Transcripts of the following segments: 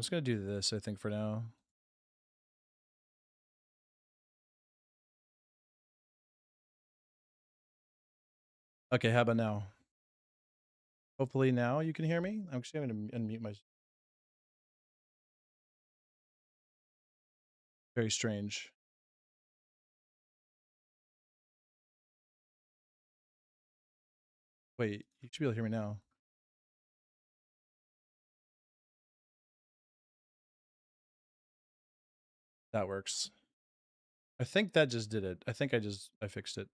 just gonna do this, I think, for now. Okay, how about now? Hopefully now you can hear me. I'm actually going to unmute my. Very strange. Wait, you should be able to hear me now. That works. I think that just did it. I think I fixed it.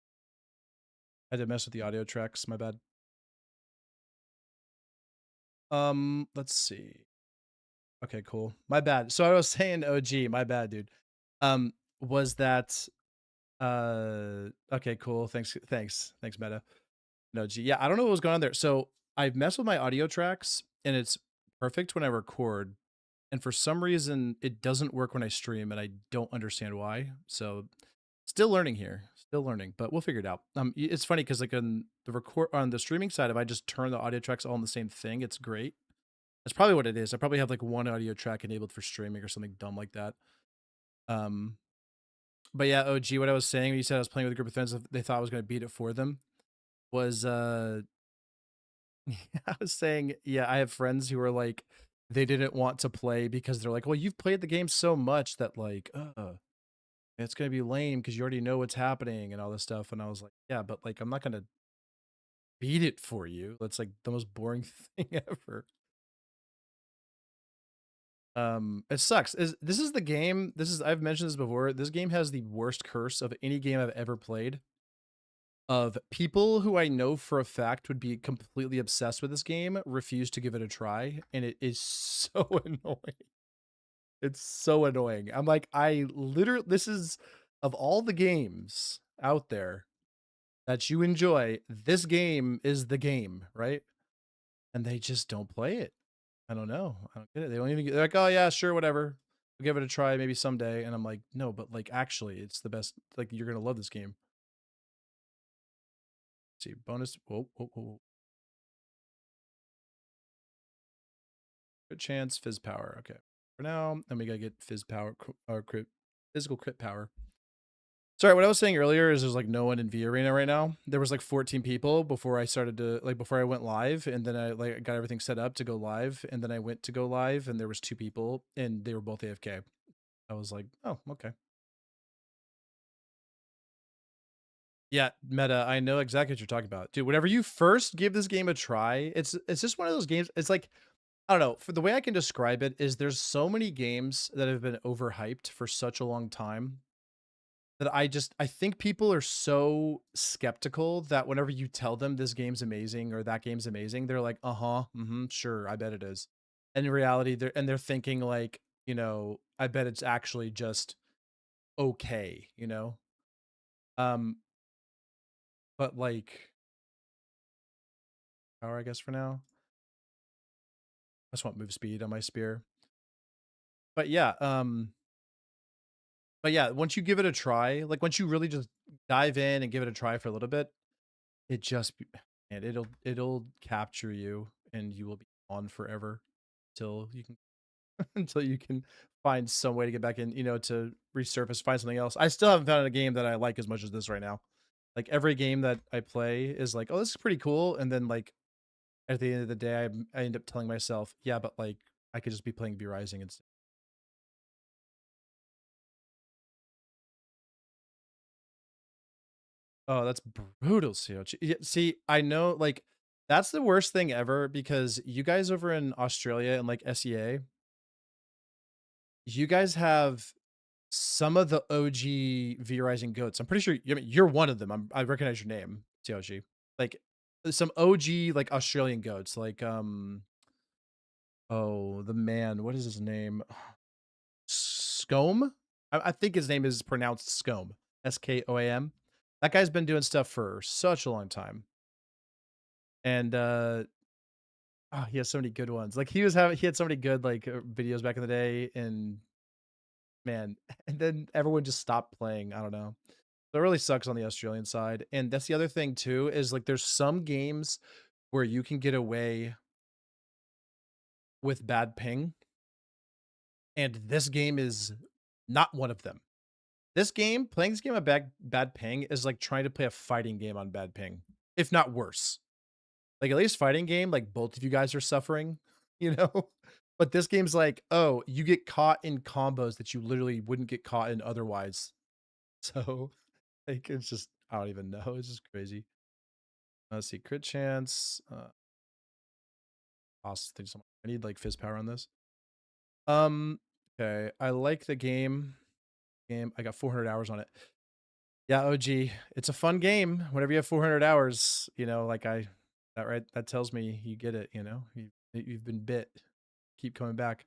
I did mess with the audio tracks. My bad. Let's see. Okay, cool. My bad. So I was saying OG. My bad, dude. Was that okay, cool. Thanks, Meta. No, G. Yeah, I don't know what was going on there. So I've messed with my audio tracks and it's perfect when I record. And for some reason, it doesn't work when I stream, and I don't understand why. So still learning here, still learning, but we'll figure it out. It's funny because like on the streaming side, if I just turn the audio tracks all on the same thing, it's great. That's probably what it is. I probably have like one audio track enabled for streaming or something dumb like that. Um, but yeah, OG, what I was saying, when you said I was playing with a group of friends, they thought I was going to beat it for them, was I was saying, yeah, I have friends who are like, they didn't want to play because they're like, well, you've played the game so much that like, it's gonna be lame because you already know what's happening and all this stuff. And I was like, yeah, but like, I'm not gonna beat it for you. That's like the most boring thing ever. It sucks. This is the game? I've mentioned this before. This game has the worst curse of any game I've ever played. Of people who I know for a fact would be completely obsessed with this game, refuse to give it a try, and it is so annoying. It's so annoying. I'm like, I literally, this is of all the games out there that you enjoy, this game is the game, right? And they just don't play it. I don't know. I don't get it. They don't even get, they're like, oh yeah, sure, whatever. We'll give it a try maybe someday. And I'm like, no, but like actually, it's the best. Like you're gonna love this game. Let's see, bonus. Whoa, whoa, whoa. Good chance, fizz power. Okay. For now, then we gotta get fizz power or crit, physical crit power. Sorry, what I was saying earlier is there's like no one in V Arena right now. There was like 14 people before I started to like before I went live, and then I like got everything set up to go live, and then I went to go live, and there was 2 people, and they were both AFK. I was like, oh, okay. Yeah, Meta, I know exactly what you're talking about, dude. Whenever you first give this game a try, it's just one of those games. It's like I don't know. For the way I can describe it is, there's so many games that have been overhyped for such a long time that I think people are so skeptical that whenever you tell them this game's amazing or that game's amazing, they're like, "Uh-huh, sure, I bet it is." And in reality, they're thinking like, I bet it's actually just okay, you know? Um, but like power, I guess for now. I just want move speed on my spear. But yeah, once you give it a try, like once you really just dive in and give it a try for a little bit, it just and it'll capture you and you will be on forever till you can until you can find some way to get back in, to resurface, find something else. I still haven't found a game that I like as much as this right now. Like every game that I play is like, oh, this is pretty cool. And then like at the end of the day, I end up telling myself, yeah, but like I could just be playing V Rising instead. Oh, that's brutal, COG. Yeah, see, I know like that's the worst thing ever because you guys over in Australia and like SEA, you guys have some of the OG V Rising goats. I'm pretty sure you're one of them. I recognize your name, COG. Like some OG like Australian goats, like oh the man, what is his name? Scombe? I think his name is pronounced Scombe. Skoam. That guy's been doing stuff for such a long time. And oh, he has so many good ones. Like he had so many good like videos back in the day, and man, and then everyone just stopped playing. I don't know. So it really sucks on the Australian side. And that's the other thing too, is like there's some games where you can get away with bad ping. And this game is not one of them. This game, playing this game on bad ping is like trying to play a fighting game on bad ping, if not worse. Like at least fighting game, like both of you guys are suffering, you know? But this game's like, oh, you get caught in combos that you literally wouldn't get caught in otherwise. So like it's just I don't even know. It's just crazy. Let's see, crit chance. Cost things. I need like fizz power on this. Okay. I like the game. I got 400 hours on it. Yeah, OG. It's a fun game. Whenever you have 400 hours, like that tells me you get it, you've been bit. Keep coming back.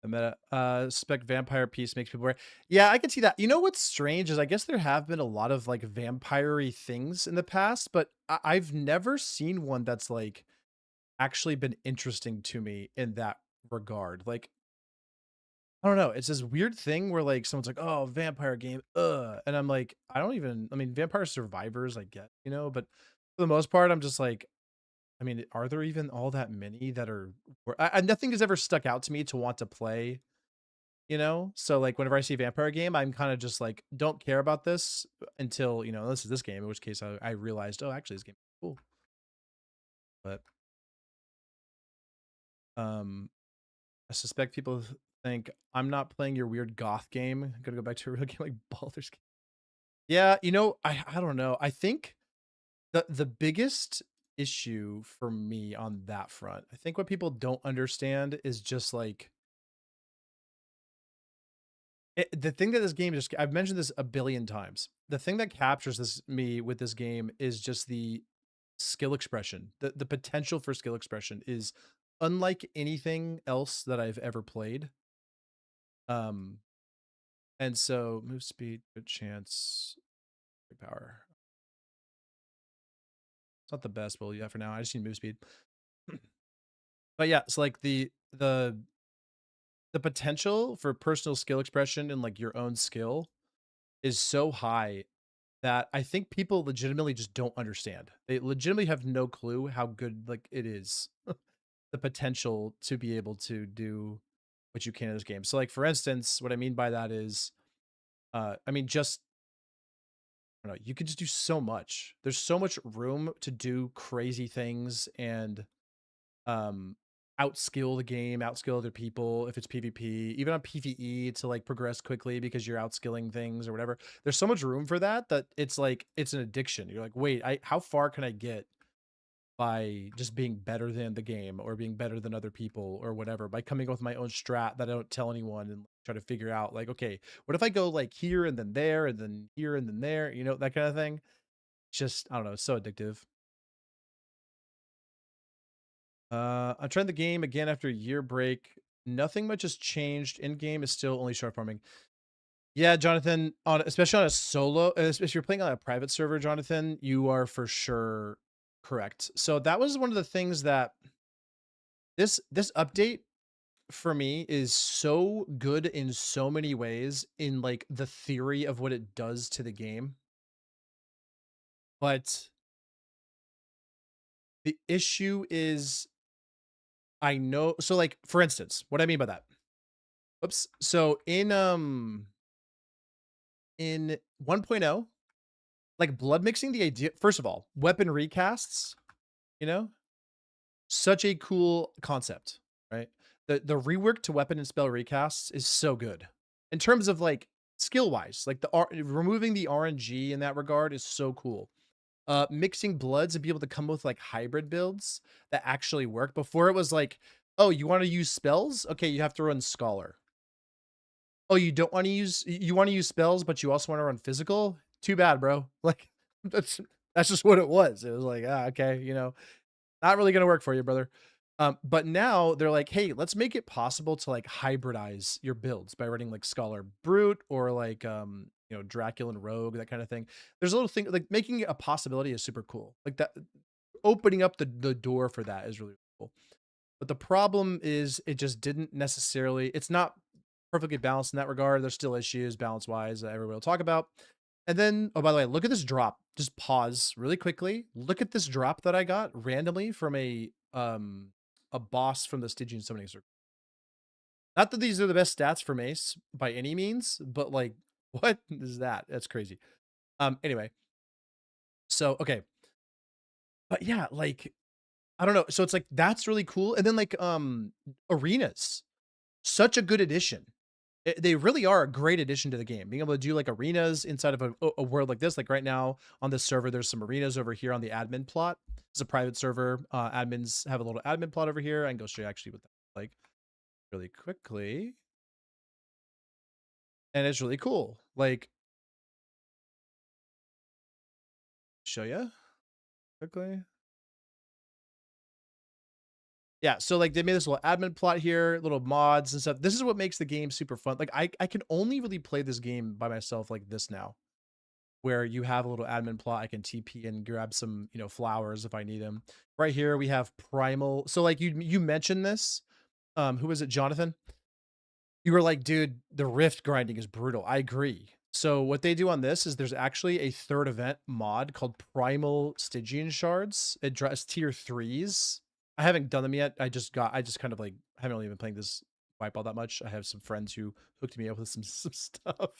The meta spec vampire piece makes people wear. Yeah, I can see that. You know what's strange is I guess there have been a lot of like vampire-y things in the past, but I've never seen one that's like actually been interesting to me in that regard. Like, I don't know. It's this weird thing where like someone's like, "Oh, vampire game," and I'm like, I don't even. I mean, Vampire Survivors, I get, but for the most part, I'm just like, I mean, are there even all that many that are? Nothing has ever stuck out to me to want to play. So like whenever I see a vampire game, I'm kind of just like, don't care about this until this is this game. In which case, I realized, oh, actually, this game is cool. But um, I suspect people think I'm not playing your weird goth game. I'm gonna go back to a real game like Baldur's Gate. Yeah, I don't know. I think the biggest issue for me on that front, I think what people don't understand is just like the thing that this game just I've mentioned this a billion times. The thing that captures me with this game is just the skill expression. The potential for skill expression is unlike anything else that I've ever played. Um and so move speed, good chance, power. It's not the best build yet for now. I just need move speed. But yeah, it's like the potential for personal skill expression and like your own skill is so high that I think people legitimately just don't understand. They legitimately have no clue how good like it is. The potential to be able to do what you can in this game. So like for instance, what I mean by that is I mean just I don't know, you could just do so much. There's so much room to do crazy things and um outskill the game, outskill other people if it's PvP, even on PvE to like progress quickly because you're outskilling things or whatever. There's so much room for that it's like it's an addiction. You're like, "Wait, how far can I get by just being better than the game or being better than other people or whatever by coming up with my own strat that I don't tell anyone and try to figure out like, okay, what if I go like here and then there and then here and then there, that kind of thing. Just, I don't know, it's so addictive. I'm trying the game again after a year break. Nothing much has changed. In game is still only short farming. Yeah, Jonathan, especially on a solo, if you're playing on a private server, Jonathan, you are for sure correct. So that was one of the things that this update for me is so good in so many ways in like the theory of what it does to the game. But the issue is I know so like for instance, what I mean by that. Oops. So in 1.0, like blood mixing the idea first of all, weapon recasts, you know, such a cool concept, right? The rework to weapon and spell recasts is so good. In terms of like skill wise, like removing the RNG in that regard is so cool. Mixing bloods and be able to come with like hybrid builds that actually work. Before it was like, oh, you want to use spells? Okay, you have to run scholar. Oh, you don't want to use spells, but you also want to run physical? Too bad, bro. Like that's that's just what it was. It was like, okay, not really gonna work for you, brother. But now they're like, hey, let's make it possible to like hybridize your builds by running like Scholar Brute or like Dracula and Rogue, that kind of thing. There's a little thing like making it a possibility is super cool. Like that opening up the door for that is really cool. But the problem is it just didn't necessarily, it's not perfectly balanced in that regard. There's still issues balance wise that everybody will talk about. And then, oh, by the way, look at this drop. Just pause really quickly. Look at this drop that I got randomly from a boss from the Stygian Summoning Circle. Not that these are the best stats for Mace by any means, but like, what is that? That's crazy. Anyway, so okay, but yeah, like I don't know. So it's like that's really cool. And then like arenas, such a good addition. They really are a great addition to the game. Being able to do like arenas inside of a world like this. Like right now on this server, there's some arenas over here on the admin plot. It's a private server. Admins have a little admin plot over here. I can go show you actually what that's like really quickly. And it's really cool. Like, show you quickly. Yeah, so like they made this little admin plot here, little mods and stuff. This is what makes the game super fun. Like I can only really play this game by myself like this now, where you have a little admin plot. I can TP and grab some, flowers if I need them. Right here we have primal. So like you mentioned this. Who was it, Jonathan? You were like, dude, the rift grinding is brutal. I agree. So what they do on this is there's actually a third event mod called Primal Stygian Shards. It drops tier 3s. I haven't done them yet. I just kind of like haven't really been playing this wipe all that much. I have some friends who hooked me up with some stuff.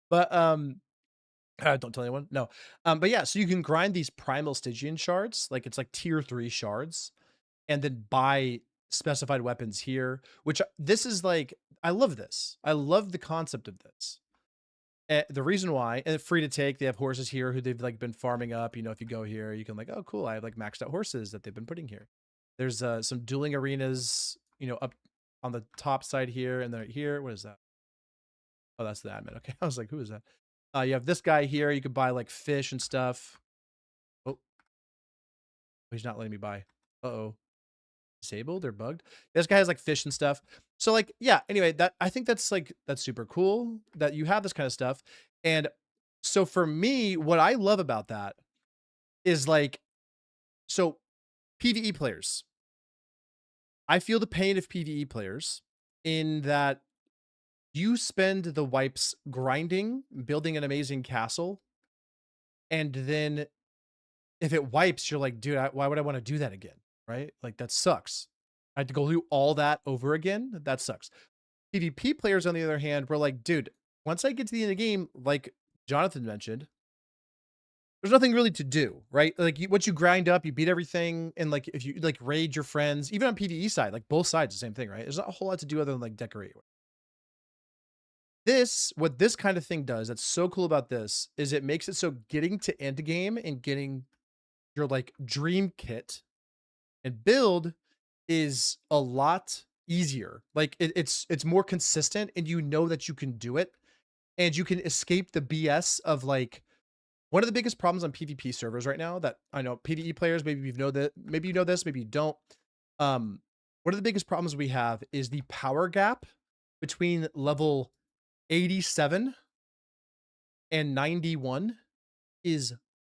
But don't tell anyone. No. But yeah, so you can grind these Primal Stygian Shards. Like it's like tier 3 shards and then buy specified weapons here, which this is like, I love this. I love the concept of this. The reason why, and free to take, they have horses here who they've like been farming up. If you go here, you can like, oh, cool. I have like maxed out horses that they've been putting here. There's some dueling arenas, up on the top side here and then here. What is that? Oh, that's the admin. Okay. I was like, who is that? You have this guy here. You could buy like fish and stuff. Oh, he's not letting me buy. Uh-oh. Disabled or bugged. This guy has like fish and stuff. So like, yeah, anyway, that I think that's super cool that you have this kind of stuff. And so for me, what I love about that is like, so PvE players, I feel the pain of PvE players in that you spend the wipes grinding, building an amazing castle, and then if it wipes, you're like, dude, why would I want to do that again? Right? Like that sucks. I had to go through all that over again. That sucks. PvP players, on the other hand, were like, dude, once I get to the end of the game, like Jonathan mentioned, there's nothing really to do, right? Like once you grind up, you beat everything, and like if you like raid your friends, even on PvE side, like both sides, the same thing, right? There's not a whole lot to do other than like decorate. What this kind of thing does, that's so cool about this, is it makes it so getting to end game and getting your like dream kit and build is a lot easier. Like it's more consistent, and you know that you can do it, and you can escape the BS of like one of the biggest problems on PvP servers right now that I know PvE players, maybe you know that, maybe you know this, maybe you don't. One of the biggest problems we have is the power gap between level 87 and 91 is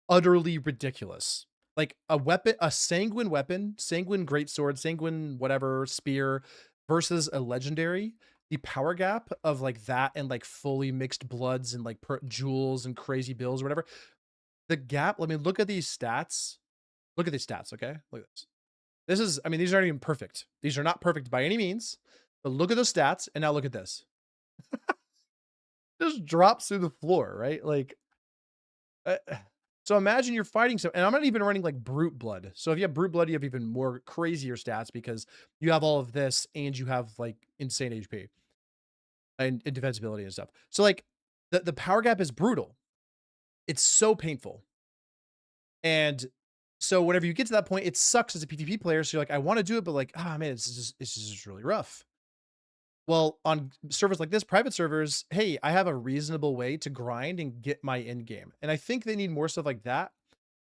utterly ridiculous. Like a sanguine weapon, sanguine greatsword, sanguine whatever spear versus a legendary, the power gap of like that and like fully mixed bloods and like jewels and crazy bills or whatever. The gap, let me look at these stats. Look at these stats, okay? Look at this. This is, I mean, these aren't even perfect. These are not perfect by any means, but look at those stats and now look at this. Just drops through the floor, right? Like, uh, so imagine you're fighting some, and I'm not even running like brute blood. So if you have brute blood, you have even more crazier stats because you have all of this and you have like insane HP and defensibility and stuff. So like the power gap is brutal. It's so painful. And so whenever you get to that point, it sucks as a PvP player. So you're like, I want to do it, but like, ah, man, it's just really rough. Well, on servers like this, private servers, hey, I have a reasonable way to grind and get my end game. And I think they need more stuff like that.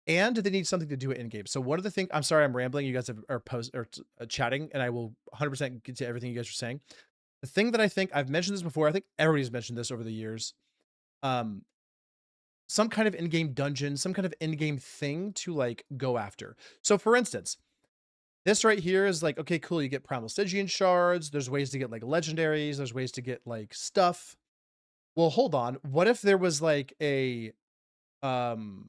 And they need something to do it in game. So one of the things, I'm sorry, I'm rambling. You guys are chatting, and I will 100% get to everything you guys are saying. The thing that I think, I've mentioned this before, I think everybody's mentioned this over the years. Some kind of in-game dungeon, some kind of in-game thing to like go after. So for instance, this right here is like, okay, cool. You get primal Stygian shards. There's ways to get like legendaries. There's ways to get like stuff. Well, hold on. What if there was like a, almost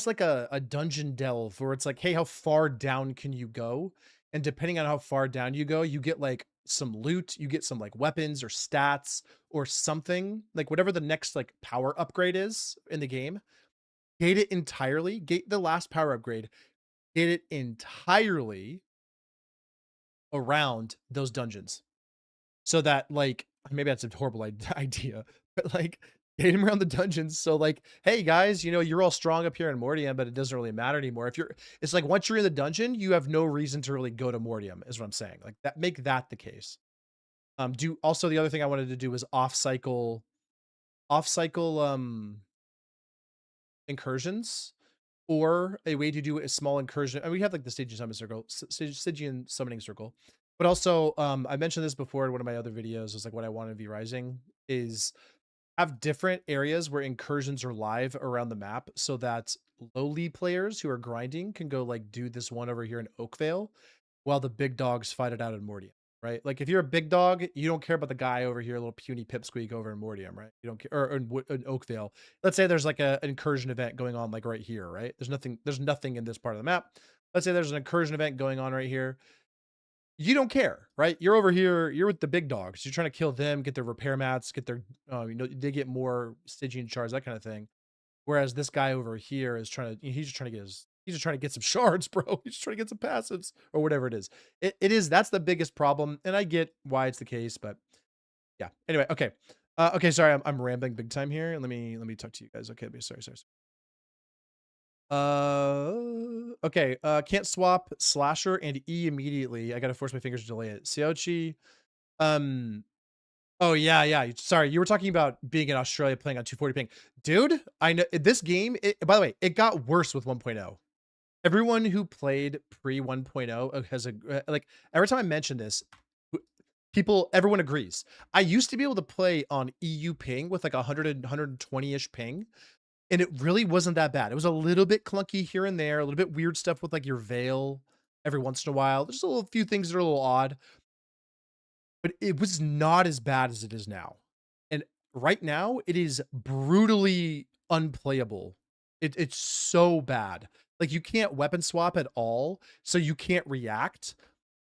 like a dungeon delve where it's like, hey, how far down can you go? And depending on how far down you go, you get like some loot, you get some like weapons or stats or something, like whatever the next like power upgrade is in the game. Gate it entirely, gate the last power upgrade, gate it entirely around those dungeons. So that like maybe that's a horrible idea, but like gate them around the dungeons. So like, hey guys, you know, you're all strong up here in Mortium, but it doesn't really matter anymore. If you're, it's like once you're in the dungeon, you have no reason to really go to Mortium, is what I'm saying. Like that, make that the case. Do also the other thing I wanted to do was off cycle incursions, or a way to do a small incursion. And we have like the Stygian summoning circle, Stygian summoning circle. But also, I mentioned this before in one of my other videos, is like what I want to be rising is have different areas where incursions are live around the map so that lowly players who are grinding can go like do this one over here in Oakvale while the big dogs fight it out in Mortium, right? Like if you're a big dog, you don't care about the guy over here, a little puny pipsqueak over in Mortium, right? You don't care, or in Oakvale. Let's say there's like an incursion event going on like right here, right? There's nothing in this part of the map. Let's say there's an incursion event going on right here. You don't care, right? You're over here, you're with the big dogs. You're trying to kill them, get their repair mats, get their, you know, they get more Stygian shards, that kind of thing. Whereas this guy over here is trying to, he's just trying to get his, he's just trying to get some shards, bro. He's just trying to get some passives or whatever it is. It is, that's the biggest problem. And I get why it's the case, but yeah. Anyway, okay. Okay, sorry, I'm rambling big time here. Let me talk to you guys. Okay, sorry. Okay. Can't swap slasher and E immediately. I gotta force my fingers to delay it. Siochi. Um. Oh yeah. Sorry, you were talking about being in Australia playing on 240 ping, dude. I know this game. By the way, it got worse with 1.0. Everyone who played pre 1.0 has a like. Every time I mention this, everyone agrees. I used to be able to play on EU ping with like 100 120ish ping, and it really wasn't that bad. It was a little bit clunky here and there, a little bit weird stuff with like your veil every once in a while. There's a little few things that are a little odd, but it was not as bad as it is now. And right now, it is brutally unplayable. It's so bad. Like you can't weapon swap at all, so you can't react,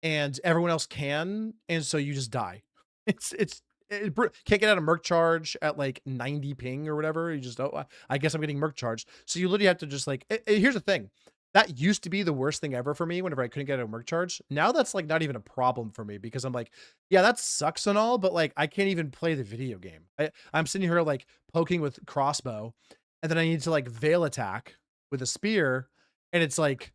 and everyone else can, and so you just die. Can't get out of merc charge at like 90 ping or whatever. You just, oh, I guess I'm getting merc charged. So you literally have to just like, here's the thing. That used to be the worst thing ever for me whenever I couldn't get a merc charge. Now that's like not even a problem for me because I'm like, yeah, that sucks and all, but like I can't even play the video game. I'm sitting here like poking with crossbow, and then I need to like veil attack with a spear, and it's like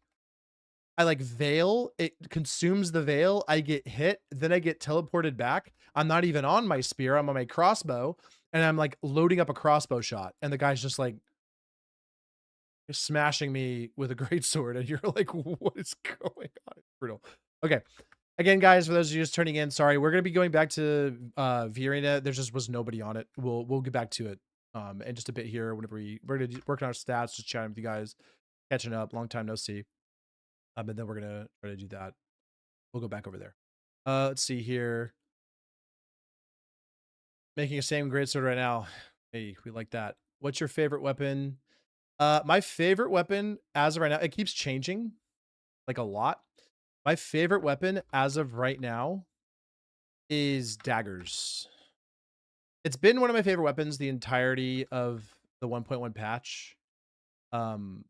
I like veil, it consumes the veil, I get hit, then I get teleported back. I'm not even on my spear, I'm on my crossbow, and I'm like loading up a crossbow shot, and the guy's just like smashing me with a great sword, and you're like, what is going on? It's brutal. Okay. Again, guys, for those of you just turning in, sorry, we're gonna be going back to V Arena. There just was nobody on it. We'll get back to it in just a bit here whenever we're gonna work on our stats, just chatting with you guys, catching up, long time no see. And then we're gonna try to do that. We'll go back over there. Let's see here. Making a same great sword right now. Hey, we like that. What's your favorite weapon? My favorite weapon as of right now, it keeps changing like a lot. My favorite weapon as of right now is daggers. It's been one of my favorite weapons the entirety of the 1.1 patch. Um,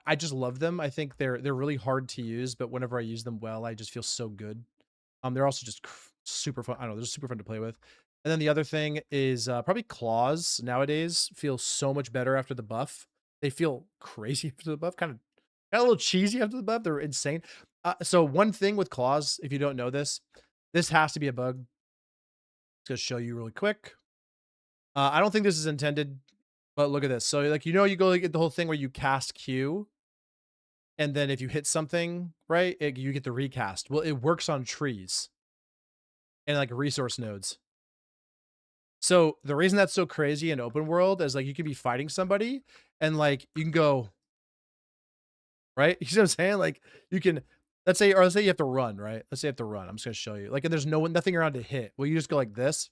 I just love them. I think they're really hard to use, but whenever I use them well, I just feel so good. They're also just super fun. I don't know, they're super fun to play with. And then the other thing is probably claws nowadays feel so much better after the buff. They feel crazy after the buff, kind of a little cheesy after the buff. They're insane. So one thing with claws, if you don't know this, this has to be a bug. It's gonna show you really quick. I don't think this is intended, but look at this. So like, you know, you go get the whole thing where you cast Q, and then if you hit something, right, you get the recast. Well, it works on trees and like resource nodes. So the reason that's so crazy in open world is like you could be fighting somebody and like you can go, right? You see what I'm saying? Like you can, let's say you have to run, right? Let's say you have to run. I'm just gonna show you. Like, and there's nothing around to hit. Well, you just go like this,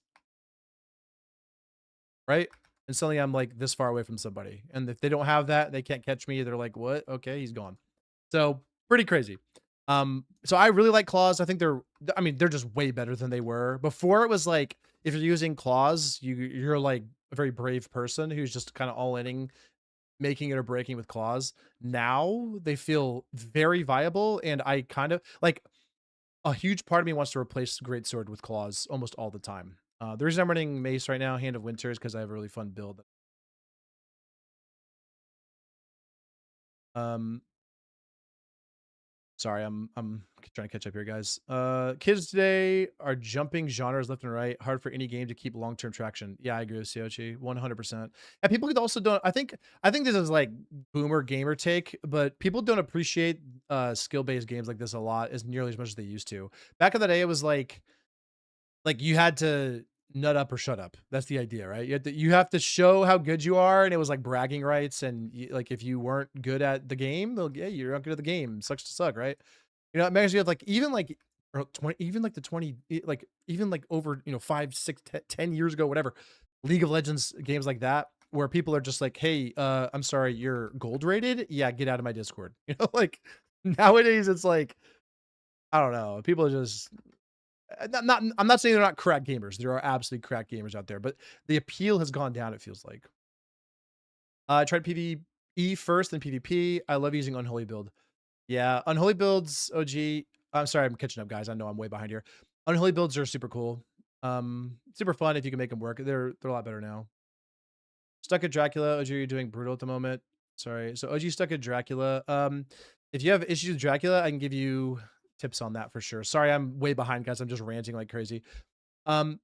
right? And suddenly I'm like this far away from somebody. And if they don't have that, they can't catch me. They're like, what? Okay, he's gone. So pretty crazy. So I really like claws. I think I mean, they're just way better than they were. Before it was like if you're using claws, you're like a very brave person who's just kind of all inning, making it or breaking with claws. Now they feel very viable, and I kind of like a huge part of me wants to replace great sword with claws almost all the time. The reason I'm running mace right now, Hand of Winter, is because I have a really fun build. Um, Sorry, I'm trying to catch up here, guys. Kids today are jumping genres left and right. Hard for any game to keep long term traction. Yeah, I agree with Siochi, 100%. And people could also don't. I think this is like boomer gamer take, but people don't appreciate skill based games like this a lot as nearly as much as they used to. Back in the day, it was like you had to nut up or shut up. That's the idea, right? You have to show how good you are, and it was like bragging rights. And like if you weren't good at the game, they'll yeah, you're not good at the game. Sucks to suck, right? You know, it makes you have like even like or 20, even like the 20, like even like over 5, 6, 10 years ago, whatever. League of Legends games like that, where people are just like, hey, I'm sorry, you're gold rated. Yeah, get out of my Discord. Like nowadays it's like I don't know. People are just I'm not saying they're not crack gamers. There are absolutely crack gamers out there, but the appeal has gone down, it feels like. I tried PvE first, then PvP. I love using Unholy Build. Yeah, Unholy Builds, OG. I'm sorry, I'm catching up, guys. I know I'm way behind here. Unholy Builds are super cool. Super fun if you can make them work. They're a lot better now. Stuck at Dracula. OG, you're doing brutal at the moment. Sorry. So OG stuck at Dracula. If you have issues with Dracula, I can give you tips on that for sure. Sorry, I'm way behind, guys. I'm just ranting like crazy. Um,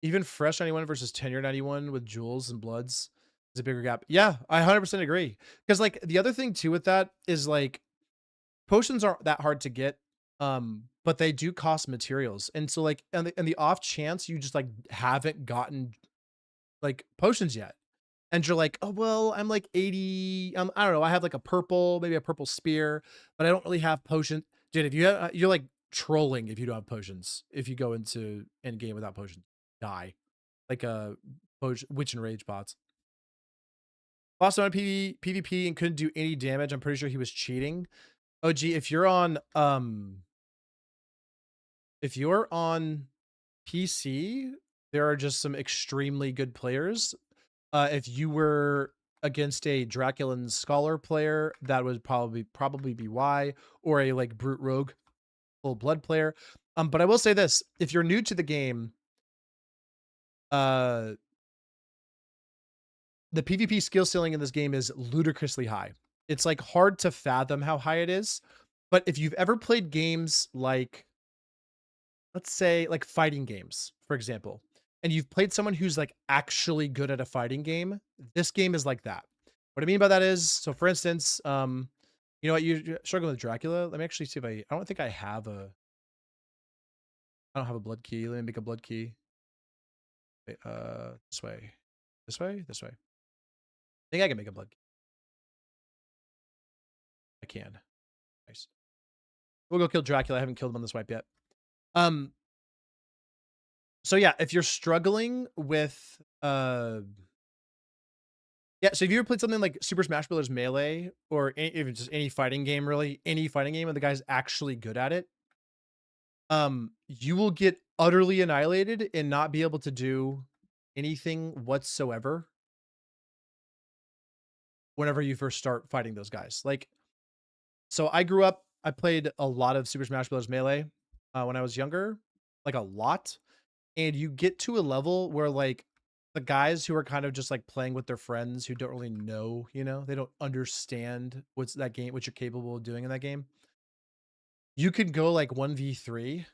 Even fresh 91 versus tenure 91 with jewels and bloods is a bigger gap. Yeah, I 100% agree. Because like the other thing too with that is like potions aren't that hard to get, but they do cost materials. And so like and the off chance you just like haven't gotten like potions yet, and you're like, oh well, I'm like 80. I don't know. I have like a purple, maybe a purple spear, but I don't really have potion. Dude, if you have, you're like trolling if you don't have potions. If you go into end game without potions, die like a witch and rage bots. Lost on PvP and couldn't do any damage. I'm pretty sure he was cheating. Oh gee, if you're on PC, there are just some extremely good players. If you were against a Draculan scholar player, that would probably be why, or a like brute rogue full blood player. But I will say this: if you're new to the game, uh, the PvP skill ceiling in this game is ludicrously high. It's like hard to fathom how high it is. But if you've ever played games like, let's say, like fighting games, for example, and you've played someone who's like actually good at a fighting game, this game is like that. What I mean by that is, so for instance, you know what, you're struggling with Dracula. Let me actually see if I don't think I don't have a blood key. Let me make a blood key. Wait, this way. This way? This way. I think I can make a blood key. I can. Nice. We'll go kill Dracula. I haven't killed him on this wipe yet. Um, so yeah, if you're struggling with yeah, so if you ever played something like Super Smash Bros. Melee or even just any fighting game, really, any fighting game, and the guy's actually good at it, you will get utterly annihilated and not be able to do anything whatsoever whenever you first start fighting those guys. Like, so I grew up, I played a lot of Super Smash Bros. Melee when I was younger, like a lot. And you get to a level where like the guys who are kind of just like playing with their friends who don't really know, they don't understand what's that game, what you're capable of doing in that game. You can go like 1v3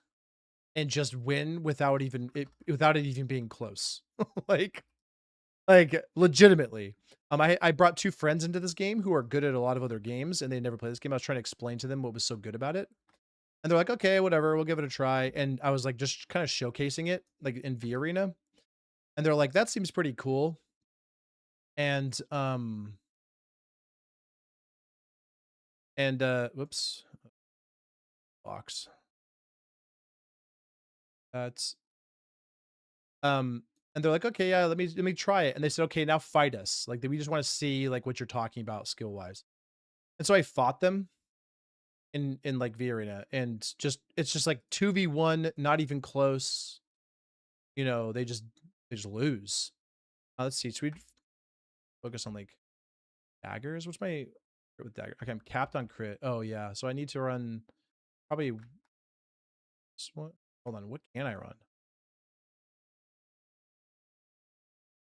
and just win without it even being close. like like legitimately. I brought two friends into this game who are good at a lot of other games and they never played this game. I was trying to explain to them what was so good about it. And they're like, okay, whatever, we'll give it a try. And I was like just kind of showcasing it like in V Arena. And they're like, that seems pretty cool. And whoops, box. That's and they're like, okay, yeah, let me try it. And they said, okay, now fight us. Like we just want to see like what you're talking about skill wise. And so I fought them. in like V Arena, and just it's just like 2v1, not even close. You know, they just lose. Let's see. Should we focus on like daggers? What's my crit with dagger? Okay, I'm capped on crit. Oh yeah, so I need to run probably. What? Hold on. What can I run?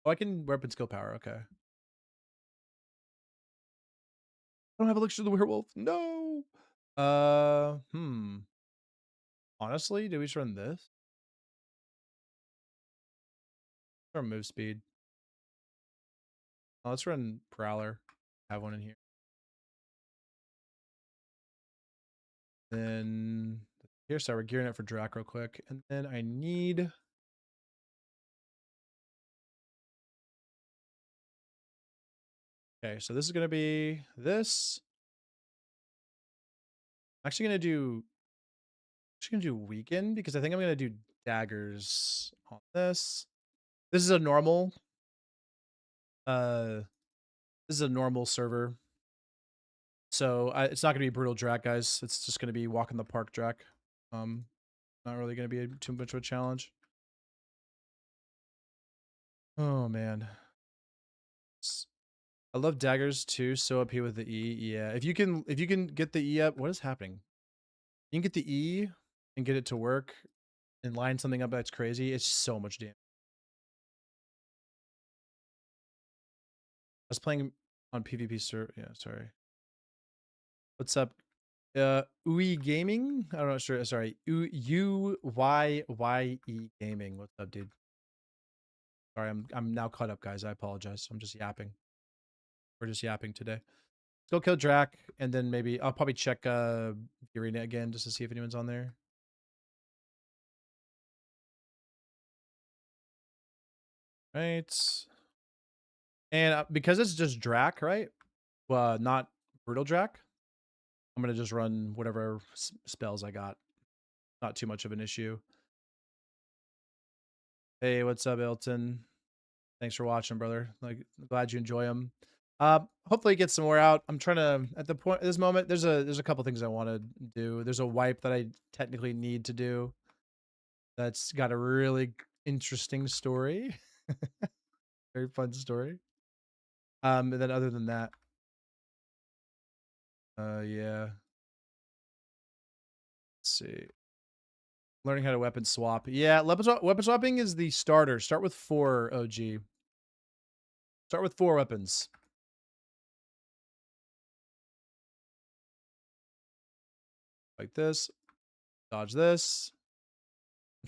Oh, I can weapon skill power. Okay. I don't have elixir of the werewolf. No. Hmm. Honestly, do we just run this? Or move speed? Oh, let's run prowler. Have one in here. Then here, so we're gearing up for Drac real quick, and then I need. Okay, so this is gonna be this. I'm actually gonna do. Actually gonna do weaken because I think I'm gonna do daggers on this. This is a normal. Uh, this is a normal server, so it's not gonna be brutal Drac, guys. It's just gonna be walk in the park Drac. Not really gonna be too much of a challenge. Oh man. I love daggers too, so up here with the E. Yeah. If you can get the E up, what is happening? You can get the E and get it to work and line something up that's crazy. It's so much damage. I was playing on PvP server. Yeah, sorry. What's up? Ui Gaming? I'm not sure. Sorry. UYYE Gaming. What's up, dude? Sorry, I'm now caught up, guys. I apologize. I'm just yapping. We're just yapping today. Let's go kill Drac, and then maybe I'll probably check the arena again just to see if anyone's on there. Right. And because it's just Drac, right? Not brutal Drac. I'm gonna just run whatever spells I got. Not too much of an issue. Hey, what's up, Elton? Thanks for watching, brother. Like, glad you enjoy them. Hopefully get some more out. I'm trying to at the point at this moment. There's a couple things I want to do. There's a wipe that I technically need to do. That's got a really interesting story. Very fun story. And then other than that, yeah. Let's see. Learning how to weapon swap. Yeah, weapon swapping is the starter. Start with 4 OG. Start with 4 weapons. Like this. Dodge this.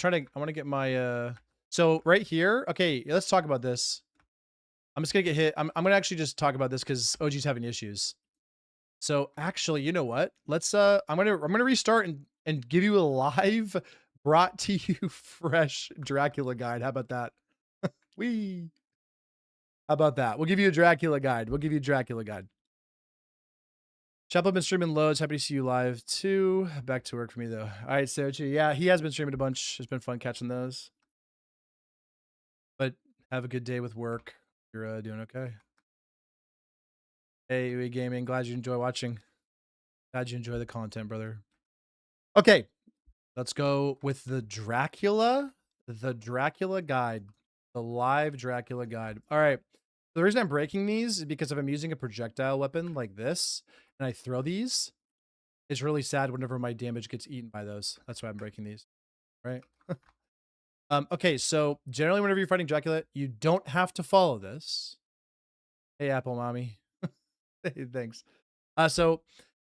I want to get my so right here. Okay, let's talk about this. I'm just gonna get hit. I'm gonna actually just talk about this because OG's having issues. So actually, you know what? Let's I'm gonna restart and give you a live brought to you fresh Dracula guide. How about that? Wee. How about that? We'll give you a Dracula guide. We'll give you a Dracula guide. Chapel been streaming loads. Happy to see you live too. Back to work for me though. All right, Sergio. Yeah, he has been streaming a bunch. It's been fun catching those. But have a good day with work. You're doing okay. Hey, UE Gaming. Glad you enjoy watching. Glad you enjoy the content, brother. Okay, let's go with the Dracula guide, the live Dracula guide. All right. The reason I'm breaking these is because if I'm using a projectile weapon like this and I throw these, it's really sad whenever my damage gets eaten by those. That's why I'm breaking these. Right. Okay, so generally whenever you're fighting Dracula, you don't have to follow this. Hey, Apple Mommy. Hey, thanks. So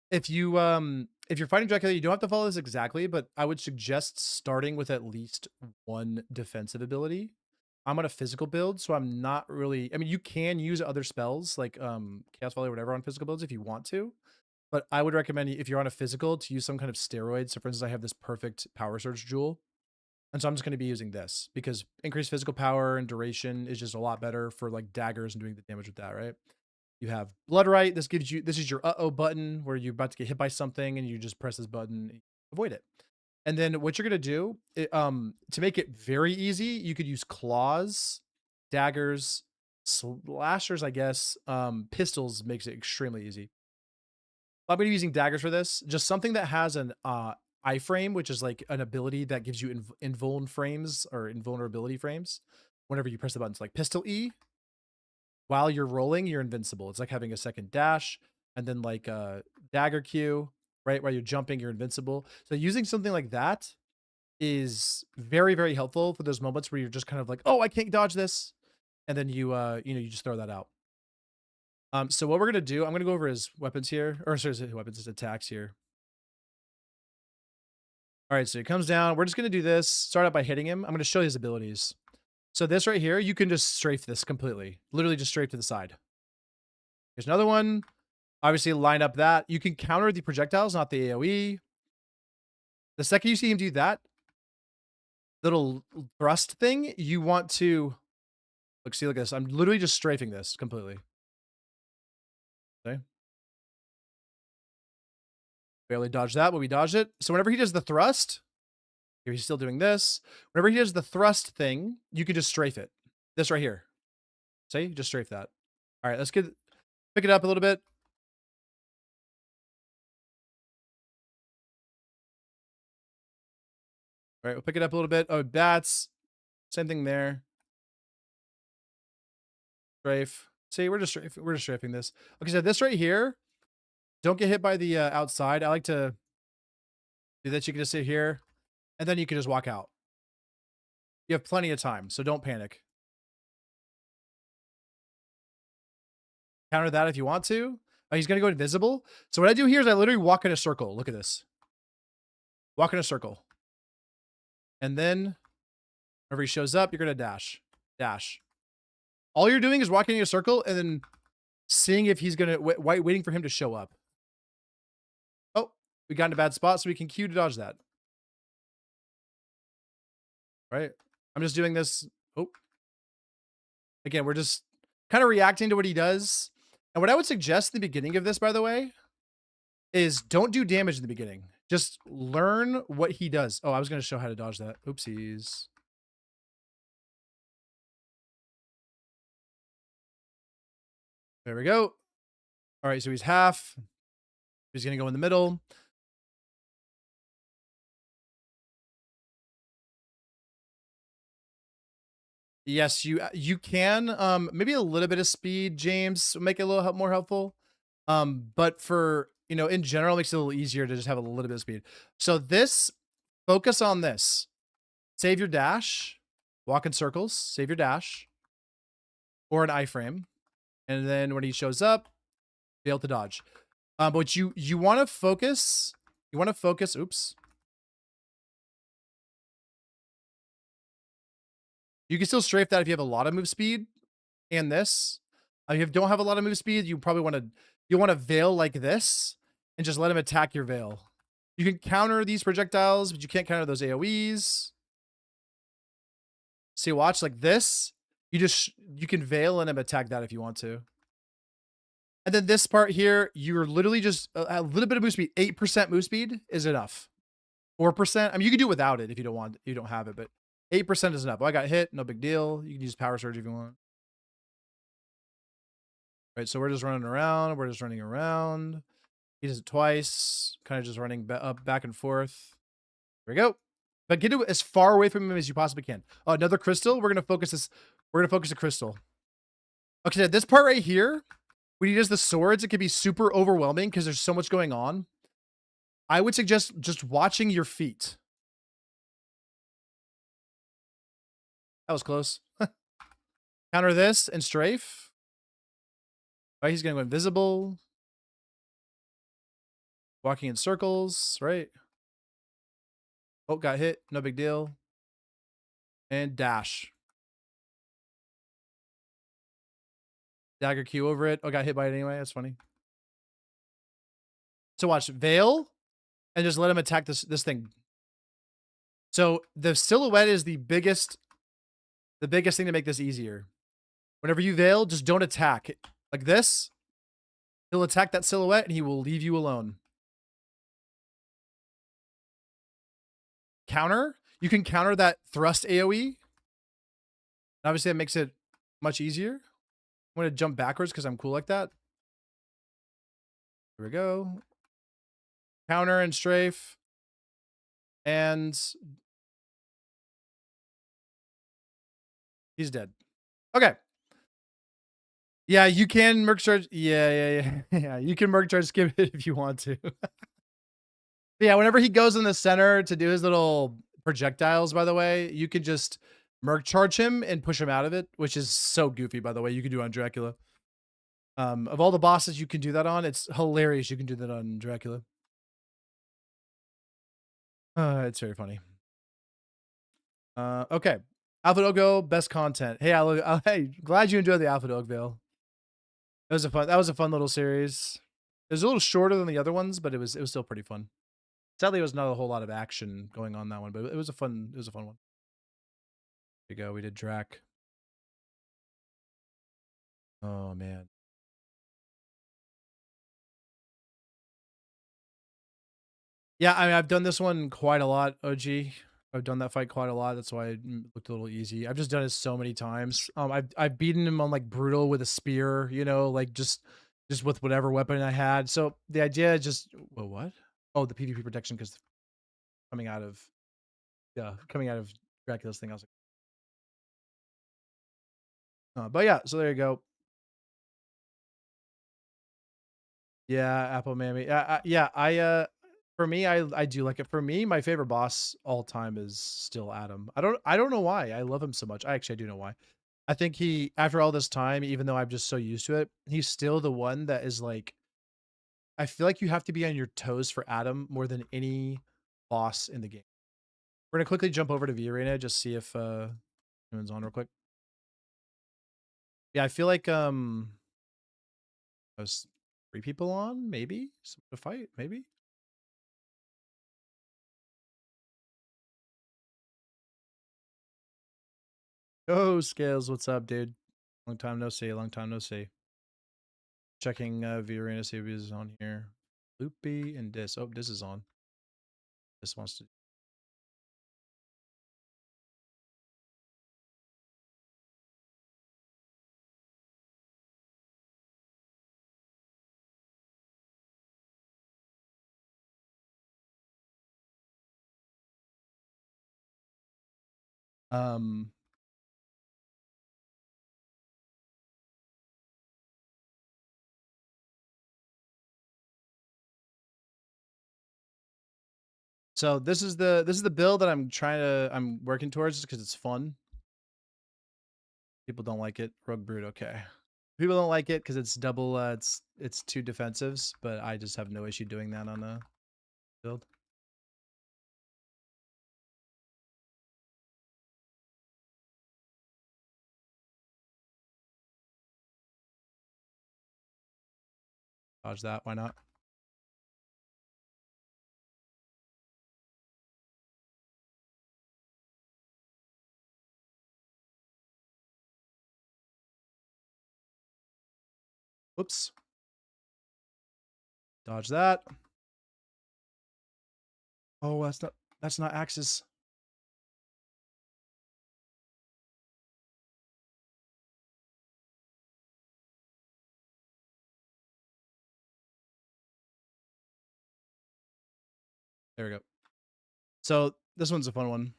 if you're fighting Dracula, you don't have to follow this exactly, but I would suggest starting with at least 1 defensive ability. I'm on a physical build, so I'm not really. I mean, you can use other spells like Chaos Volley or whatever on physical builds if you want to, but I would recommend if you're on a physical to use some kind of steroid. So, for instance, I have this perfect Power Surge Jewel, and so I'm just going to be using this because increased physical power and duration is just a lot better for like daggers and doing the damage with that, right? You have Blood Right. This is your uh-oh button where you're about to get hit by something and you just press this button, avoid it. And then what you're going to do, to make it very easy, you could use claws, daggers, slashers, I guess. Pistols makes it extremely easy. I'm gonna be using daggers for this. Just something that has an iframe, which is like an ability that gives you invuln frames or invulnerability frames. Whenever you press the buttons, like pistol E, while you're rolling, you're invincible. It's like having a second dash, and then like dagger Q, right? While you're jumping, you're invincible. So using something like that is very, very helpful for those moments where you're just kind of like, oh, I can't dodge this. And then you just throw that out. So what we're gonna do, I'm gonna go over his weapons here, or sorry, his weapons, his attacks here. All right, so he comes down. We're just gonna do this. Start out by hitting him. I'm gonna show you his abilities. So this right here, you can just strafe this completely. Literally just strafe to the side. Here's another one. Obviously, line up that. You can counter the projectiles, not the AoE. The second you see him do that little thrust thing, you want to look. See, look at this. I'm literally just strafing this completely. Okay. Barely dodged that, but we dodged it. So whenever he does the thrust, here he's still doing this. Whenever he does the thrust thing, you can just strafe it. This right here. See, just strafe that. All right, pick it up a little bit. All right, we'll pick it up a little bit. Oh, bats. Same thing there. Strafe. See, we're just strafing this. Okay, so this right here, don't get hit by the outside. I like to do that. You can just sit here, and then you can just walk out. You have plenty of time, so don't panic. Counter that if you want to. Oh, he's gonna go invisible. So what I do here is I literally walk in a circle. Look at this. Walk in a circle. And then whenever he shows up, you're gonna dash. Dash. All you're doing is walking in a circle and then seeing if he's gonna waiting for him to show up. Oh, we got in a bad spot, so we can Q to dodge that. Right? I'm just doing this. Oh, again, we're just kind of reacting to what he does. And what I would suggest in the beginning of this, by the way, is don't do damage in the beginning. Just learn what he does. Oh, I was going to show how to dodge that. Oopsies. There we go. All right, so he's half. He's going to go in the middle. Yes, you can maybe a little bit of speed, James, make it a little more helpful. But for, in general, it makes it a little easier to just have a little bit of speed. So this, focus on this. Save your dash, walk in circles, save your dash, or an iframe. And then when he shows up, be able to dodge. But you want to focus, oops. You can still strafe that if you have a lot of move speed and this. If you don't have a lot of move speed, you probably want to veil like this and just let him attack your veil. You can counter these projectiles, but you can't counter those AoEs. See, watch like this. You can veil and him attack that if you want to. And then this part here, you're literally just a little bit of move speed. 8% move speed is enough. 4%. I mean, you can do without it if you don't have it, but 8% is enough. Well, I got hit, no big deal. You can use power surge if you want. Right, so we're just running around. We're just running around. He does it twice, kind of just running back and forth. There we go. But get it as far away from him as you possibly can. Another crystal. We're gonna focus the crystal. Okay, so this part right here, when he does the swords, it can be super overwhelming because there's so much going on. I would suggest just watching your feet. That was close. Counter this and strafe. Right, he's gonna go invisible. Walking in circles, right? Oh, got hit. No big deal. And dash. Dagger Q over it. Oh, got hit by it anyway. That's funny. So watch. Veil. And just let him attack this thing. So the silhouette is the biggest thing to make this easier. Whenever you veil, just don't attack. Like this. He'll attack that silhouette and he will leave you alone. Counter. You can counter that thrust AoE. Obviously, that makes it much easier. I'm going to jump backwards because I'm cool like that. Here we go. Counter and strafe. And he's dead. Okay. Yeah, you can merc charge. Yeah, yeah, yeah. Yeah, you can merc charge skip it if you want to. Yeah, whenever he goes in the center to do his little projectiles, by the way, you can just merc charge him and push him out of it, which is so goofy, by the way. You can do on Dracula. Of all the bosses you can do that on, it's hilarious you can do that on Dracula. It's very funny. Okay. Alpha Dog best content. Hey, hey, glad you enjoyed the Alpha Dog Veil. That was a fun little series. It was a little shorter than the other ones, but it was still pretty fun. Sadly, there was not a whole lot of action going on that one, but it was a fun one. There you go. We did Drac. Oh man. Yeah, I mean, I've done this one quite a lot, OG. I've done that fight quite a lot. That's why it looked a little easy. I've just done it so many times. I've beaten him on like brutal with a spear, you know, like just with whatever weapon I had. So the idea is just well, what? Oh, the PvP protection because coming out of coming out of Dracula's thing. I was like, but yeah. So there you go. Yeah, Apple Mammy. Yeah, for me, I do like it. For me, my favorite boss all time is still Adam. I don't know why. I love him so much. I do know why. I think he after all this time, even though I'm just so used to it, he's still the one that is like I feel like you have to be on your toes for Adam more than any boss in the game. We're gonna quickly jump over to V Arena, just see if anyone's on real quick. Yeah, I feel like there's 3 people on, maybe? Someone to fight, maybe? Oh, Scales, what's up, dude? Long time no see. Long time no see. Checking V Arena, see if he's on here. Loopy and Dis. Oh, Dis is on. Dis wants to. Um. So this is the build that I'm working towards just because it's fun. People don't like it. Rogue Brood, okay. People don't like it because it's double. It's 2 defensives, but I just have no issue doing that on a build. Dodge that. Why not? Whoops. Dodge that. Oh, that's not Axis. There we go. So this one's a fun one.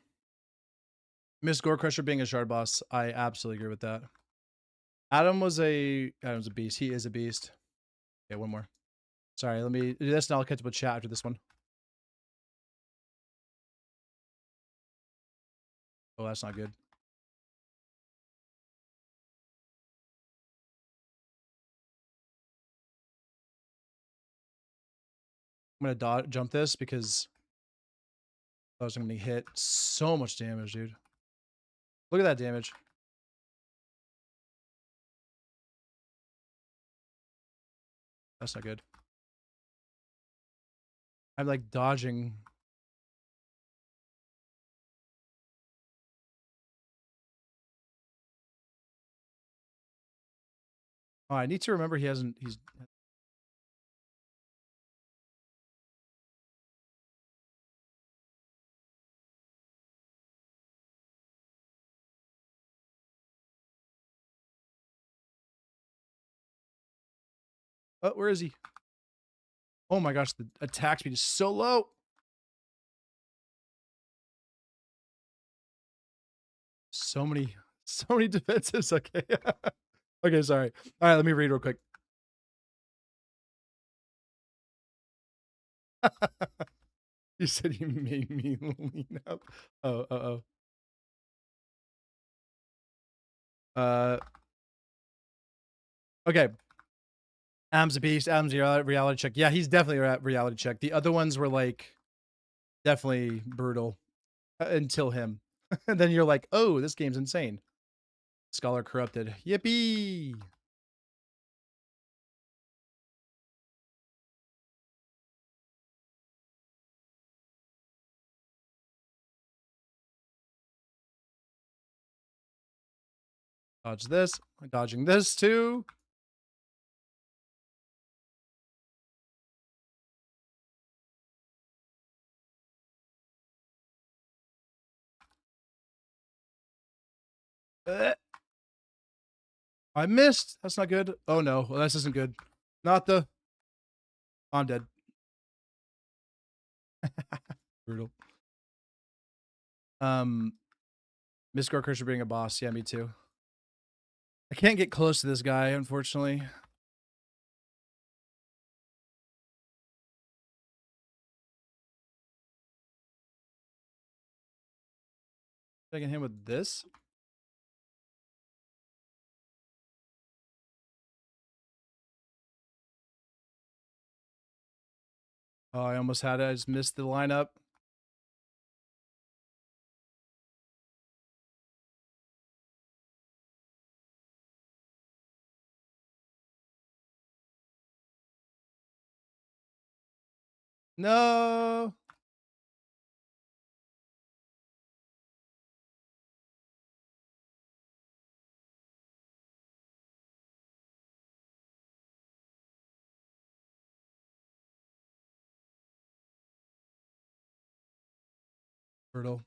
Miss Gore Crusher being a shard boss, I absolutely agree with that. Adam's a beast. He is a beast. Okay, one more. Sorry, let me do this and I'll catch up with chat after this one. Oh, that's not good. I'm gonna jump this because I was gonna hit so much damage, dude. Look at that damage. That's not good. I'm like dodging. Oh, I need to remember he's oh, where is he? Oh my gosh, the attack speed is so low. So many, so many defenses. Okay. Okay, sorry. All right, let me read real quick. You said you made me lean up. Oh, okay. Adam's a beast. Adam's a reality check. Yeah, he's definitely a reality check. The other ones were like definitely brutal until him. And then you're like, oh, this game's insane. Scholar corrupted. Yippee! Dodge this. Dodging this too. Uh, I missed. That's not good. Oh no, well, this isn't good. Not the. I'm dead. Brutal. Miss Gorker should bring a boss. Yeah, me too. I can't get close to this guy, unfortunately. I can hit him with this. Oh, I almost had it. I just missed the lineup. No. Brutal.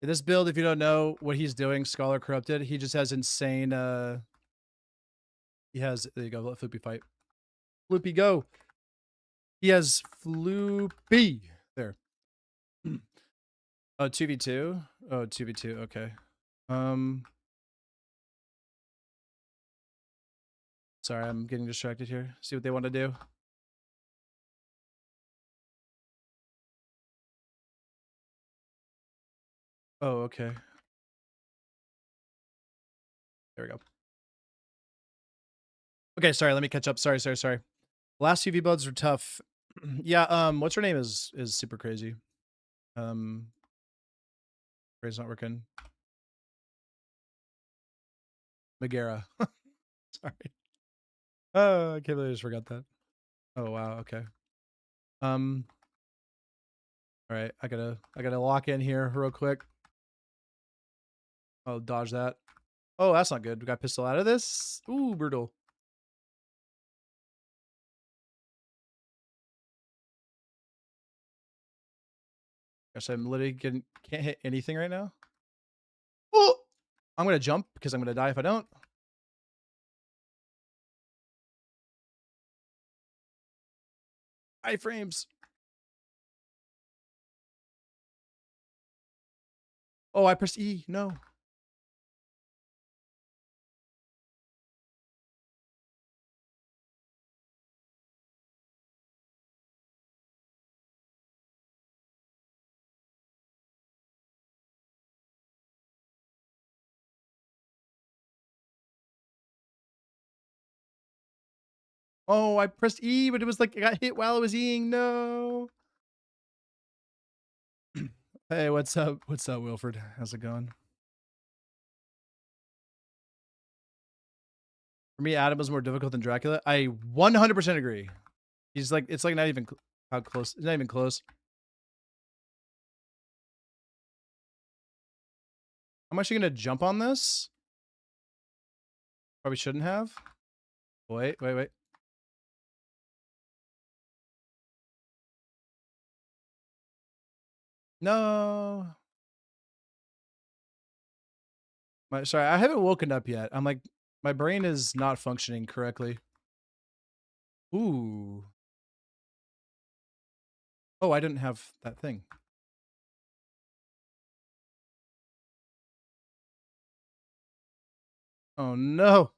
In this build, if you don't know what he's doing, Scholar Corrupted, he just has insane, he has, there you go, let Floopy fight. Floopy, go. He has Floopy. There. Oh, 2v2? Oh, 2v2, okay. Sorry, I'm getting distracted here. See what they want to do. Oh, okay. There we go. Okay, sorry, let me catch up. Sorry. Last UV builds are tough. Yeah, what's her name is super crazy. Ray's not working. Megara. Sorry. Oh, I can't believe I just forgot that. Oh wow, okay. All right, I gotta lock in here real quick. I'll dodge that. Oh, that's not good. We got pistol out of this. Ooh, brutal. Gosh, I'm literally can't hit anything right now. Oh, I'm gonna jump because I'm gonna die if I don't. Iframes. Oh, I pressed E. No. Oh, I pressed E, but it was like I got hit while I was Eing. No. Hey, what's up? What's up, Wilfred? How's it going? For me, Adam was more difficult than Dracula. I 100% agree. He's like, it's like not even how close. It's not even close. I'm actually gonna jump on this. Probably shouldn't have. Wait. No. Sorry, I haven't woken up yet. I'm like, my brain is not functioning correctly. Ooh. Oh, I didn't have that thing. Oh no.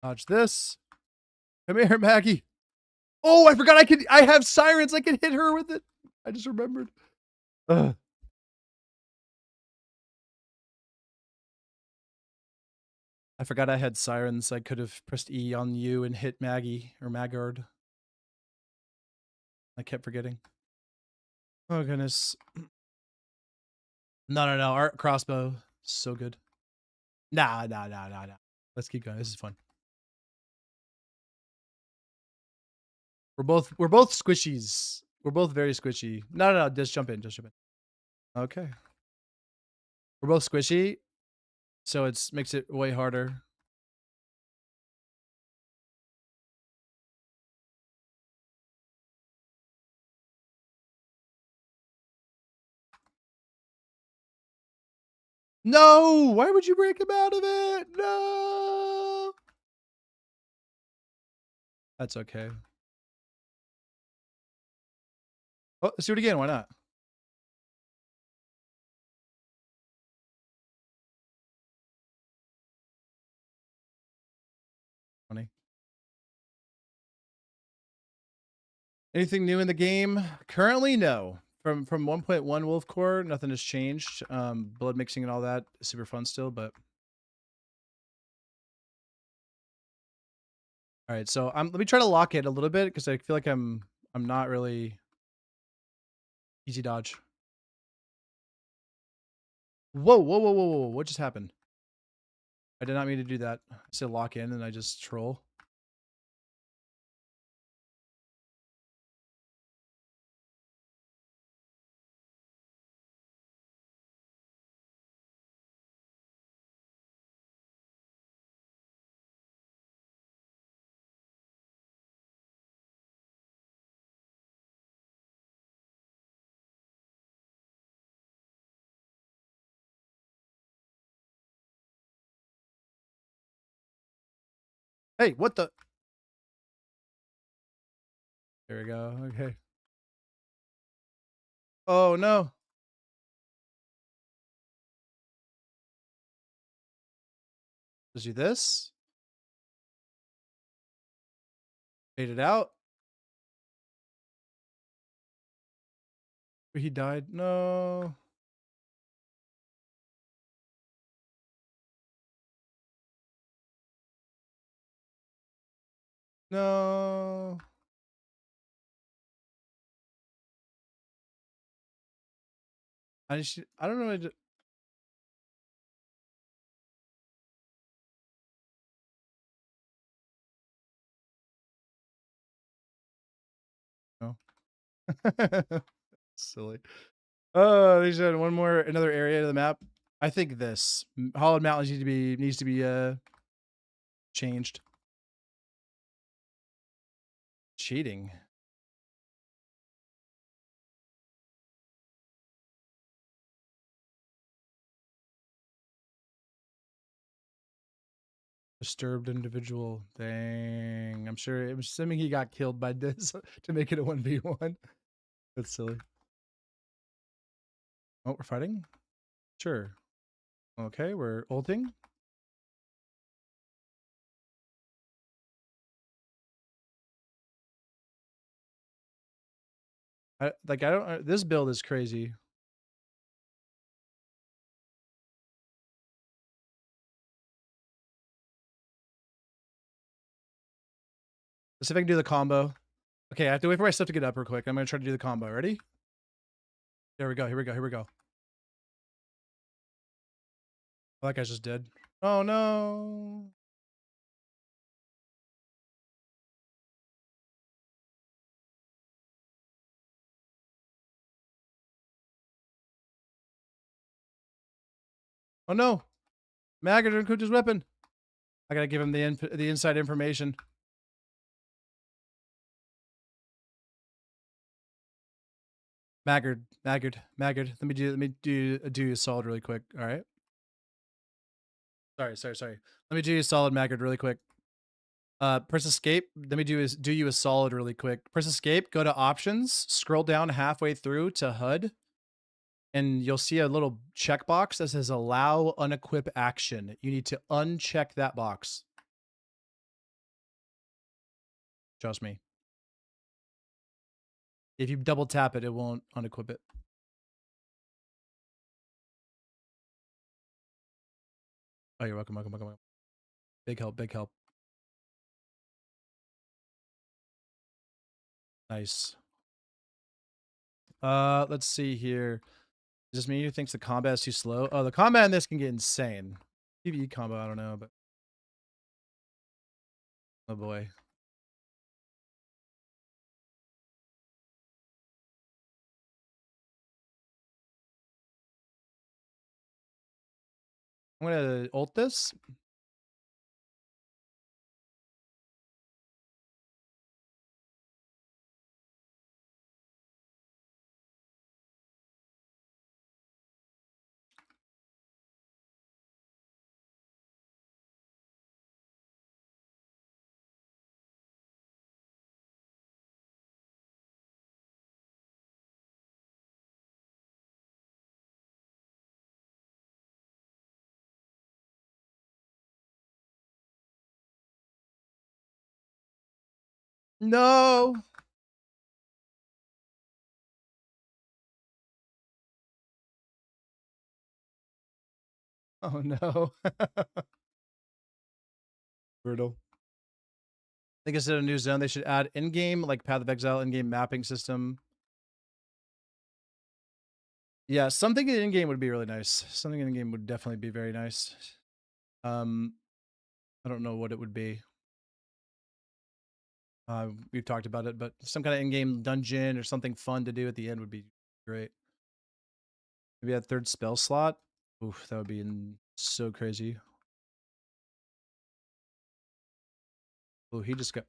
Dodge this. Come here, Maggie. Oh, I forgot I have sirens. I can hit her with it. I just remembered. Ugh. I forgot I had sirens. I could have pressed E on you and hit Maggie or Maggard. I kept forgetting. Oh goodness. No, no, no. Our crossbow. So good. Nah, nah, nah, nah, nah. Let's keep going. This is fun. We're both squishies. We're both very squishy. No, no, no. Just jump in. Just jump in. Okay. We're both squishy, so it's makes it way harder. No! Why would you break him out of it? No! That's okay. Oh, let's do it again. Why not? Funny. Anything new in the game? Currently, no. From 1.1 Wolf Core, nothing has changed. Blood mixing and all that is super fun still, but all right. So let me try to lock it a little bit because I feel like I'm not really easy dodge. Whoa, whoa, whoa, whoa, whoa! What just happened? I did not mean to do that. I said lock in and I just troll. Hey, what the? There we go. Okay. Oh no. Let's do this. Fade it out. He died. No. No. I don't know what to do. No. Silly. Oh, they said another area of the map. I think this Hollowed Mountains needs to be changed. Cheating. Disturbed individual. Dang. I'm assuming he got killed by this to make it a 1v1. That's silly. Oh, we're fighting? Sure. Okay, we're ulting. I don't this build is crazy. Let's see if I can do the combo. Okay, I have to wait for my stuff to get up real quick. I'm gonna try to do the combo. Ready? There we go. Here we go. Here we go. Oh, that guy's just dead. Oh no. Oh no. Maggot uncooked his weapon. I gotta give him the inside information. Maggard, Maggard, Maggard. Let me do you a solid really quick. All right. Sorry. Let me do you a solid, Maggard, really quick. Press escape. Let me do you a solid really quick. Press escape. Go to options. Scroll down halfway through to HUD, and you'll see a little checkbox that says allow unequip action. You need to uncheck that box. Trust me. If you double tap it, it won't unequip it. Oh, you're welcome. Big help. Nice. Let's see here. Is this me who thinks the combat is too slow? Oh, the combat in this can get insane. PvE combo, I don't know, but oh boy. I'm gonna ult this. No. Oh no. Brutal. I think instead of new zone, they should add in-game, like Path of Exile, in-game mapping system. Yeah, something in-game would be really nice. Something in-game would definitely be very nice. I don't know what it would be. We've talked about it, but some kind of in-game dungeon or something fun to do at the end would be great. Maybe a third spell slot. Oof, that would be so crazy. Oh, he just got.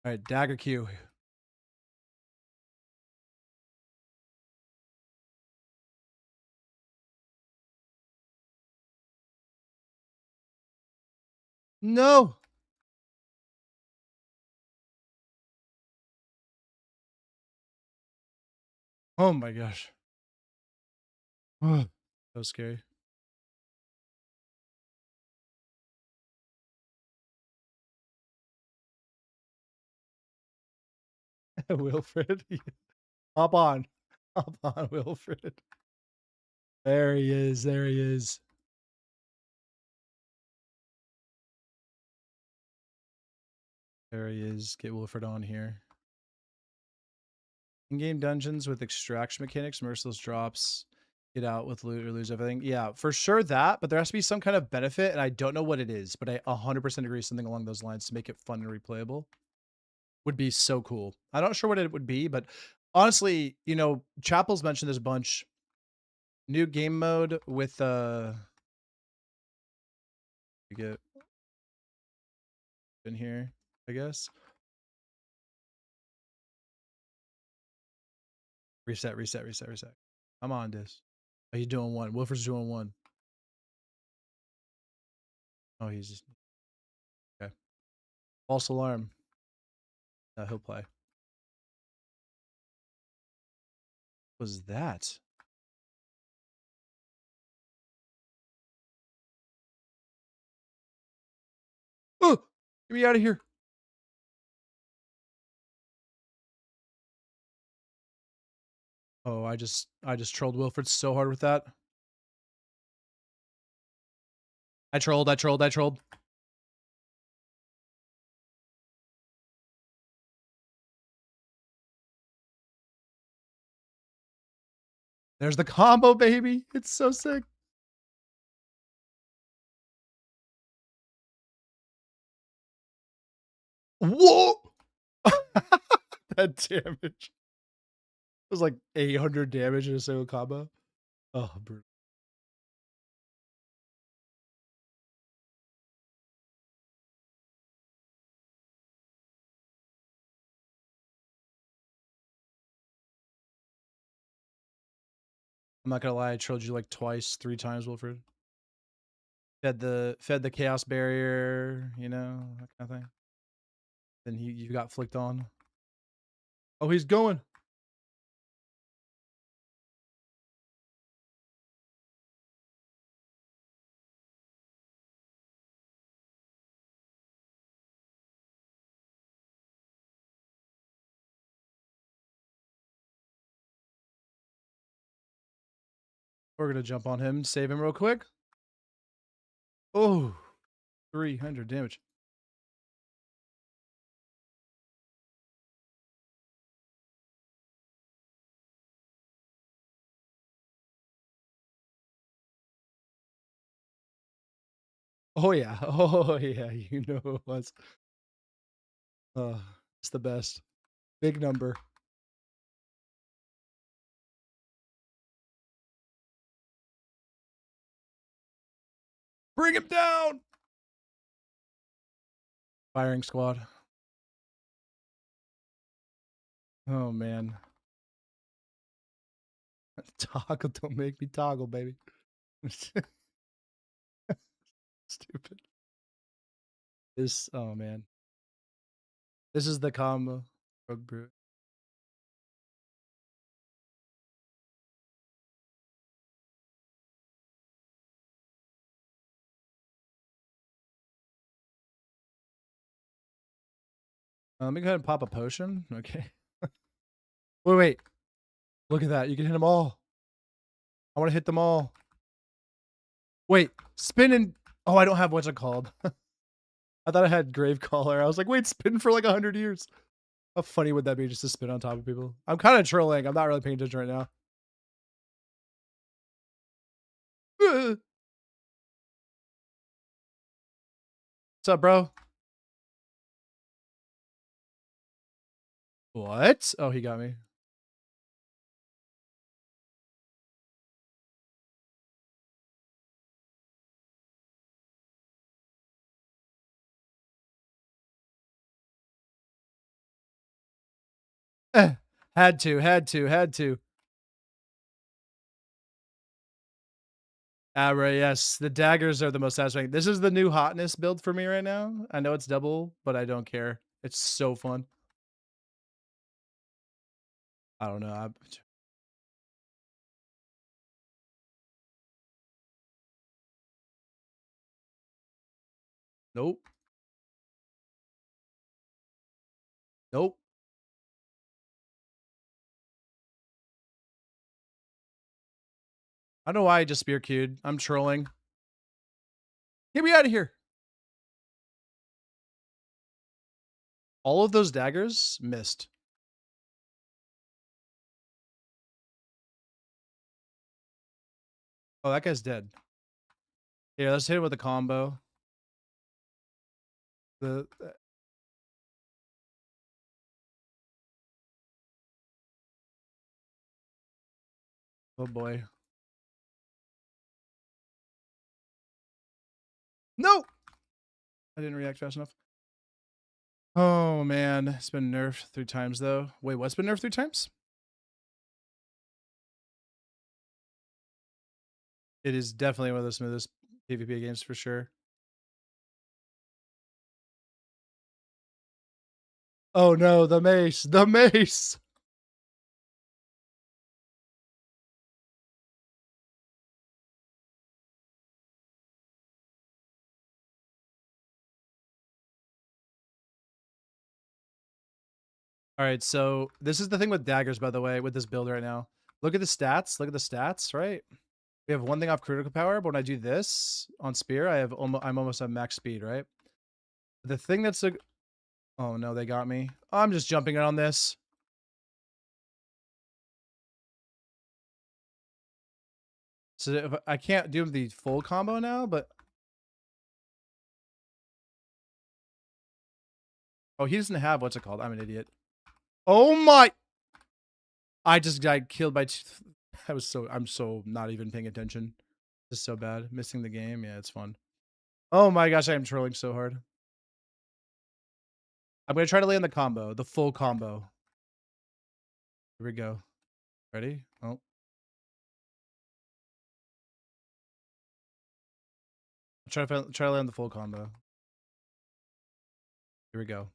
All right, dagger Q. No. Oh my gosh. So scary. Wilfred. Hop on. Hop on, Wilfred. There he is. There he is. There he is. Get Wilfred on here. In-game dungeons with extraction mechanics, merciless drops, get out with loot or lose everything. Yeah, for sure that, but there has to be some kind of benefit, and I don't know what it is, but I 100% agree something along those lines to make it fun and replayable would be so cool. I'm not sure what it would be, but honestly, you know, Chapel's mentioned this a bunch. New game mode with we get in here, I guess. Reset. Come on, Dis. Oh, he's doing one. Wilfred's doing one. Oh, he's just okay. False alarm. He'll play. What was that? Oh, get me out of here. Oh, I just trolled Wilfred so hard with that. I trolled. There's the combo, baby. It's so sick. Whoa! That damage. It was like 800 damage in a single combo. Oh, brutal. I'm not gonna lie, I trolled you like twice, 3 times, Wilfred. Fed the chaos barrier, you know, that kind of thing. Then you got flicked on. Oh, he's going. We're gonna jump on him, save him real quick. Oh, 300 damage. Oh yeah. Oh yeah. You know who it was. It's the best. Big number. Bring him down. Firing squad. Oh man. Toggle, don't make me toggle, baby. Stupid. Oh man. This is the combo. Rug brute. Let me go ahead and pop a potion. Okay. Wait. Look at that. You can hit them all. I want to hit them all. Wait, spin and oh, I don't have what's it called. I thought I had grave caller. I was like, wait, spin for like 100 years. How funny would that be just to spin on top of people? I'm kind of trolling. I'm not really paying attention right now. What's up, bro? What? Oh, he got me. Had to. Abra, yes. The daggers are the most satisfying. This is the new hotness build for me right now. I know it's double, but I don't care. It's so fun. I don't know. Nope. Nope. I don't know why I just spear queued. I'm trolling. Get me out of here. All of those daggers missed. Oh, that guy's dead. Here, let's hit him with a combo. The oh boy. No! I didn't react fast enough. Oh man, it's been nerfed 3 times though. Wait, what's been nerfed 3 times? It is definitely one of the smoothest PvP games for sure. Oh no, the mace! The mace! Alright, so this is the thing with daggers, by the way, with this build right now. Look at the stats. Look at the stats, right? We have 1 thing off critical power, but when I do this on spear, I'm almost at max speed, right? The thing that's a oh no, they got me. I'm just jumping in on this. So if I can't do the full combo now, but oh, he doesn't have what's it called? I'm an idiot. Oh my! I just got killed by. I'm so not even paying attention. Just so bad. Missing the game. Yeah, it's fun. Oh my gosh, I am trolling so hard. I'm gonna try to land the combo, the full combo. Here we go. Ready? Oh, try to land the full combo. Here we go.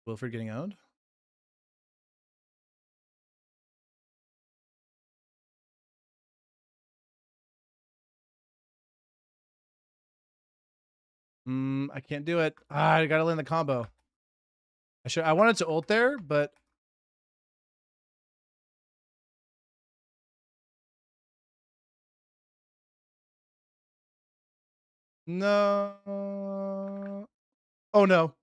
Wilfred getting owned. I can't do it. I gotta land the combo. I wanted to ult there, but no. Oh no.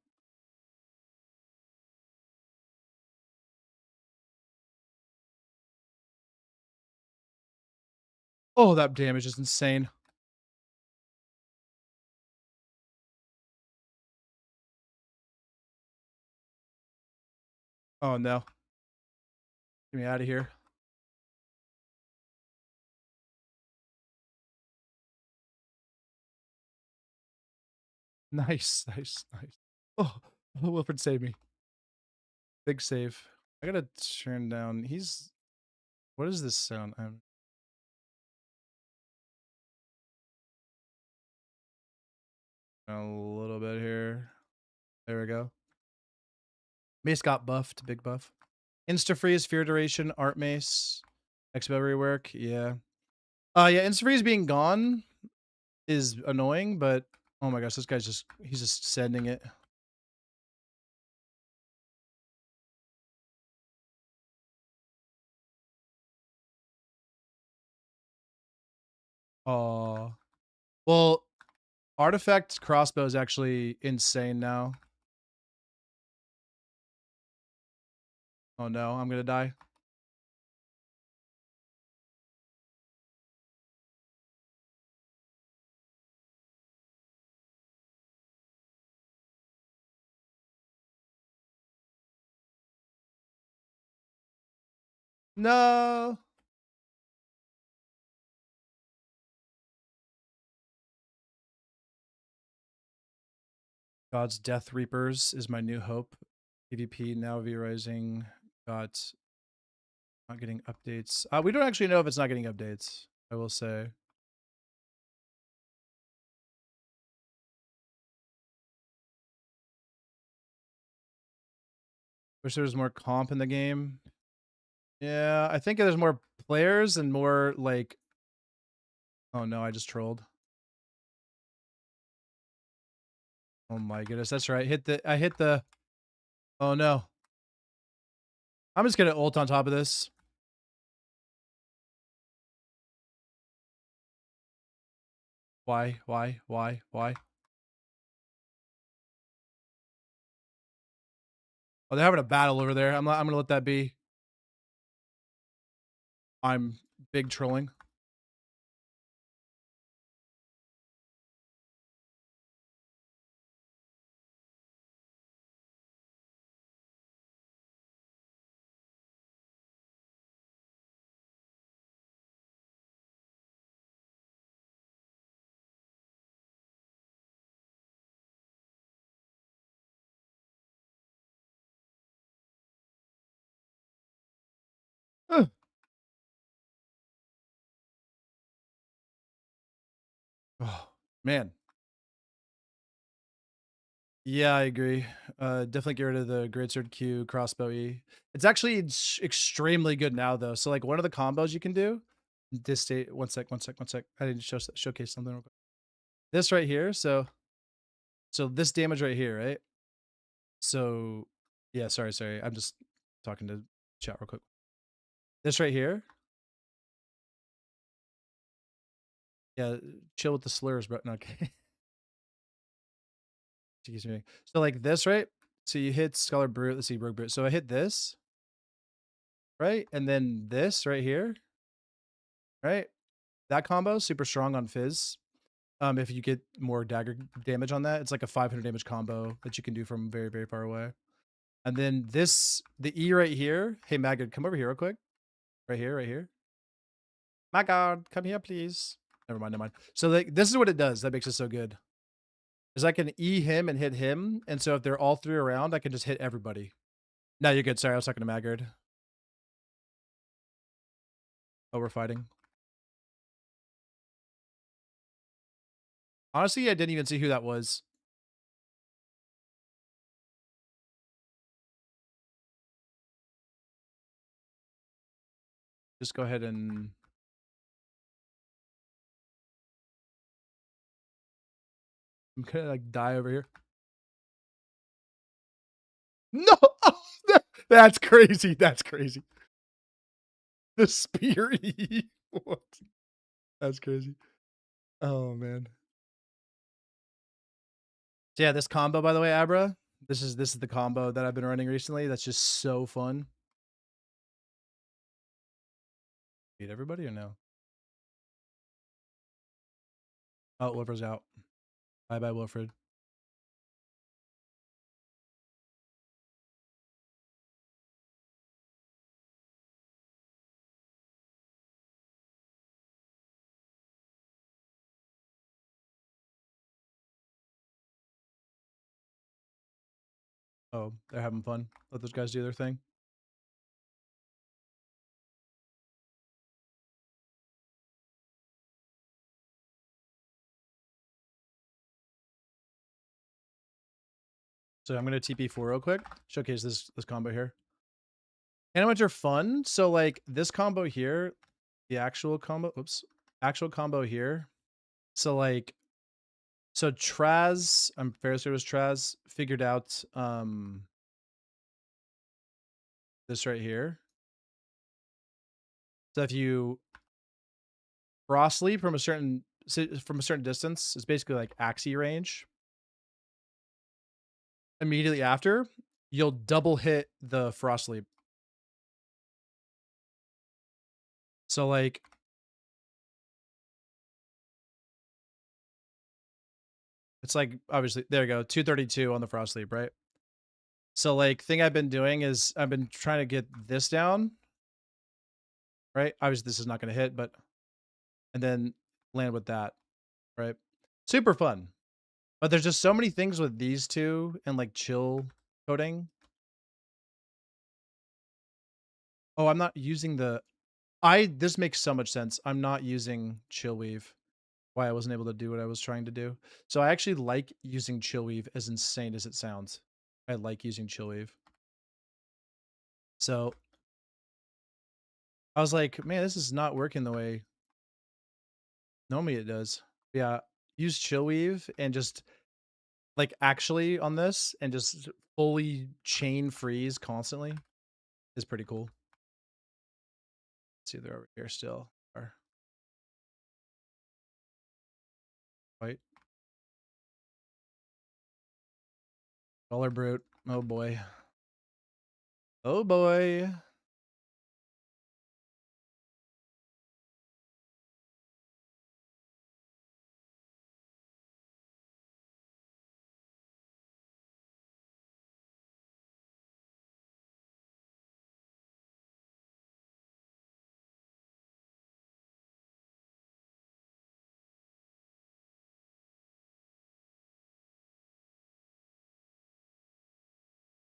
Oh, that damage is insane. Oh no. Get me out of here. Nice, nice, nice. Oh, Wilfred saved me. Big save. I gotta turn down. What is this sound? I'm a little bit here. There we go. Mace got buffed. Big buff. Insta freeze, fear duration, art mace, expo rework. Yeah. Yeah. Insta freeze being gone is annoying, but oh my gosh, he's just sending it. Oh, well, artifact crossbow is actually insane now. Oh no, I'm gonna die. No. God's Death Reapers is my new hope. PvP now V-Rising got not getting updates. We don't actually know if it's not getting updates, I will say. Wish there was more comp in the game. Yeah, I think there's more players and more like oh no, I just trolled. Oh my goodness, that's right. I hit the oh no. I'm just gonna ult on top of this. Why? Why? Why? Why? Oh, they're having a battle over there. I'm gonna let that be. I'm big trolling. Ugh. Oh man. Yeah, I agree. Definitely get rid of the greatsword Q, crossbow E. It's actually extremely good now, though. So, like, one of the combos you can do. This state. One sec. One sec. One sec. I need to showcase something real quick. This right here. So this damage right here, right? So, yeah. Sorry. I'm just talking to chat real quick. This right here. Yeah, chill with the slurs, bro. No, okay. Excuse me. So like this, right? So you hit Scholar Brute. Let's see, Rogue Brute. So I hit this. right? And then this right here, right? That combo super strong on Fizz. If you get more dagger damage on that, it's like a 500 damage combo that you can do from very, very far away. And then this, the E right here. Hey, Maggot, come over here real quick. Right here, right here. My God, come here, please. Never mind, never mind. So like, this is what it does. That makes it so good. Is I can E him and hit him. And so if they're all three around, I can just hit everybody. No, you're good. Sorry, I was talking to Maggard. Oh, we're fighting. Honestly, I didn't even see who that was. Just go ahead and... I'm gonna like die over here. No! That's crazy. That's crazy. The spear E. What? That's crazy. Oh, man. So yeah, this combo, by the way, Abra, this is the combo that I've been running recently. That's just so fun. Beat everybody or no? Oh, Wilfred's out. Bye bye, Wilfred. Oh, they're having fun. Let those guys do their thing. So I'm gonna TP4 real quick. Showcase this combo here. Animates are fun. So like this combo here, the actual combo, actual combo here. So like, so Traz, I'm fairly sure it was Traz, figured out this right here. So if you frost leap from a certain distance, it's basically like axie range. Immediately after, you'll double hit the frost leap. So like, it's like obviously there you go, 232 on the frost leap, right? So like, thing I've been doing is I've been trying to get this down, right? Obviously this is not going to hit, but and then land with that, right? Super fun. But there's just so many things with these two and like chill coding. Oh, I'm not using the this makes so much sense. I'm not using chill weave. Why I wasn't able to do what I was trying to do. So I actually like using chill weave, as insane as it sounds. I like using chill weave. So I was like, man, this is not working the way normally it does. Yeah, use chill weave and just like actually on this and just fully chain freeze constantly is pretty cool. Let's see, they're over here still. Or white. Color brute. Oh boy. Oh boy.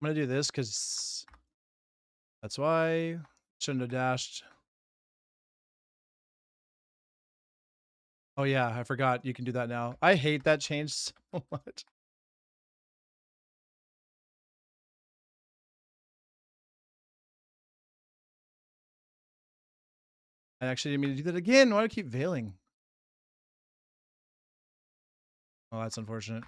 I'm gonna do this because that's why. Shouldn't have dashed. Oh yeah, I forgot you can do that now. I hate that change so much. I actually didn't mean to do that again. Why do I keep veiling? Oh, that's unfortunate.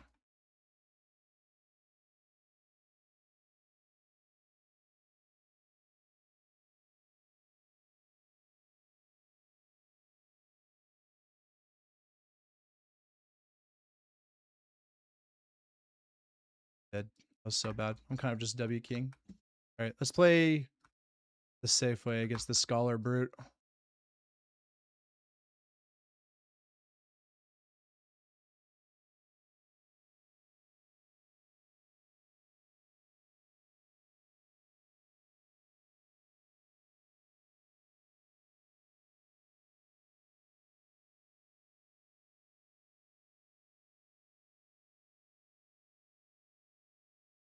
Dead. That was so bad. I'm kind of just W king. All right, let's play the safe way against the Scholar Brute.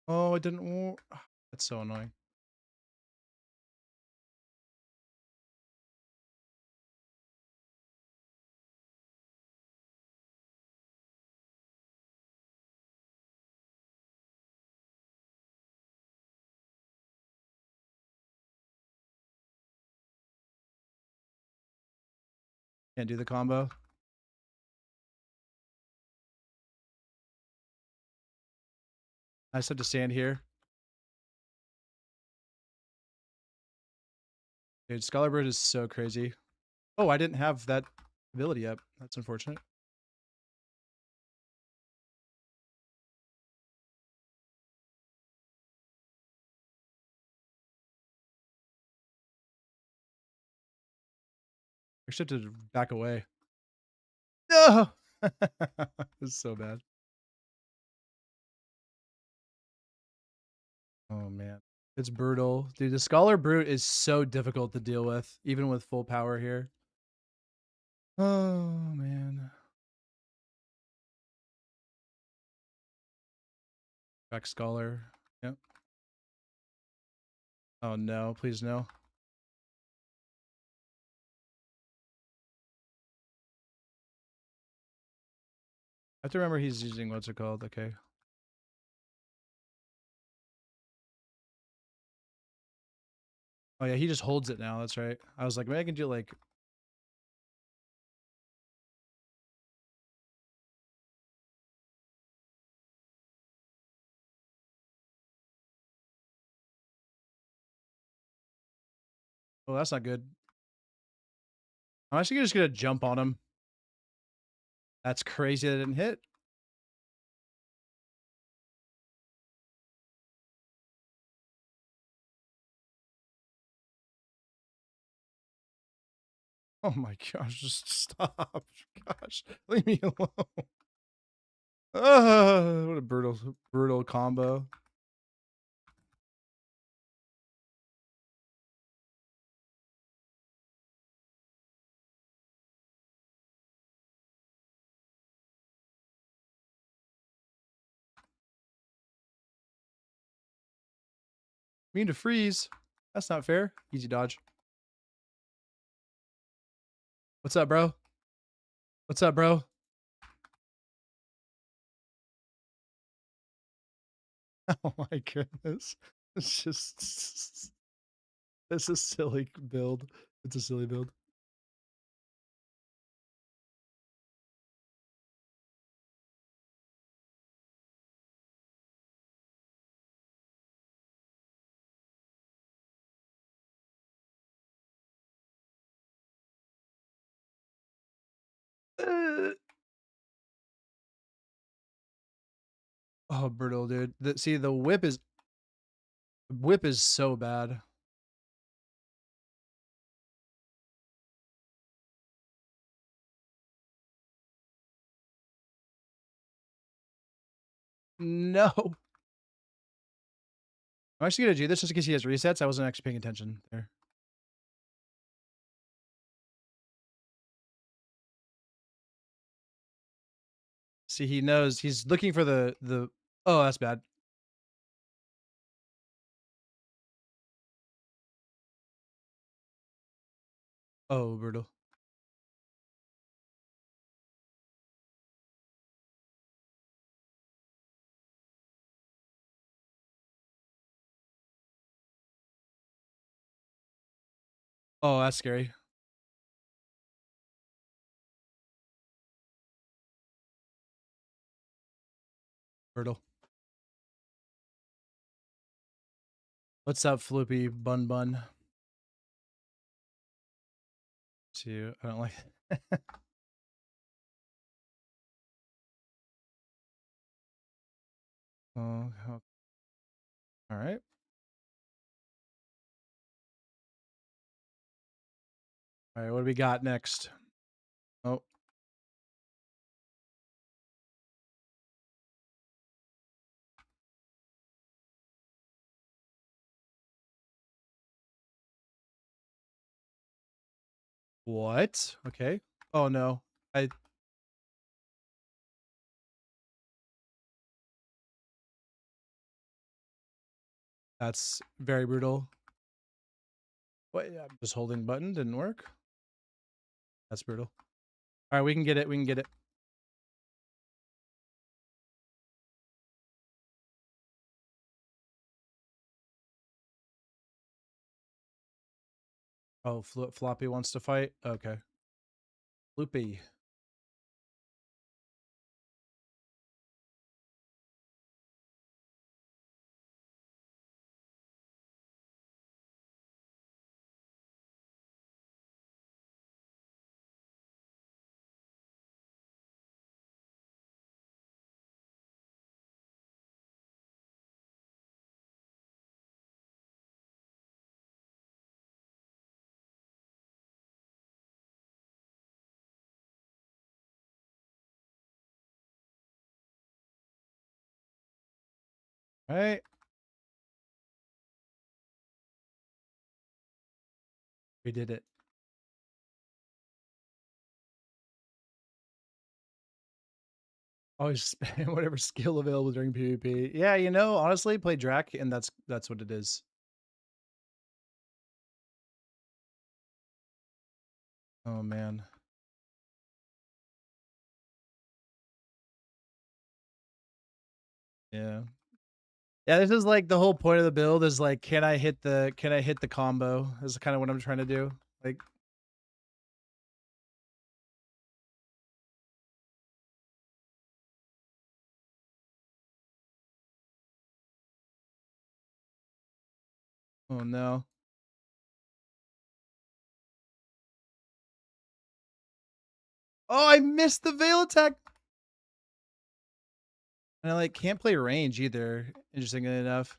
Oh, it didn't work. That's so annoying. Can't do the combo. I just have to stand here. Dude, Scholar Brute is so crazy. Oh, I didn't have that ability up. That's unfortunate. I should have to back away. No! This is so bad. Oh, man. It's brutal. Dude, the Scholar Brute is so difficult to deal with, even with full power here. Oh, man. Back Scholar. Yep. Oh, no. Please, no. I have to remember he's using what's it called. Okay. Oh, yeah. He just holds it now. That's right. I was like, maybe I can do like. Oh, that's not good. I'm actually just going to jump on him. That's crazy that it didn't hit. Oh my gosh, just stop. Gosh, leave me alone. What a brutal combo. Mean to freeze. That's not fair. Easy dodge. What's up, bro? What's up, bro? Oh my goodness. It's just it's a silly build. It's a silly build. Uh, Oh, brutal, dude. See, the whip is so bad. No. I'm actually gonna do this just in case he has resets. I wasn't actually paying attention there. See, he knows he's looking for the. Oh, that's bad. Oh, brutal. Oh, that's scary. Brutal. What's up, Floopy Bun Bun? Two. I don't like. Oh, all right. All right, what do we got next? Oh, what? Okay. Oh no. I That's very brutal. What? Yeah, just holding button didn't work. That's brutal. All right, we can get it. We can get it. Oh, Floppy wants to fight. Okay. Loopy. All right. We did it. Always spam whatever skill available during PvP. Yeah, you know, honestly, play Drac, and that's what it is. Oh man. Yeah. Yeah, this is like the whole point of the build is like, can I hit the combo? Is kind of what I'm trying to do. Like, oh no. Oh, I missed the veil attack. And I like can't play range either. Interestingly enough.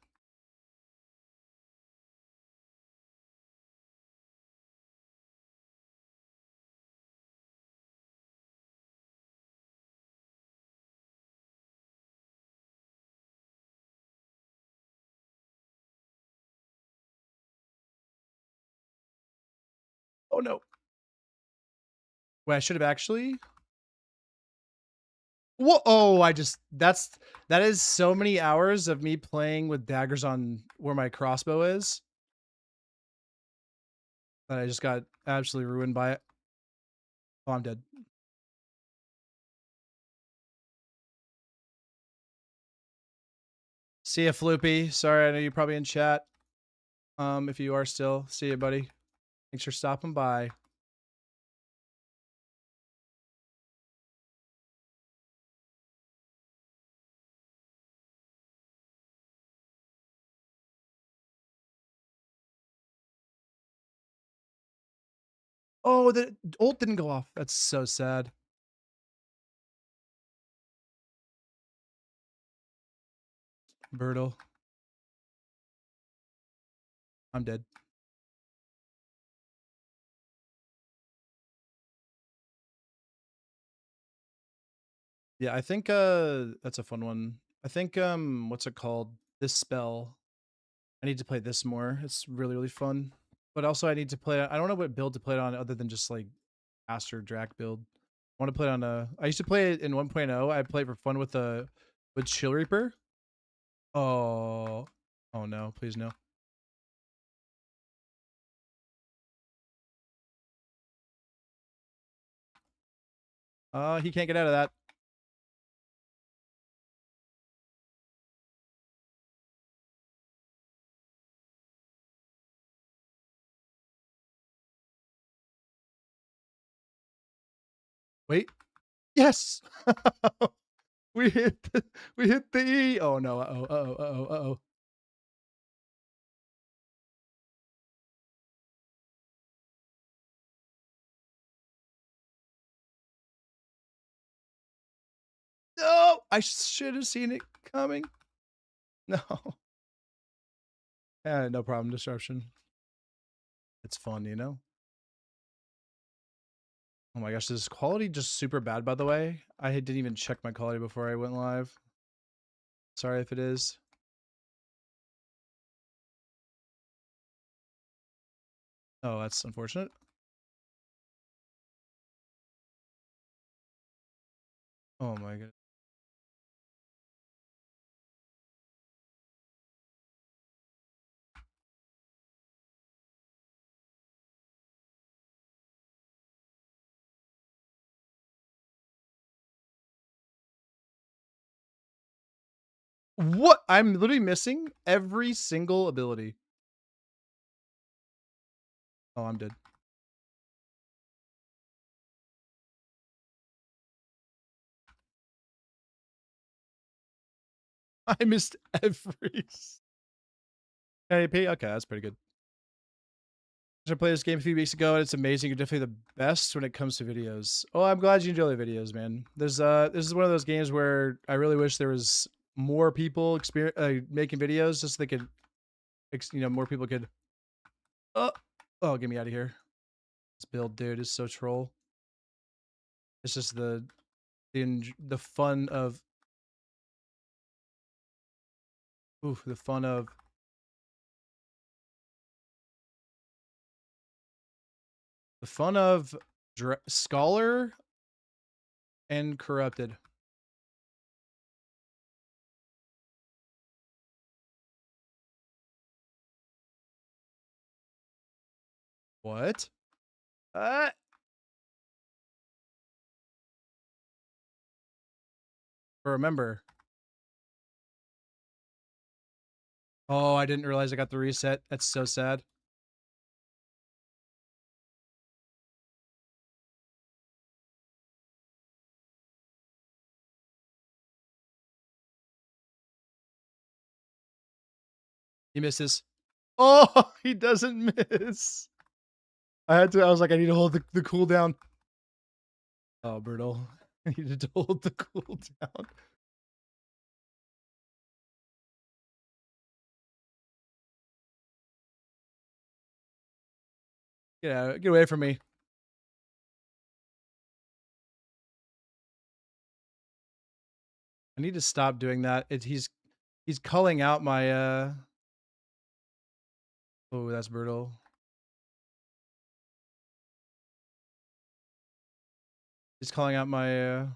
Oh no. Wait, I should have actually. Whoa! Oh, that is so many hours of me playing with daggers on where my crossbow is that I just got absolutely ruined by it. Oh, I'm dead. See ya, Floopy. Sorry, I know you're probably in chat. If you are still, see ya, buddy. Thanks for stopping by. Oh, the ult didn't go off. That's so sad. Brutal. I'm dead. Yeah, I think that's a fun one. I think what's it called? This spell. I need to play this more. It's really, really fun. But also I need to play I don't know what build to play it on other than just like Aster Drac build. I want to play it on I used to play it in 1.0. I played for fun with Chill Reaper. Oh. Oh no, please no. He can't get out of that. Wait. Yes. We hit the E. Oh no. Uh-oh. Uh-oh. Uh-oh. Uh-oh. No. I should have seen it coming. No. No problem. Disruption. It's fun, you know? Oh my gosh, is quality just super bad, by the way? I didn't even check my quality before I went live. Sorry if it is. Oh, that's unfortunate. Oh my god. What? I'm literally missing every single ability. Oh, I'm dead. I missed every. KP? Okay, that's pretty good. I played this game a few weeks ago, and it's amazing. You're definitely the best when it comes to videos. Oh, I'm glad you enjoy the videos, man. This is one of those games where I really wish there was more people making videos, just so they could, more people could. Oh, oh, get me out of here. This build, dude, is so troll. It's just the fun of, oof, the fun of Scholar and Corrupted. What? Uh, remember. Oh, I didn't realize I got the reset. That's so sad. He misses. Oh, he doesn't miss. I was like, I need to hold the cooldown. Oh, brutal. I needed to hold the cooldown. Get away from me. I need to stop doing that. He's culling out my oh, that's brutal. He's calling out my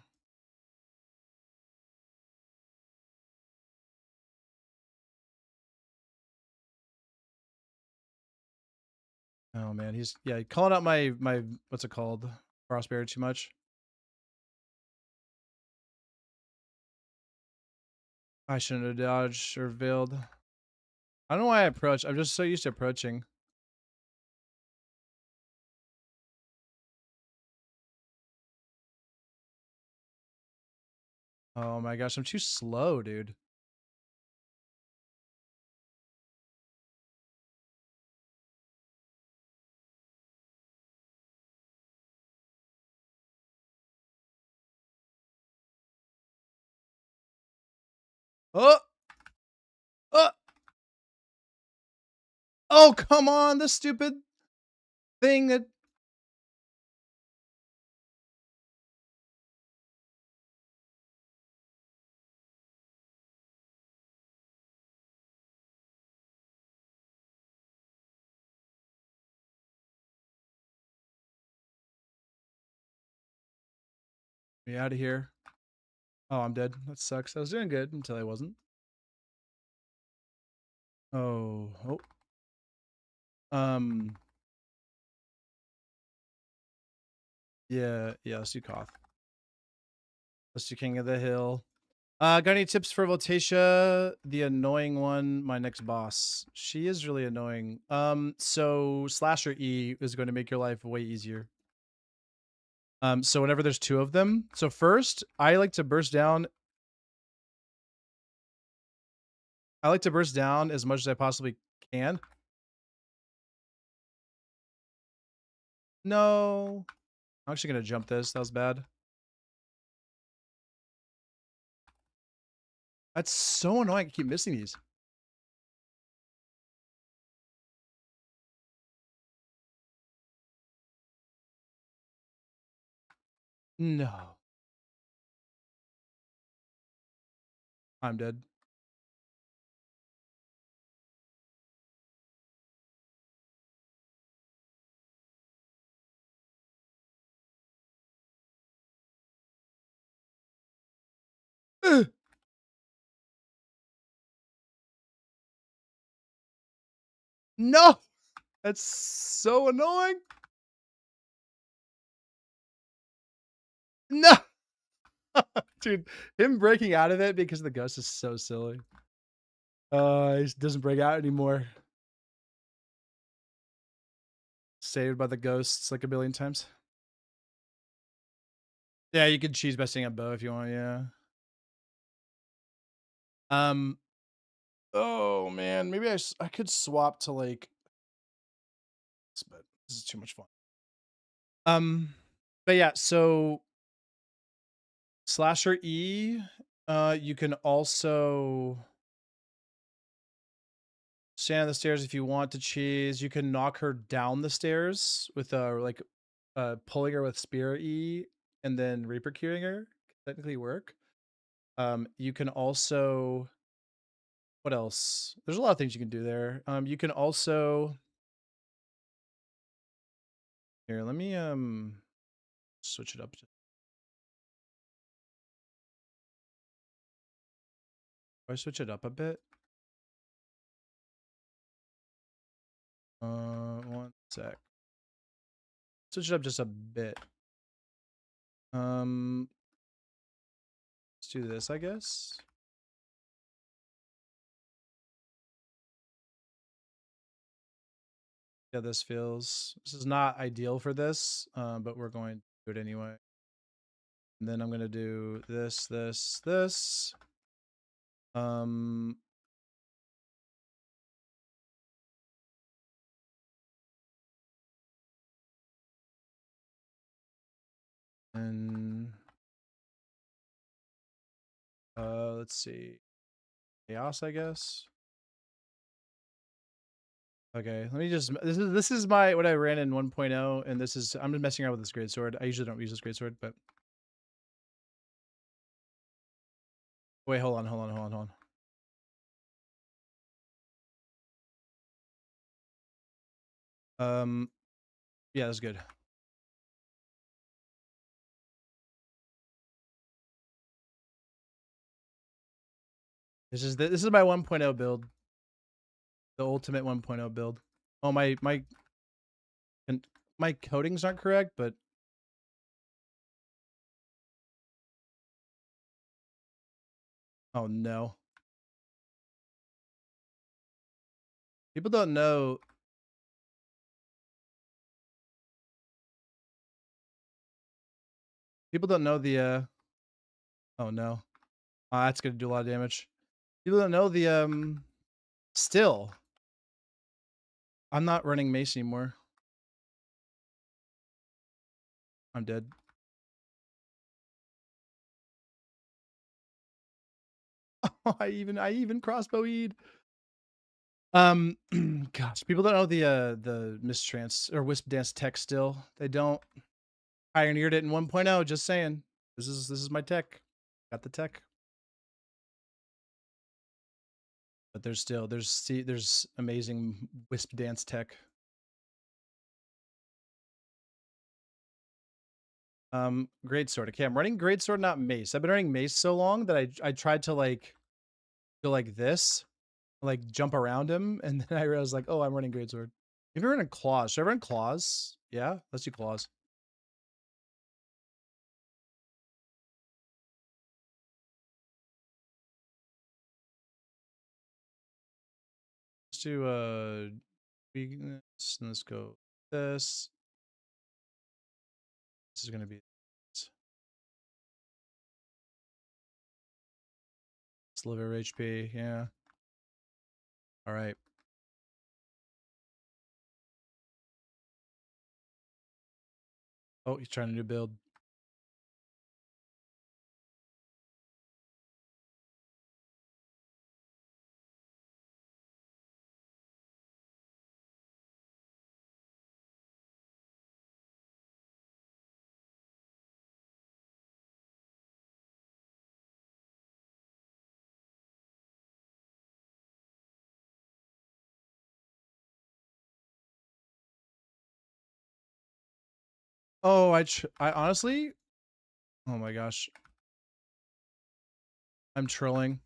oh man, he's calling out my what's it called? Prosperity too much. I shouldn't have dodged or veiled. I don't know why I approach. I'm just so used to approaching. Oh my gosh, I'm too slow, dude. Oh! Oh! Oh, come on, the stupid thing that me out of here. Oh, I'm dead. That sucks. I was doing good until I wasn't. Oh, oh. Yeah, let's do Koth. Let's do King of the Hill. Got any tips for Voltatia, the annoying one, my next boss? She is really annoying. So Slasher E is going to make your life way easier. So whenever there's two of them, so first I like to burst down. I like to burst down as much as I possibly can. No, I'm actually gonna jump this. That was bad. That's so annoying. I keep missing these. No. I'm dead. Ugh. No! That's so annoying. No! Dude, him breaking out of it because of the ghost is so silly. He doesn't break out anymore. Saved by the ghosts like a billion times. Yeah, you could cheese besting up bow if you want, yeah. Um, oh man, maybe I could swap to like but this is too much fun. Um, but yeah, so slasher E, you can also stand on the stairs if you want to cheese. You can knock her down the stairs with like pulling her with spear E and then Reaper queuing her. Technically work. You can also what else? There's a lot of things you can do there. You can also here, let me switch it up. If I switch it up a bit. One sec. Switch it up just a bit. Let's do this, I guess. Yeah, this feels. This is not ideal for this, but we're going to do it anyway. And then I'm gonna do this, this. Um. And let's see. Chaos, I guess. Okay, let me just. This is my what I ran in 1.0, and this is I'm just messing around with this greatsword. I usually don't use this greatsword, but wait, hold on. Yeah, that's good. This is my 1.0 build, the ultimate 1.0 build. Oh and my codings aren't correct, but oh no. People don't know. People don't know the oh no. That's gonna do a lot of damage. People don't know the still. I'm not running mace anymore. I'm dead. I even crossbow-ed. Gosh, people don't know the mistrance or wisp dance tech still. They don't. Pioneered it in 1.0, just saying. This is my tech. Got the tech. But there's amazing wisp dance tech. Greatsword. Okay, I'm running greatsword, not mace. I've been running mace so long that I tried to like go like this, like jump around him, and then I realized like, oh, I'm running greatsword. If you're running claws, should I run claws? Yeah, let's do claws. Let's do weakness, and let's go this. This is gonna be sliver HP, yeah. All right. Oh, he's trying to do build. Oh, I honestly, oh my gosh, I'm trolling.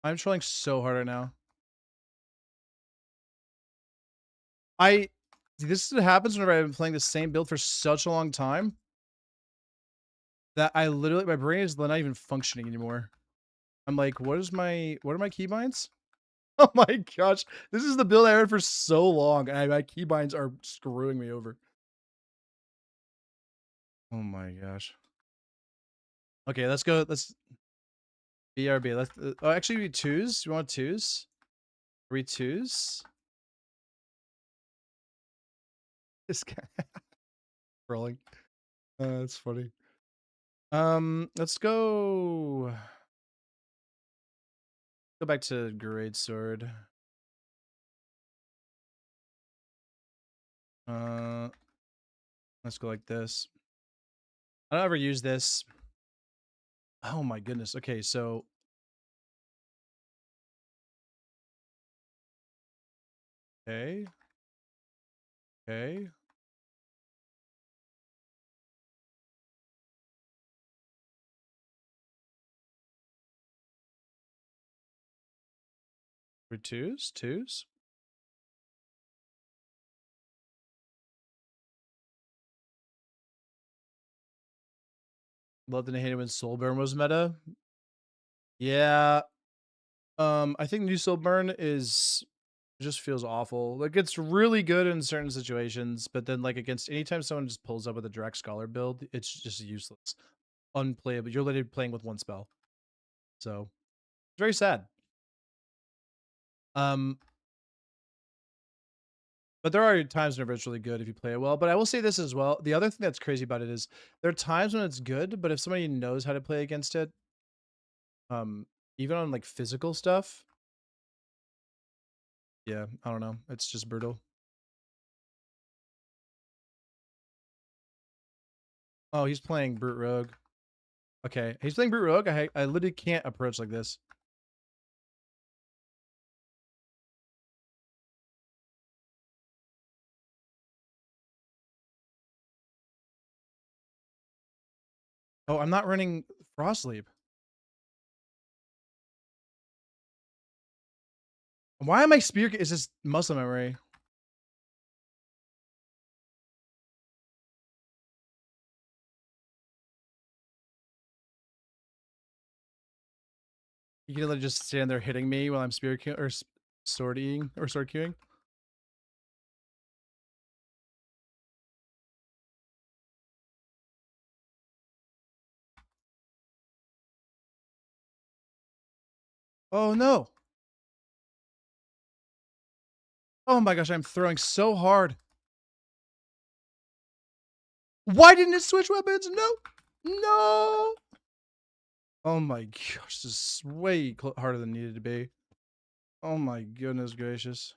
I'm trolling so hard right now. I This is what happens whenever I've been playing the same build for such a long time that I literally my brain is not even functioning anymore. I'm like, what are my keybinds? Oh my gosh, this is the build I had for so long, and my keybinds are screwing me over. Oh my gosh. Okay, let's go. Let's BRB. Let's. Oh, actually, we twos. You want twos? Three twos. This guy rolling. That's funny. Let's go back to great sword. Uh, let's go like this. I don't ever use this. Oh my goodness. Okay, so okay, okay. For twos, twos. Loved and hated when Soulburn was meta. Yeah. I think new Soulburn is just feels awful. Like it's really good in certain situations, but then like against anytime someone just pulls up with a direct scholar build, it's just useless, unplayable. You're literally playing with one spell, so it's very sad. Um, but there are times whenever it's really good if you play it well. But I will say this as well. The other thing that's crazy about it is there are times when it's good, but if somebody knows how to play against it, um, even on like physical stuff, yeah, I don't know. It's just brutal. Oh, he's playing Brute Rogue. Okay, he's playing Brute Rogue. I literally can't approach like this. Oh, I'm not running Frost Leap. Why am I spear? Is this muscle memory? You can literally just stand there hitting me while I'm spear or sword eating or sword queuing. Oh no! Oh my gosh, I'm throwing so hard. Why didn't it switch weapons? No, no. Oh my gosh, this is way harder than it needed to be. Oh my goodness gracious.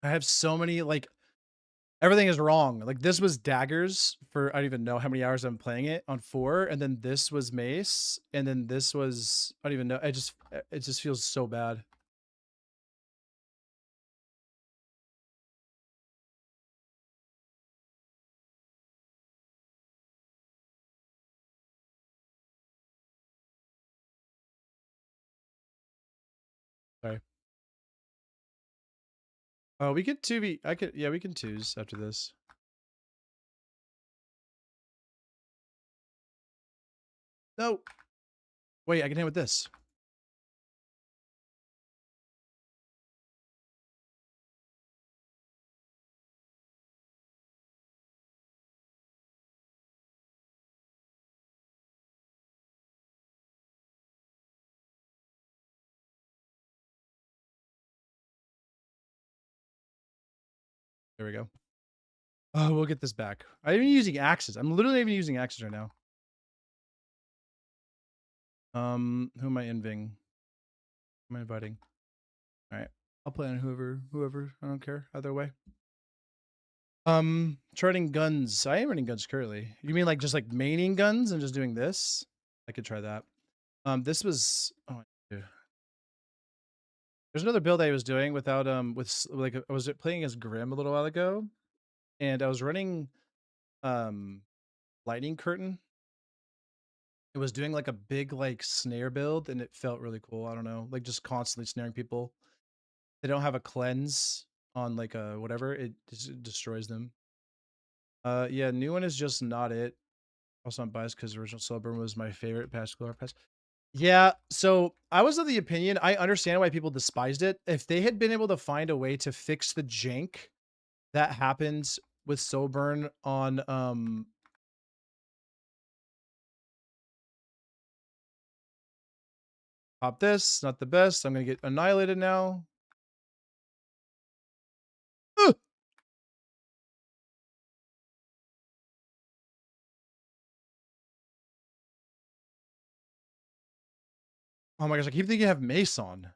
I have so many like everything is wrong. Like this was daggers for I don't even know how many hours I'm playing it on 4, and then this was mace, and then this was I don't even know. It just feels so bad. Sorry. Oh, we could 2v. I could yeah, we can twos after this. No. Wait, I can hit with this. There we go. Oh, we'll get this back. I'm even using axes. I'm literally even using axes right now. Who am I inving? Who am I inviting? All right. I'll play on whoever. I don't care. Either way. Trading guns. I am running guns currently. You mean like just like maining guns and just doing this? I could try that. This was. Oh, yeah. There's another build I was doing without like I was playing as Grim a little while ago, and I was running lightning curtain. It was doing like a big like snare build, and it felt really cool. I don't know, like just constantly snaring people. They don't have a cleanse on like a whatever. It just destroys them. Yeah, new one is just not it. Also, I'm biased because original Soulburn was my favorite past Glory Pass. Yeah, so I was of the opinion, I understand why people despised it. If they had been able to find a way to fix the jank that happens with Soulburn on pop this, not the best. I'm gonna get annihilated now. Ugh! Oh my gosh, I keep thinking I have Mace on.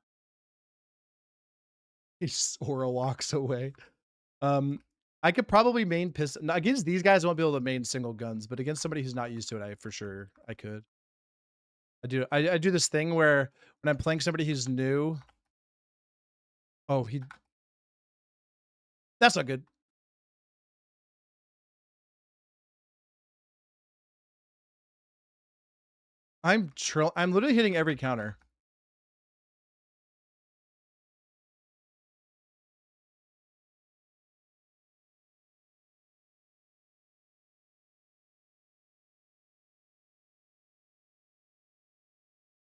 Aura walks away. I could probably main pistol against these guys. I won't be able to main single guns, but against somebody who's not used to it, I for sure I could. I do this thing where when I'm playing somebody who's new. Oh, that's not good. I'm literally hitting every counter.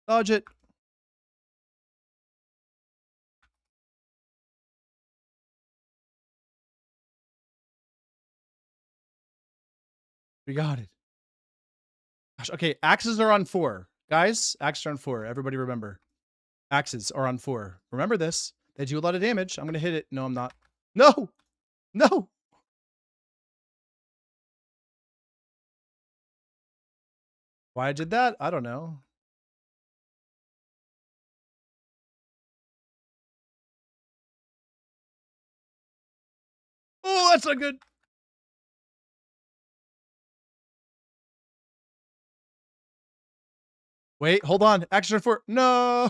Dodge it. We got it. Gosh, okay, axes are on 4. Guys, axes are on 4. Everybody remember. Axes are on 4. Remember this. They do a lot of damage. I'm going to hit it. No, I'm not. No! No! Why I did that? I don't know. Oh, that's not good. Wait, hold on. Axes are 4. No!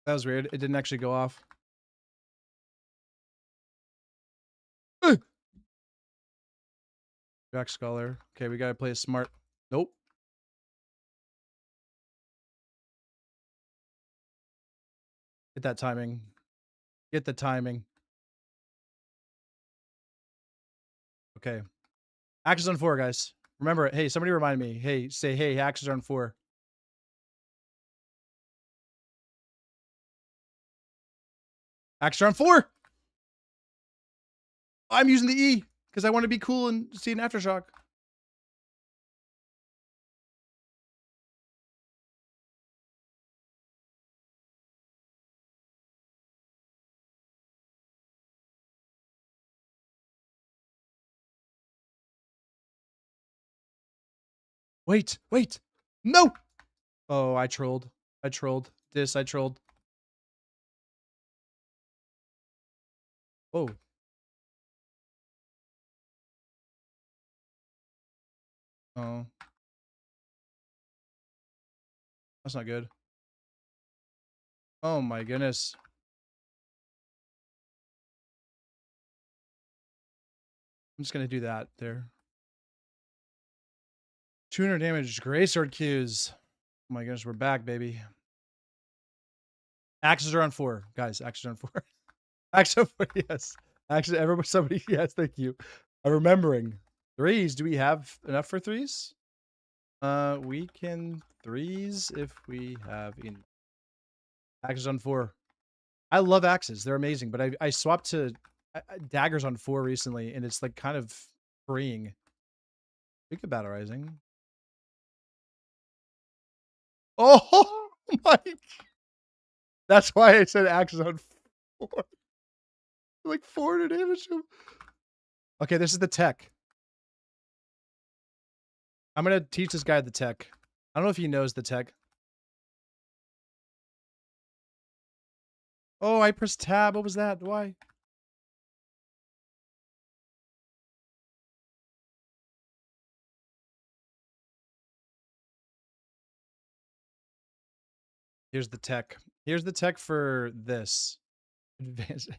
That was weird. It didn't actually go off. Jack Scholar. Okay, we gotta play it smart. Nope. Get that timing. Get the timing. Okay. Axes on 4, guys. Remember it. Hey, somebody remind me. Hey, say, hey, axes are on 4. Axes are on 4! I'm using the E because I want to be cool and see an aftershock. Wait, wait. No! Oh, I trolled. I trolled. I trolled. Oh. Oh. That's not good. Oh my goodness. I'm just gonna do that there. 200 damage. Gray sword cues. Oh my goodness, we're back, baby. Axes are on 4. Guys, axes are on 4. Axes on 4, yes. Actually, everybody, somebody, yes, thank you. I'm remembering. 3s. Do we have enough for 3s? We can 3s if we have enough. Axes on 4. I love axes. They're amazing, but I swapped to daggers on 4 recently, and it's like kind of freeing. We could battle rising. Oh my! That's why I said axes on 4. Like 400 damage. Okay, this is the tech. I'm gonna teach this guy the tech. I don't know if he knows the tech. Oh, I pressed tab. What was that? Why? Here's the tech. Here's the tech for this. Advanced.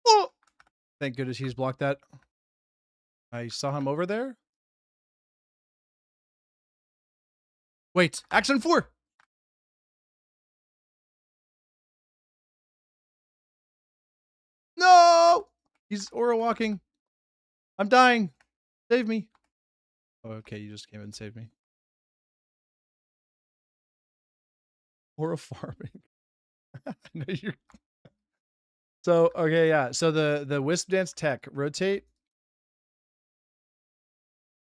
Oh! Thank goodness he's blocked that. I saw him over there. Wait, action 4. No! He's aura walking. I'm dying. Save me. Oh, okay, you just came and saved me. Aura farming. No, you're... So, okay, yeah. So the wisp dance tech, rotate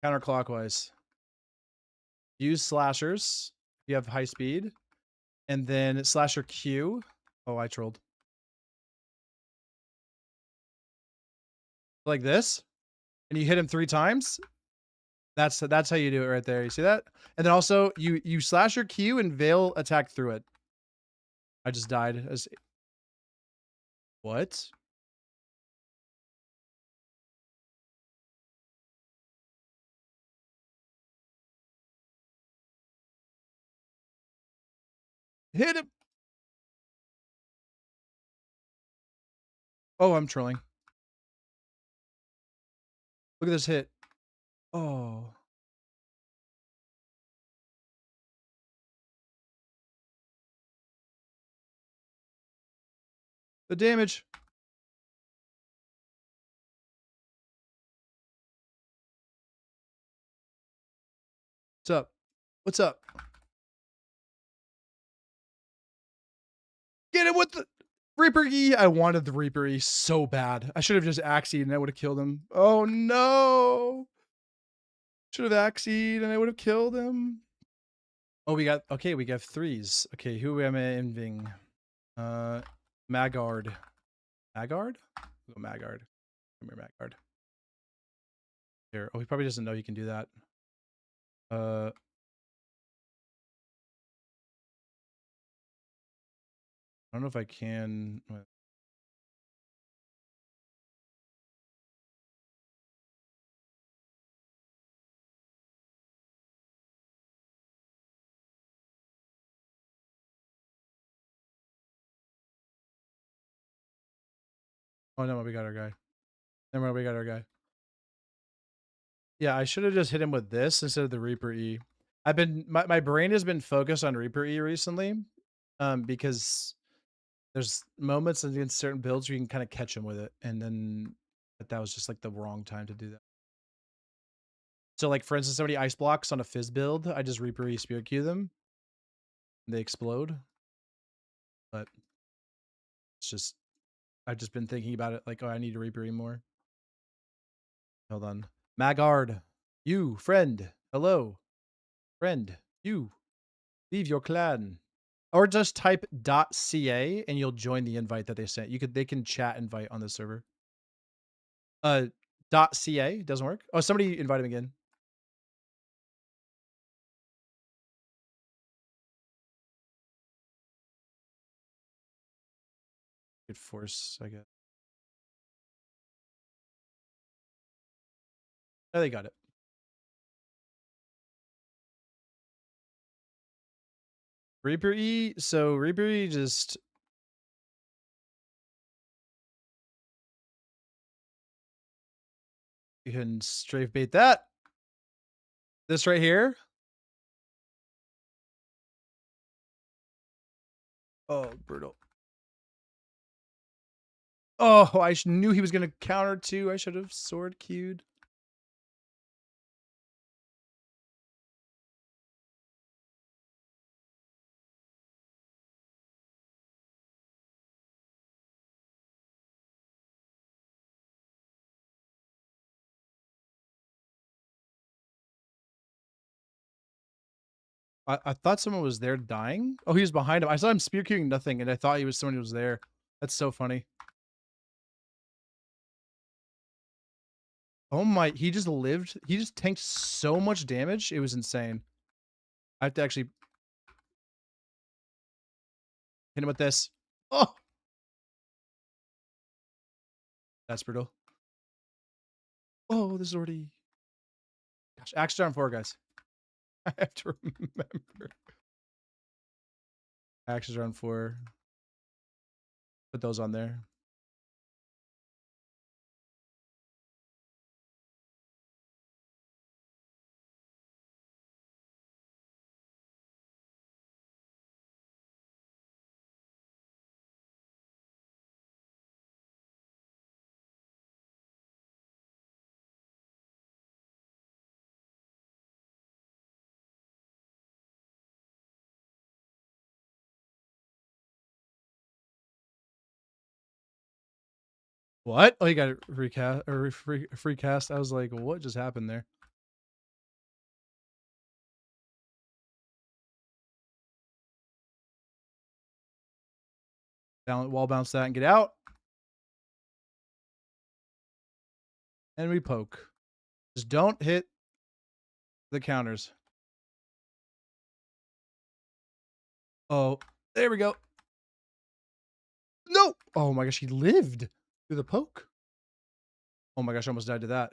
counterclockwise. Use slashers if you have high speed. And then slasher Q. Oh, I trolled. Like this. And you hit him 3 times. That's how you do it right there. You see that? And then also you slash your Q and veil attack through it. I just died. What? Hit him. Oh, I'm trolling. Look at this hit. Oh. The damage. What's up? What's up? Get him with the Reaper E. I wanted the Reaper E so bad. I should have just axied and I would have killed him. Oh no. Should have axied and I would have killed him. Oh, we got 3s. Okay, who am I envying? Magard. Magard? Go Magard. Come here, Magard. Here. Oh, he probably doesn't know you can do that. I don't know if I can. Oh no, we got our guy. Never mind, we got our guy. Yeah, I should have just hit him with this instead of the Reaper E. I've been my brain has been focused on Reaper E recently, because there's moments against certain builds where you can kind of catch him with it, and then that was just like the wrong time to do that. So, like for instance, somebody ice blocks on a fizz build, I just Reaper E Spirit Q them, and they explode. But it's just I've just been thinking about it, like, oh, I need to Reaper E more. Hold on, Magard, you friend, hello, friend, you leave your clan. Or just type .ca and you'll join the invite that they sent. They can chat invite on the server. .ca doesn't work. Oh, somebody invite him again. Good force, I guess. Oh, they got it. Reaper E. So Reaper E just you can strafe bait that. This right here. Oh, brutal. Oh, I knew he was gonna counter too. I should have sword queued. I thought someone was there dying. Oh, he was behind him. I saw him spear queuing nothing, and I thought he was someone who was there. That's so funny. Oh my, he just lived. He just tanked so much damage. It was insane. I have to actually hit him with this. Oh, that's brutal. Oh, this is already. Gosh, axe down 4, guys. I have to remember. Axes are on 4. Put those on there. What? Oh, you got a recast or free cast. I was like, what just happened there? Wall bounce that and get out. And we poke. Just don't hit the counters. Oh, there we go. No. Oh my gosh, he lived through the poke. Oh my gosh, I almost died to that.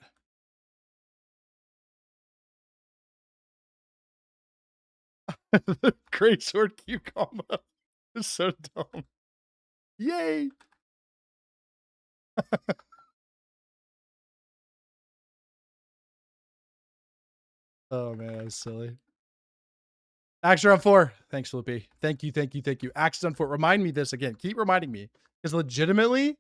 The great sword Q combo is so dumb. Yay. Oh man, that's silly. Axe on 4. Thanks, Flippy. Thank you, thank you, thank you. Axe on 4. Remind me this again. Keep reminding me. Because legitimately,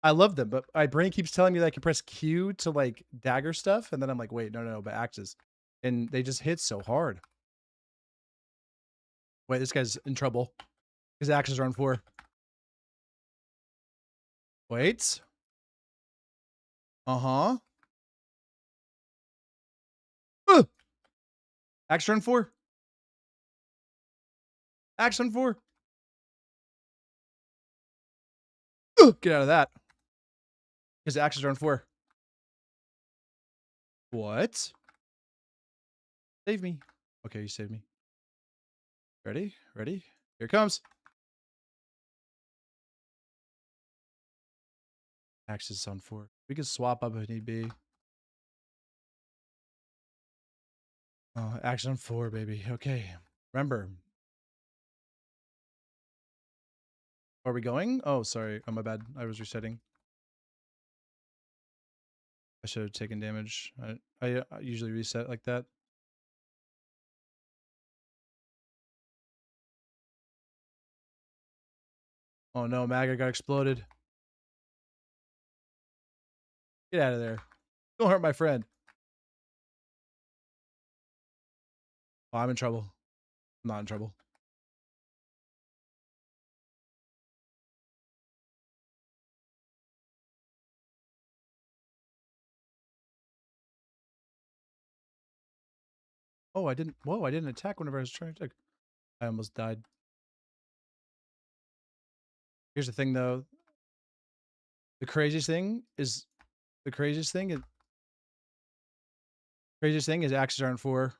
I love them, but my brain keeps telling me that I can press Q to like dagger stuff, and then I'm like, wait, no, but axes. And they just hit so hard. Wait, this guy's in trouble. His axes are on 4. Wait. Uh-huh. Axe on 4. Axe on 4. Get out of that. His axes are on 4. What? Save me. Okay, you saved me. Ready? Ready? Here it comes. Axes on 4. We can swap up if need be. Axe on 4, baby. Okay. Remember. Are we going? Oh, sorry. Oh, my bad. I was resetting. I should have taken damage. I usually reset like that. Oh no, Maga got exploded. Get out of there. Don't hurt my friend. Oh, I'm in trouble. I'm not in trouble. Oh, I didn't. Whoa, I didn't attack whenever I was trying to attack. I almost died. Here's the thing, though. The craziest thing is axes aren't 4.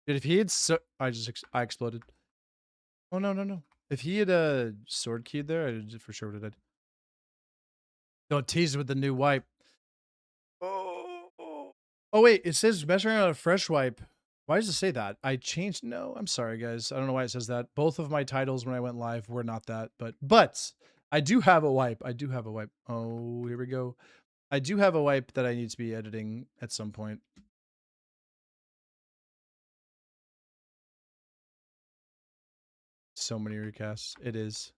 Dude, if he had I exploded. Oh no. If he had a sword keyed there, I for sure would have died. Don't tease with the new wipe. Oh wait, it says mess around on a fresh wipe. Why does it say that? I changed. No, I'm sorry, guys. I don't know why it says that. Both of my titles when I went live were not that, but I do have a wipe. I do have a wipe. Oh, here we go. I do have a wipe that I need to be editing at some point. So many recasts. It is.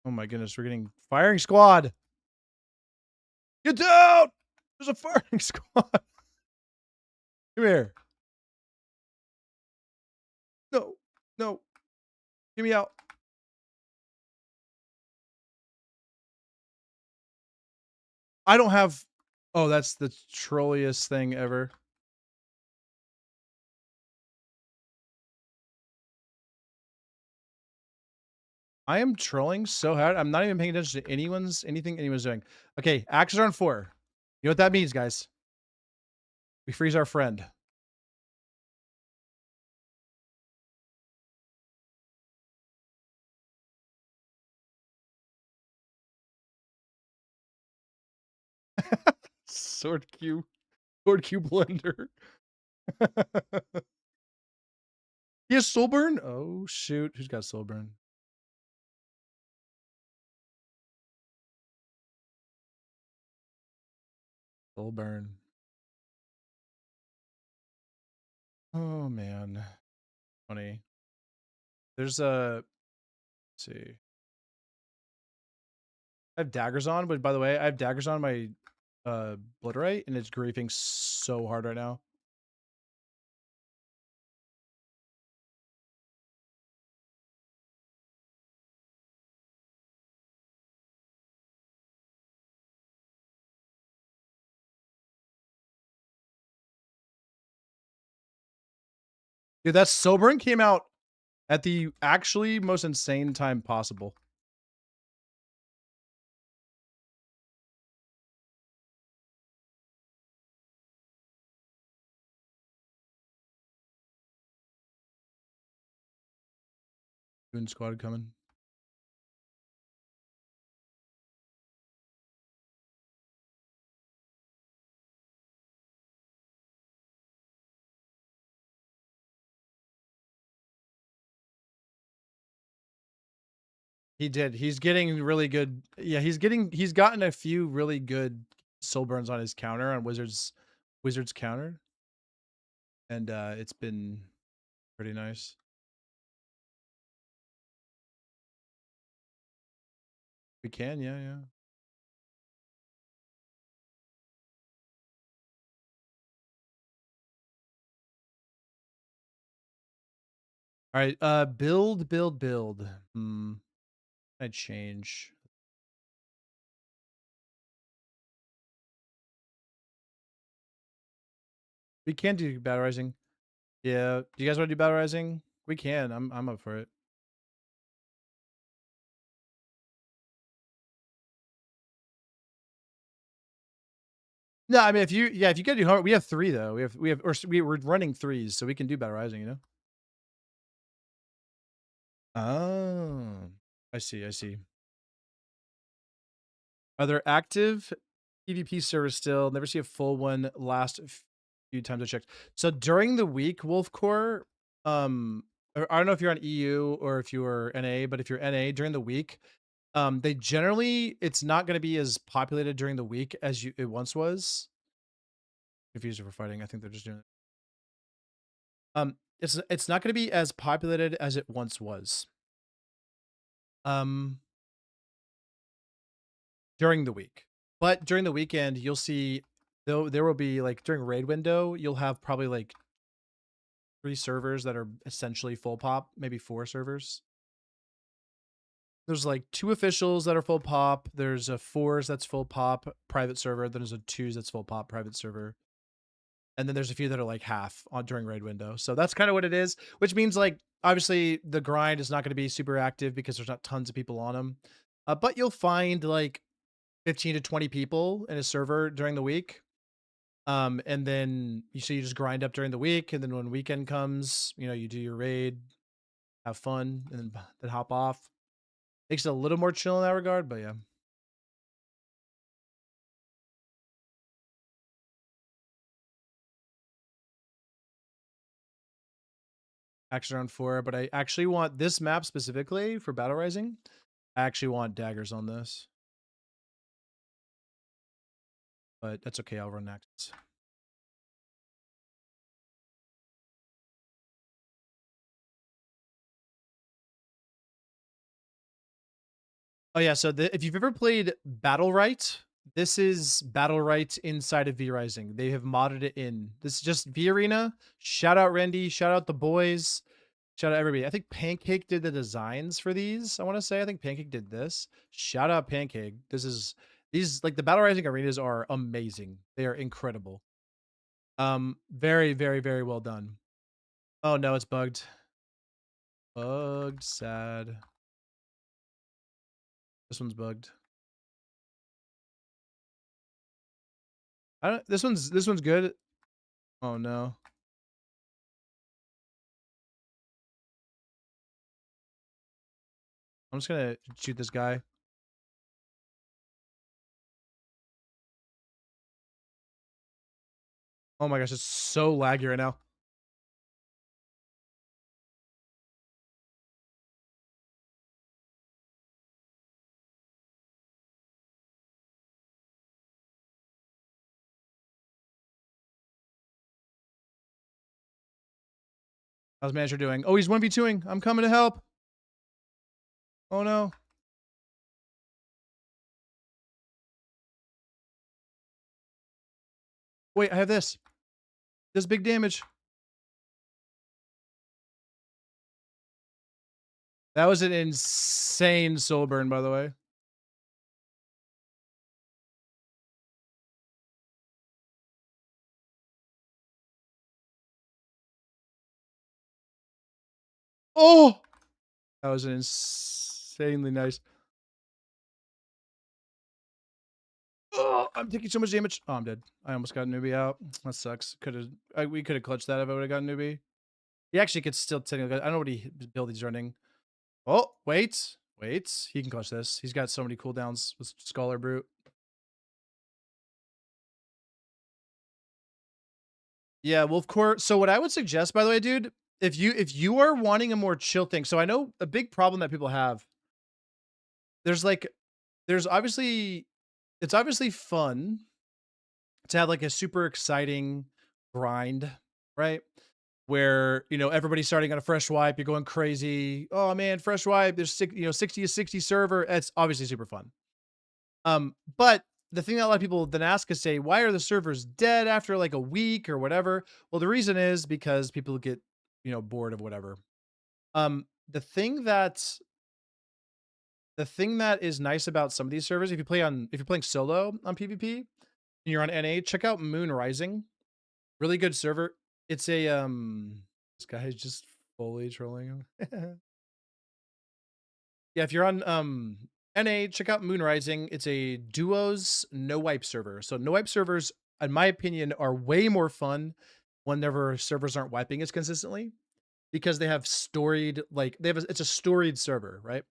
Oh my goodness, we're getting firing squad. Get down! There's a firing squad. Come here. No. Get me out. I don't have. Oh, that's the trolliest thing ever. I am trolling so hard. I'm not even paying attention to anything anyone's doing. Okay, axes are on 4. You know what that means, guys? We freeze our friend. Sword Q. Sword Q blender. He has soul burn? Oh shoot. Who's got soul burn? Soul burn. Oh man. Funny. There's a let's see. I have daggers on, but by the way, I have daggers on my Blitterite and it's griefing so hard right now. Dude, that Sobering came out at the actually most insane time possible. Goon squad coming. He did. He's getting really good. Yeah, he's gotten a few really good soul burns on his counter on Wizards counter. And it's been pretty nice. We can, yeah, yeah. All right, build. I change. We can do battle rising. Yeah. Do you guys want to do battle rising? We can. I'm up for it. No, I mean if you gotta do homework, we have 3 though. We're running 3s, so we can do battle rising, you know? Oh. I see, I see. Are there active PvP servers still? Never see a full one last few times I checked. So during the week, Wolfcore, I don't know if you're on EU or if you are NA, but if you're NA during the week, they generally it's not going to be as populated during the week as it once was. Confused for fighting. I think they're just doing it. It's not going to be as populated as it once was. Um, during the week. But during the weekend, you'll see though there will be like during raid window, you'll have probably like 3 servers that are essentially full pop, maybe 4 servers. There's like 2 officials that are full pop. There's a 4s that's full pop private server. Then there's a 2s that's full pop private server. And then there's a few that are like half on during raid window. So that's kind of what it is, which means like obviously the grind is not going to be super active because there's not tons of people on them. But you'll find like 15 to 20 people in a server during the week. And then you just grind up during the week, and then when weekend comes, you do your raid, have fun, and then hop off. Makes it a little more chill in that regard, but yeah. Actually around 4, but I actually want this map specifically for Battle Rising. I actually want daggers on this. But that's okay, I'll run next. Oh yeah, so if you've ever played Battle Right, this is Battle Right inside of V Rising. They have modded it in. This is just V Arena. Shout out Randy, shout out the boys. Shout out everybody. I think Pancake did the designs for these. I want to say I think Pancake did this. Shout out Pancake. These like the Battle Rising arenas are amazing. They are incredible. Very very very well done. Oh no, it's bugged. Bugged, sad. This one's bugged. I don't. This one's good. Oh no. I'm just gonna shoot this guy. Oh my gosh, it's so laggy right now. How's manager doing? Oh, he's 1v2ing. I'm coming to help. Oh no. Wait, I have this. This big damage. That was an insane soul burn, by the way. Oh, that was an insanely nice. Oh, I'm taking so much damage. Oh, I'm dead. I almost got newbie out. That sucks. We could have clutched that if I would have gotten newbie. He actually could still technically. I don't know what build he's running. Oh, wait. He can clutch this. He's got so many cooldowns with Scholar Brute. Yeah, Wolf Core. So what I would suggest, by the way, dude, if you are wanting a more chill thing, so I know a big problem that people have. There's like, there's obviously, it's obviously fun to have like a super exciting grind, right? Where everybody's starting on a fresh wipe, you're going crazy. Oh man, fresh wipe. There's 60 to 60 server. It's obviously super fun. But the thing that a lot of people then ask is say, why are the servers dead after like a week or whatever? Well, the reason is because people get, bored of whatever. Um, the thing that the thing that is nice about some of these servers, if you're playing solo on PvP and you're on NA, check out Moon Rising. Really good server. It's a this guy is just fully trolling him. Yeah, if you're on NA, check out Moon Rising. It's a duos no wipe server. So no wipe servers, in my opinion, are way more fun whenever servers aren't wiping as consistently because they have storied it's a storied server, right?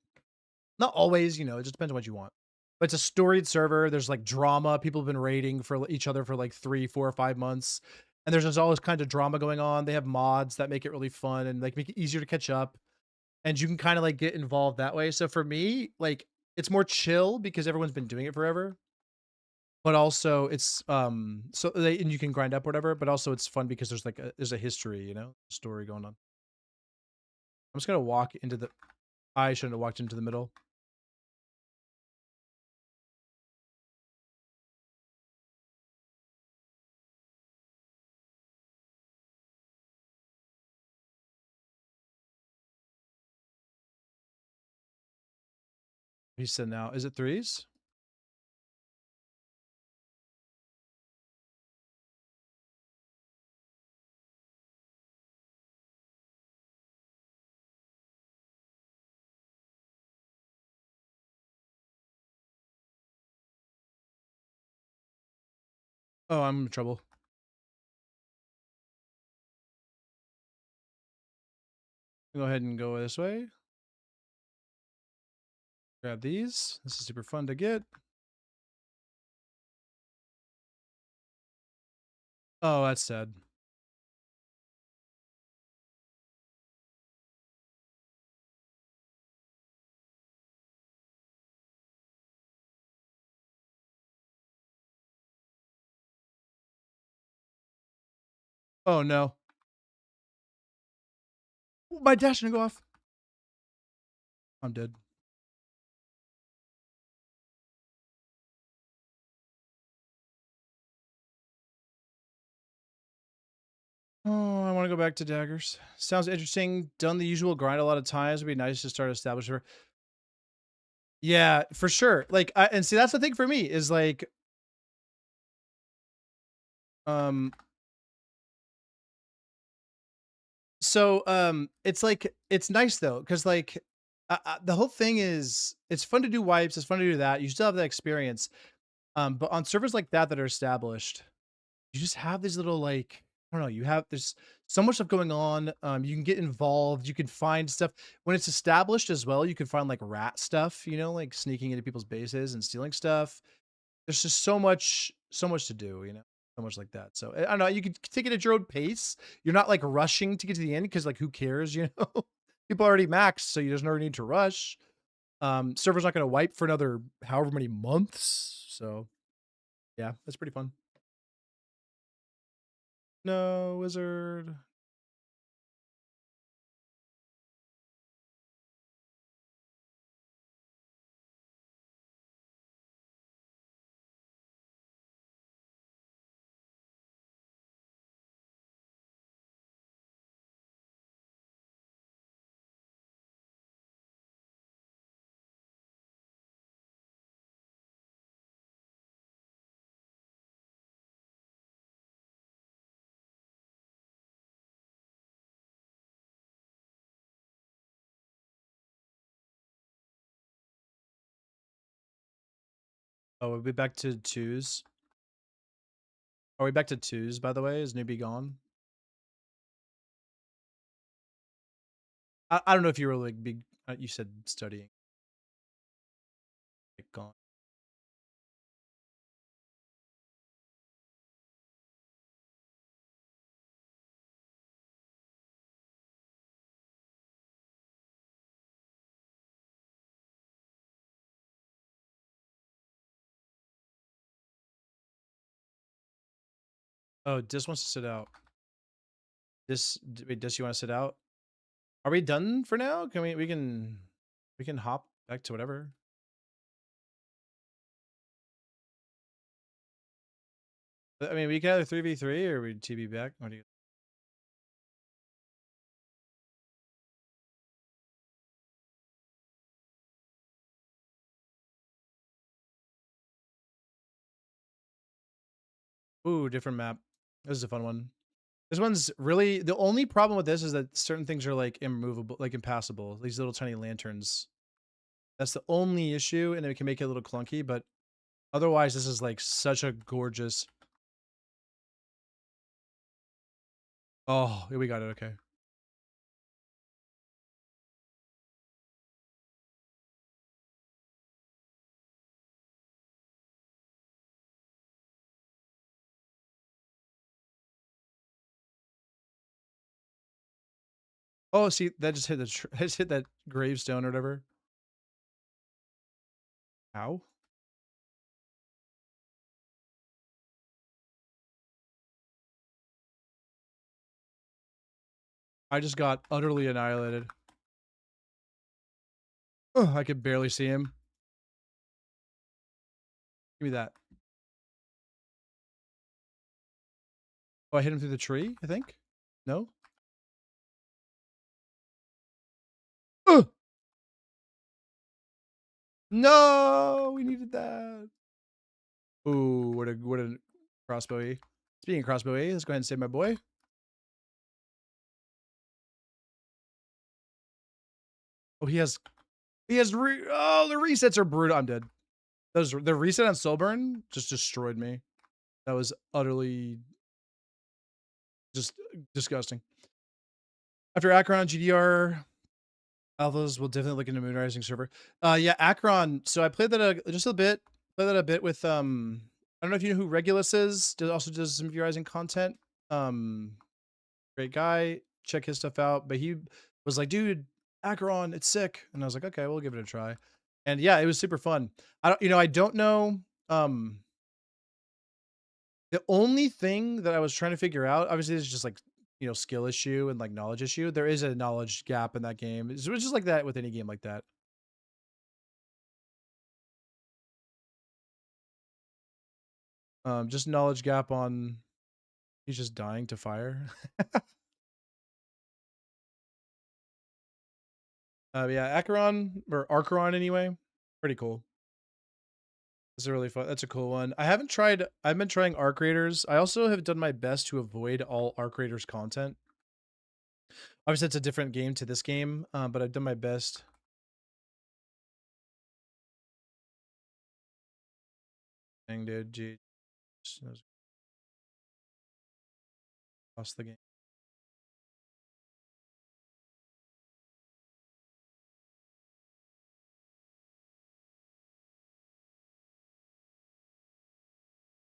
Not always, it just depends on what you want. But it's a storied server. There's like drama. People have been raiding for each other for like 3, 4, or 5 months. And there's just all this kind of drama going on. They have mods that make it really fun and like make it easier to catch up. And you can kind of like get involved that way. So for me, like it's more chill because everyone's been doing it forever. But also it's and you can grind up whatever, but also it's fun because there's a history, story going on. I'm just gonna walk into the I shouldn't have walked into the middle. He said now. Is it threes? Oh, I'm in trouble. Go ahead and go this way. Grab these. This is super fun to get. Oh, that's sad. Oh no. My dash didn't go off. I'm dead. Oh, I want to go back to daggers. Sounds interesting. Done the usual grind a lot of times. It'd be nice to start establishing. Yeah, for sure. Like, and see, that's the thing for me is like, um, it's like it's nice though, because like The whole thing is it's fun to do wipes. It's fun to do that. You still have that experience. But on servers like that that are established, you just have these little like I don't know. There's so much stuff going on. You can get involved. You can find stuff when it's established as well. You can find like rat stuff. Like sneaking into people's bases and stealing stuff. There's just so much to do. So much like that. So I don't know. You can take it at your own pace. You're not like rushing to get to the end because like who cares? People already maxed, so there's no need to rush. Server's not going to wipe for another however many months. So yeah, that's pretty fun. No wizard. Oh, we'll be back to twos. Are we back to twos, by the way? Is newbie gone? I don't know if you were like big. You said studying. Like gone. Oh, Dis wants to sit out. Wait, Dis, you want to sit out? Are we done for now? Can we can hop back to whatever. I mean, we can either 3v3 or we TB back. What do you? Ooh, different map. This is a fun one. This one's really the only problem with this is that certain things are like immovable, like impassable. These little tiny lanterns. That's the only issue, and it can make it a little clunky. But otherwise, this is like such a gorgeous. Oh, yeah, we got it. Okay. Oh, see, that just hit just hit that gravestone or whatever. How? I just got utterly annihilated. Oh, I could barely see him. Give me that. Oh, I hit him through the tree, I think? No? Ugh! No! We needed that. Ooh, what a crossbow E. Speaking of crossbow E, let's go ahead and save my boy. Oh, oh, the resets are brutal. I'm dead. The reset on Soulburn just destroyed me. That was utterly just disgusting. After Acheron, GDR alphas will definitely look into Moonrising server. Yeah, Acheron. So I played that just a bit. Played that a bit with I don't know if you know who Regulus is. Also does some Moonrising content. Great guy. Check his stuff out. But he was like, dude, Acheron, it's sick. And I was like, okay, we'll give it a try. And yeah, it was super fun. I don't know. The only thing that I was trying to figure out, obviously, is just like skill issue and like knowledge issue. There is a knowledge gap in that game. It's just like that with any game like that. Just knowledge gap on. He's just dying to fire. Yeah, Acheron or Archeron anyway. Pretty cool. It's a really fun. That's a cool one. I've been trying Arc Raiders. I also have done my best to avoid all Arc Raiders content. Obviously, it's a different game to this game, but I've done my best. Dang, dude. Gee. Lost the game.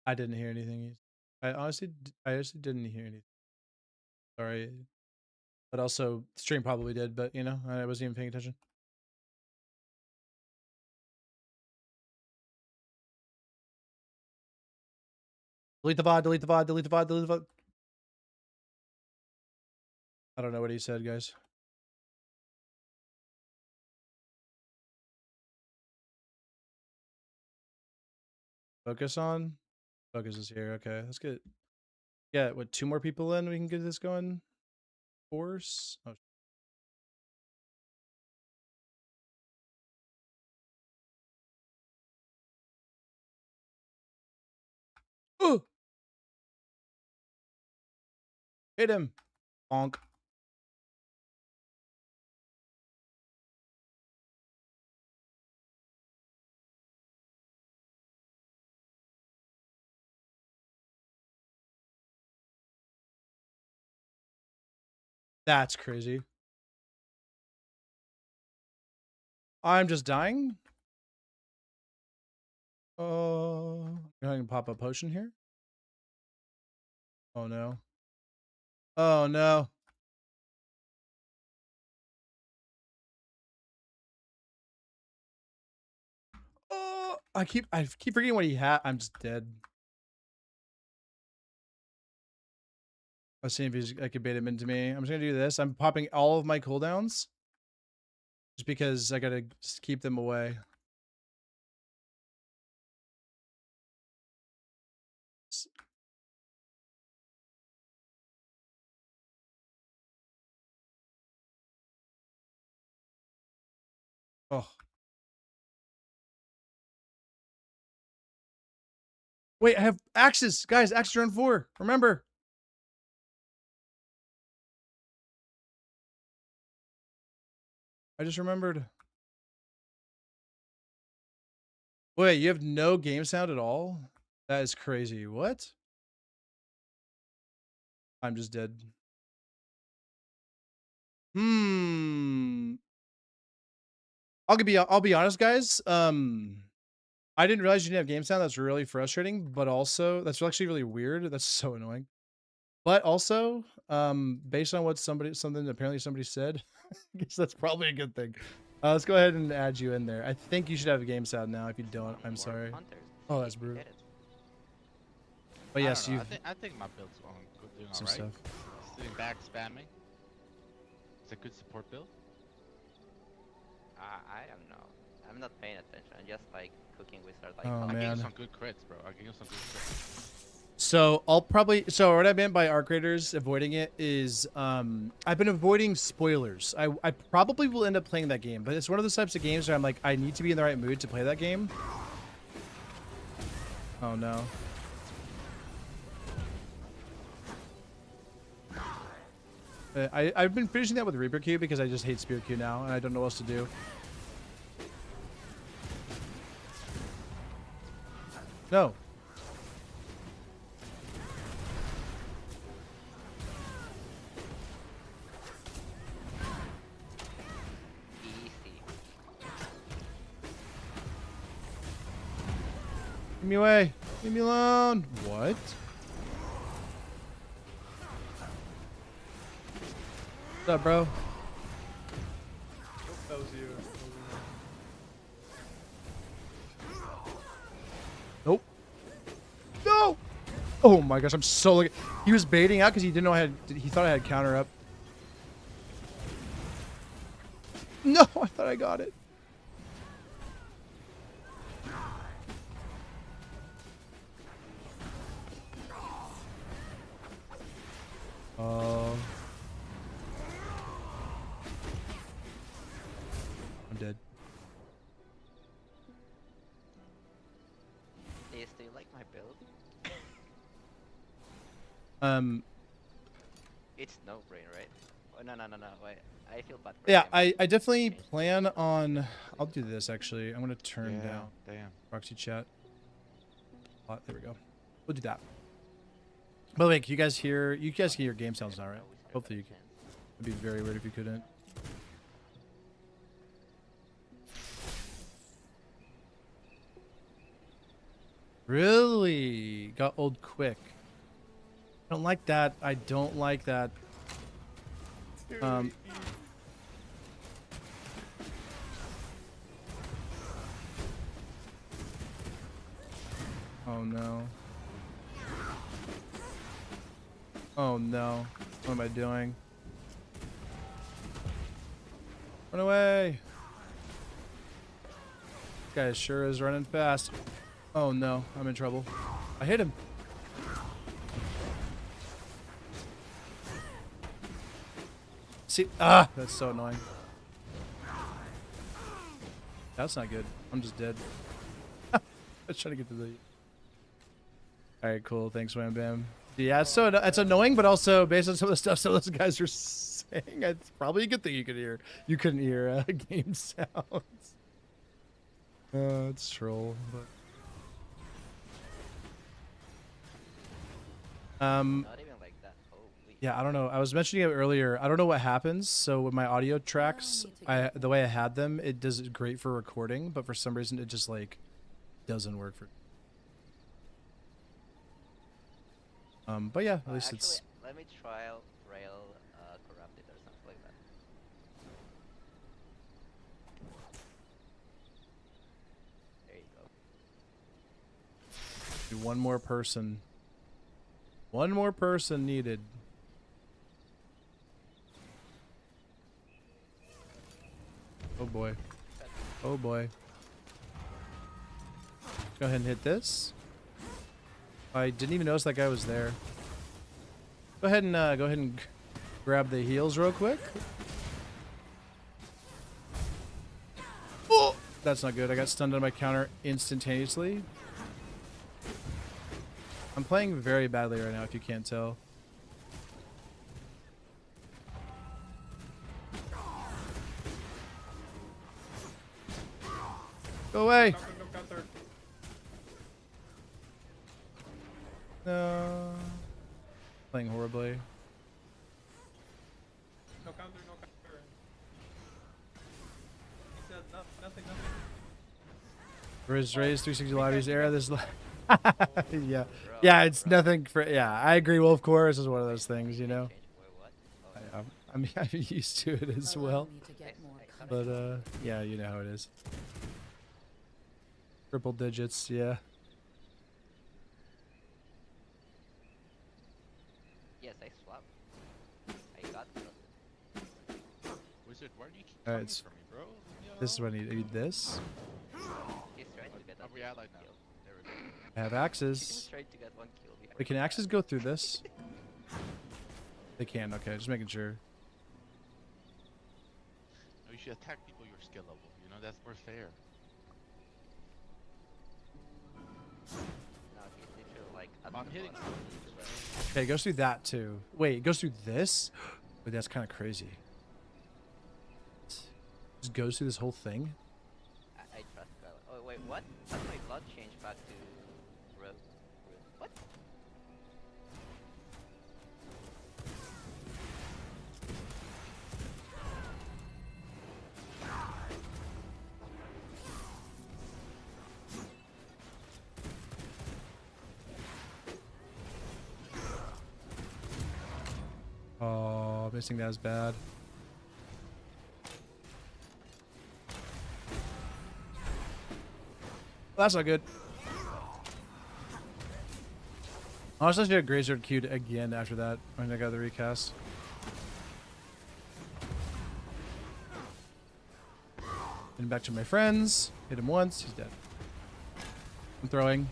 I didn't hear anything. I honestly didn't hear anything. Sorry. But also, stream probably did, but, you know, I wasn't even paying attention. Delete the VOD, delete the VOD, delete the VOD, delete the VOD. I don't know what he said, guys. Focus on? Focus is here. Okay, let's get... Yeah, what, 2 more people in? We can get this going? Force? Oh. Ooh! Hit him! Bonk. That's crazy. I'm just dying? Oh... Go ahead and pop a potion here. Oh, no. Oh, no. Oh, I keep forgetting what he had. I'm just dead. Let's see if I can bait him into me. I'm just gonna do this. I'm popping all of my cooldowns. Just because I gotta just keep them away. Oh. Wait, I have axes. Guys, axes are on 4. Remember. I just remembered. Wait, you have no game sound at all? That is crazy. What? I'm just dead. I'll be honest, guys. I didn't realize you didn't have game sound. That's really frustrating, but also that's actually really weird. That's so annoying. But also, based on what something apparently somebody said, I guess that's probably a good thing. Let's go ahead and add you in there. I think you should have a game sound now. If you don't, I'm sorry. Oh, that's brutal. But yes, you. I think my build's doing some alright. stuff. Sitting back, spamming. It's a good support build. I don't know. I'm not paying attention. I'm just like cooking wizard. Like, Oh, I man. gave you some good crits, bro. I gave you some good crits. So what I meant by our creators avoiding it is I've been avoiding spoilers. I probably will end up playing that game, but it's one of those types of games where I'm like, I need to be in the right mood to play that game. Oh no. I've been finishing that with Reaper Q because I just hate Spear Q now and I don't know what else to do. No. easy. Give me away. Leave me alone. What? What's up, bro? That was you. Nope. No! Oh my gosh, I'm so lucky. He was baiting out because he didn't know he thought I had counter up. No, I thought I got it. Oh. I'm dead. Do you like my build? It's no brain, right? Oh, no. Wait, I feel bad for Yeah, him. I definitely plan on. I'll do this actually. I'm gonna turn down Damn. proxy chat. There we go. We'll do that. By the way, can you guys hear? You guys can hear game sounds now, right? Hopefully you can. It'd be very weird if you couldn't. Really? Got old quick. I don't like that. I don't like that. Oh no. Oh no. What am I doing? Run away. This guy sure is running fast. Oh no, I'm in trouble. I hit him. See, that's so annoying. That's not good. I'm just dead. I was trying to get to the... Alright, cool. Thanks, Wham Bam. Yeah, so it's annoying, but also based on some of the stuff some of those guys are saying, it's probably a good thing you could hear. You couldn't hear game sounds. It's troll, but... Not even like that. Holy. Yeah, I don't know. I was mentioning it earlier. I don't know what happens. So with my audio tracks, the way I had them, it does great for recording, but for some reason it just like doesn't work for. But yeah, at least Actually, it's. let me trial rail corrupted or something like that. There you go. Do one more person. One more person needed. Oh boy. Oh boy. Go ahead and hit this. I didn't even notice that guy was there. Go ahead and grab the heals real quick. Oh, that's not good. I got stunned on my counter instantaneously. I'm playing very badly right now, if you can't tell. Go away! No. Playing horribly. No counter, no counter. He said nothing. Raise 360 lobbies era. This. Yeah, yeah. It's nothing for. Yeah, I agree. Wolf Chorus is one of those things, you know. Wait, what? Oh, I'm used to it as well. But yeah, you know how it is. Triple digits, yeah. yes, I swapped. I got trusted. Wizard, why do you keep Alright, coming it's- for me, bro? This is what I need. I need this. He's trying to get Are us we allied now? kill. There we go. I have He's axes. trying to get one kill before. Wait, can axes go through this? They can. Okay, just making sure. No, you should attack people your skill level. You know, that's more fair. No, he's literally like at I'm the hitting bottom. Okay, it goes through that too. Wait, it goes through this? Wait, that's kind of crazy. Just goes through this whole thing? I trust Kyla. Oh wait, what? How did my blood change back to red? What? Oh, missing that is bad. Well, that's not good. Honestly, I should have Graveyard queued again after that when I got the recast. Getting back to my friends. Hit him once. He's dead. I'm throwing.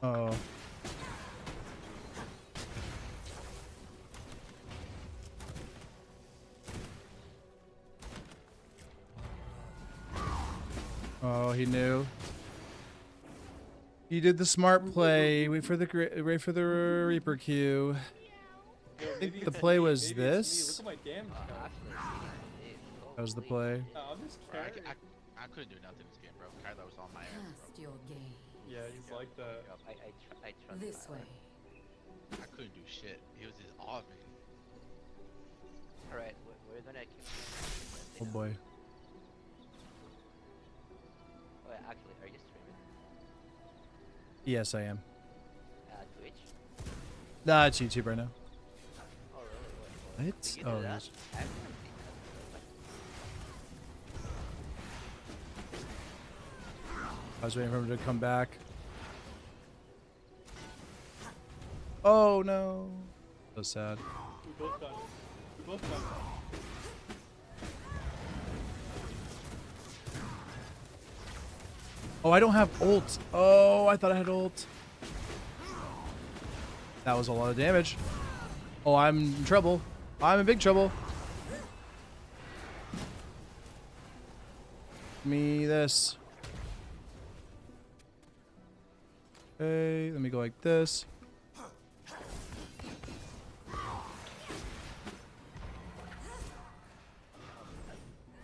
Oh. Oh, he knew. He did the smart play. Wait for the Reaper Q. Yo, I think maybe the it's play me, was maybe it's me. this. Look at my damage count. Actually, it That was the holy play. shit. I'm just Bro, carrying. I couldn't do nothing this game, bro. Kylo was on my ass, Past your game. Yeah, he's like that. I trust This Tyler. way. bro. I couldn't do shit. He was just off me. Alright, we're gonna keep. Oh boy. Wait, actually, are you streaming? Yes, I am. Twitch? Nah, it's YouTube right now. Oh, really? What? Did you do Oh, that? yes. I haven't seen that. I was waiting for him to come back. Oh no. So sad. We both got it. We both got it. Oh, I don't have ult. Oh, I thought I had ult. That was a lot of damage. Oh, I'm in trouble. I'm in big trouble. Give me this. Okay, let me go like this.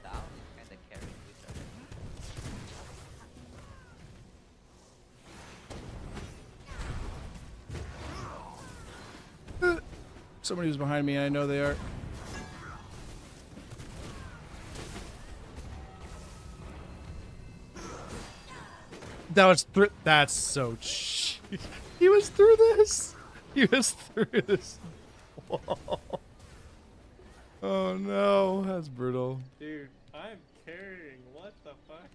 Down is kinda carrying Wizard. Somebody was behind me, and I know they are. That was through. That's so. He was through this. He was through this. Whoa. Oh no, that's brutal. Dude, I'm carrying. What the fuck?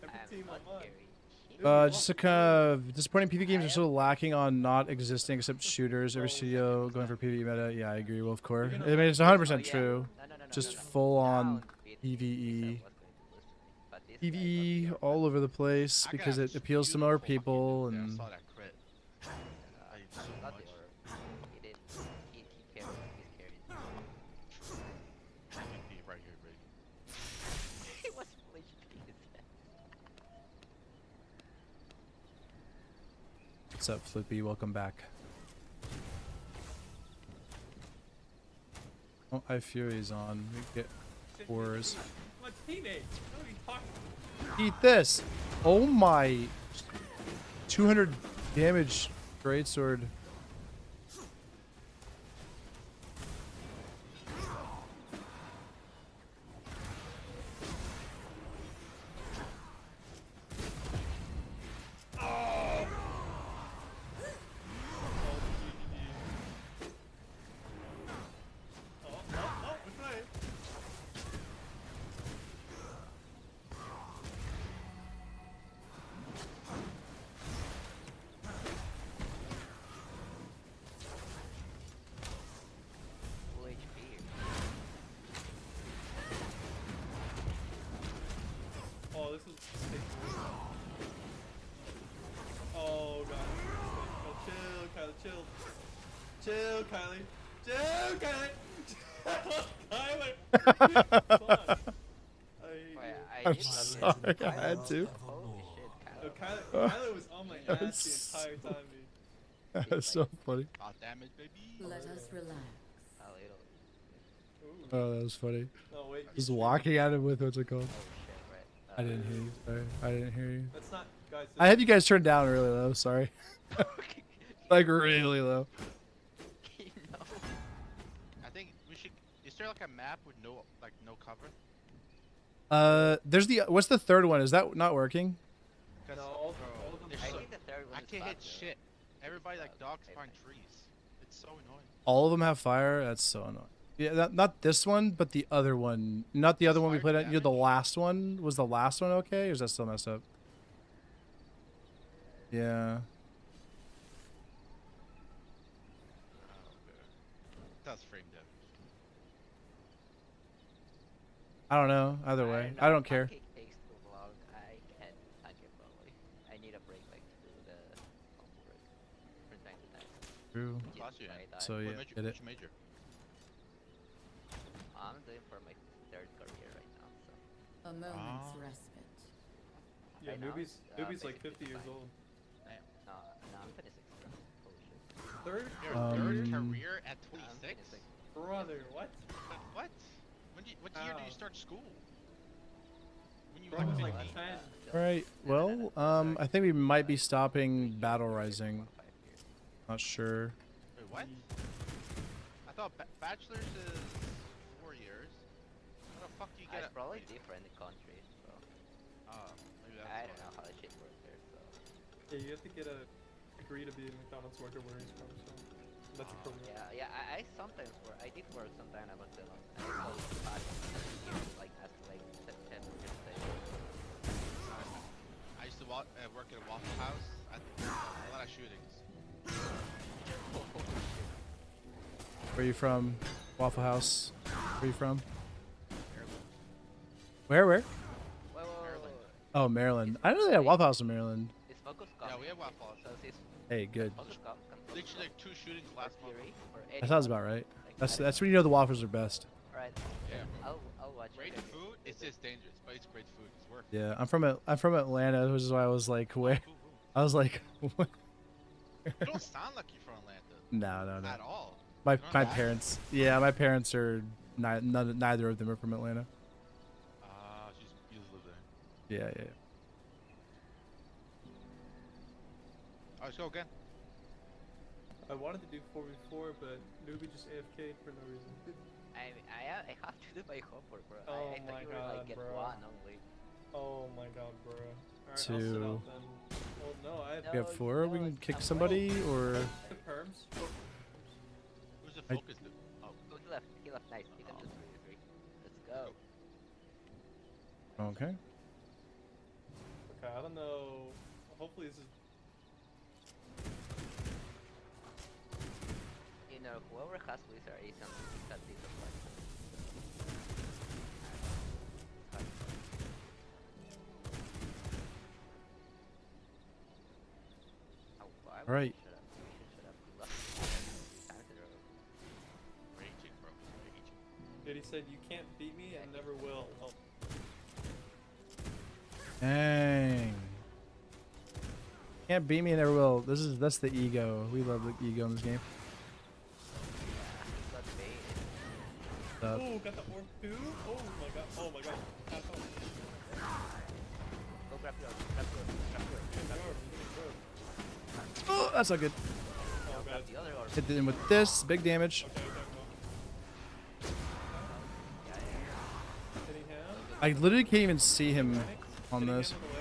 I Every am team not I'm on. carrying shit. Just a kind of disappointing. PvP games are still lacking on not existing except shooters. Every studio going for PvE meta. Yeah, I agree, Wolfcore. I mean, it's 100% Oh, yeah. true. No, Just no. full on Down beat PvE. Wizard was going to lose to me, but this guy got PvE me all over the place I because got it appeals to more beautiful fucking people dude there. I and saw that crit. I did so Not much. the order. He didn't. He carried. He's carried. MVP right here, baby. He was fully HP. what's up, Flippy? Welcome back. Oh, I Fury's on. We get fours. My teammates. What are you talking Eat this. Oh my. 200 damage greatsword. Which way? Full HP. Oh, this was. Oh god. Oh, chill, Kylie, chill. Chill, Kylie. Chill, Kylie. Kylie. Fuck. Wait, I'm did not sorry, miss I had to. Holy shit, Kylo. Kylie was on my ass the entire time, dude. That's so funny. Hot damage, baby. Let us relax. A little. Ooh. Oh, that was funny. No, wait. Just walking at him with what's it called? Oh shit, right. I didn't hear you. Sorry, I didn't hear you. That's not, guys. I had you guys turned down really low. Sorry, like really low. No. I think we should. Is there like a map with no cover? There's the what's the third one? Is that not working? Cause, No, bro, all of them there's I so- think the third one I is can't hit faster. shit. Everybody like Okay, dogs fine. find trees. It's so annoying. All of them have fire. That's so annoying. Yeah, not this one, but the other one. Not the other one we Fire played. You know, the damage? last one was the last one okay, or is that still messed up? Yeah. That's frame damage. I don't know. Either way, I don't care. Pancake takes too long. I can't tank it probably. I need a break like to do the combo break from time to time. True. Which is Class you in. why I die. So What yeah, major? get it. Which major? I'm doing for my third career right now, so A moment's Ah. respite. Yeah, Right now, newbie's like basically 50 years fine. old. No, no, I'm 26. Bro. Holy shit. Third Your career? third Um, career at I'm 26? 26. Brother, what? What? What year did How? you start school? When you Bro like was like What? 15? 10. all right. No, no, no, no. Well, Sorry. I think we might be Like, 3 stopping years, battle 3 years, rising. 1.5 years. Not sure. Wait, what? I thought bachelor's is 4 years. How the fuck do you get It's a... probably wait, different in countries, so maybe that's I why. don't know how the shit works there. So Yeah, you have to get a degree to be a McDonald's worker where he's from, so that's a career. yeah, I sometimes work. I did work sometime at McDonald's. I was back years, like as like 10 years later. I used to work at a Waffle House. A lot of shootings. Where are you from? Waffle House. Where are you from? Maryland. Where? Wait. Maryland. Oh, Maryland. I know they had Waffle House in Maryland. Is Focus Yeah, coming? we have Waffle House. So is Hey, good. Focus come? Can Focus Literally like 2 shootings come? Or last month. Fury? Or That sounds anyone? about right. Like, That's when you know the waffles are best. Alright. Yeah. I'll watch Great it. food. It's just dangerous, but it's great food. It's worth it. Yeah, I'm from Atlanta, which is why I was like, where? Ooh, ooh. I was like, what? You don't sound like you're from Atlanta No. at all. My You don't my have an parents. Yeah, my parents are neither of them are from Atlanta. You just live there. Yeah. Alright, let's go again. I wanted to do 4v4, but newbie just AFK'd for no reason. I have to do my homework, bro. Oh I thought my you were like God, get bro. one only. Oh my god, bro. Alright, I'll sit Two. out then. Well, no, I have We have No, 4. We no, can kick I'm somebody, or the perms. Who's the I- focus dude? Oh, Oh, he left. He left. Nice. He can just 3v3. Let's go. okay. Okay, I don't know. Hopefully this is. You know, whoever has wizard is on that piece of like. All right. raging, bro. Raging. Dude, he said you can't beat me and never will. Oh, Dang. Can't beat me, never will. That's the ego. We love the ego in this game. Up. oh, got the orb too? Oh my god. Oh my god. Half health. Go grab yours. Grab yours. Grab yours. Grab yours. Oh, that's not good. Oh Grab god. the other orb. Hit them with this big damage. Okay, go. Yeah. Hitting him. I literally can't even see him Panic. on Hitting this. him in the way.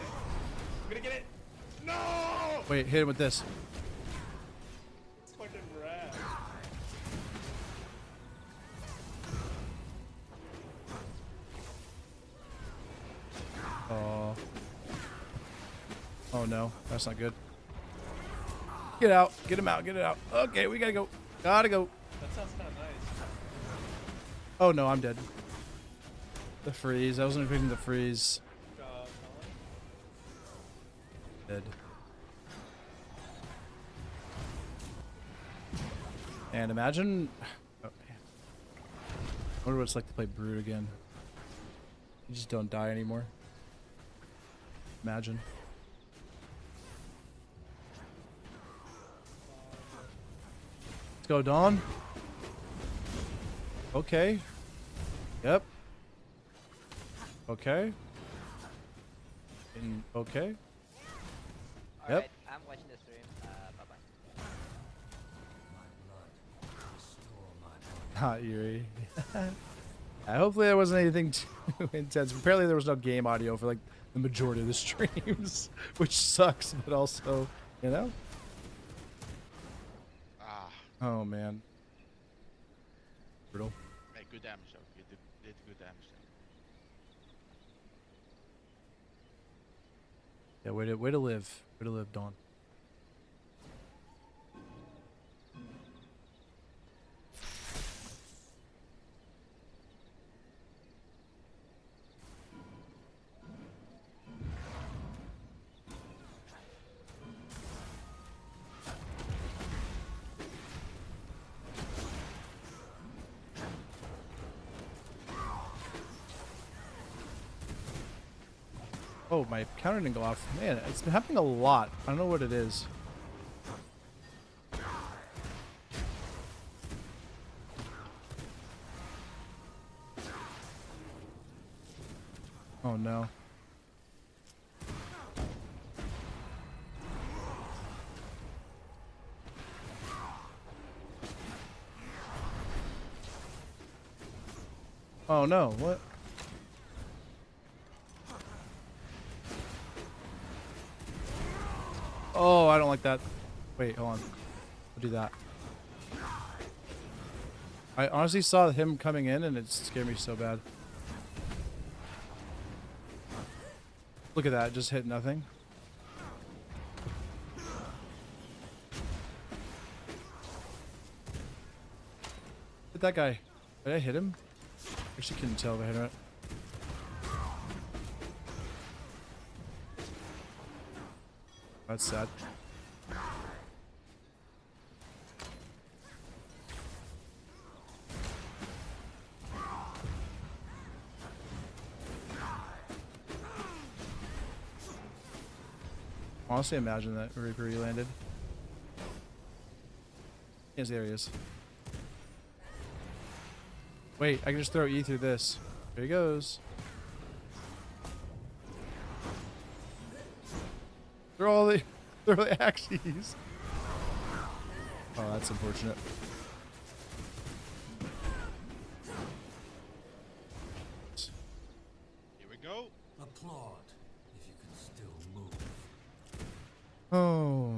I'm gonna get it. No! Wait, hit him with this. It's fucking rad. Oh. Oh no, that's not good. Get out. Get him out. Get it out. Okay, we gotta go. Gotta go. That sounds kind of nice. Oh no, I'm dead. The freeze. I wasn't expecting the freeze. Colin. Dead. And imagine. Oh, man. I wonder what it's like to play Brood again. You just don't die anymore. Imagine. Let's go, Dawn. Okay. Yep. Okay. Okay. Alright, I'm watching the stream. Bye bye. Not eerie. Hopefully there wasn't anything too intense. Apparently there was no game audio for like the majority of the streams, which sucks, but also, you know? Ah, Oh man. Brutal. hey, good damage though. You did good damage though. Yeah, way to live. Way to live, Dawn. Oh, my counter didn't go off. Man, it's been happening a lot. I don't know what it is. Oh no. Oh no, what? Oh, I don't like that. Wait, hold on. I'll do that. I honestly saw him coming in and it scared me so bad. Look at that, just hit nothing. Hit that guy. Did I hit him? Actually couldn't tell if I hit him. That's sad. Honestly, imagine that Reaper landed. Yes, there he is. Wait, I can just throw E through this. There he goes. Throw all the axes. Oh, that's unfortunate. Here we go. Applaud if you can still move. Oh.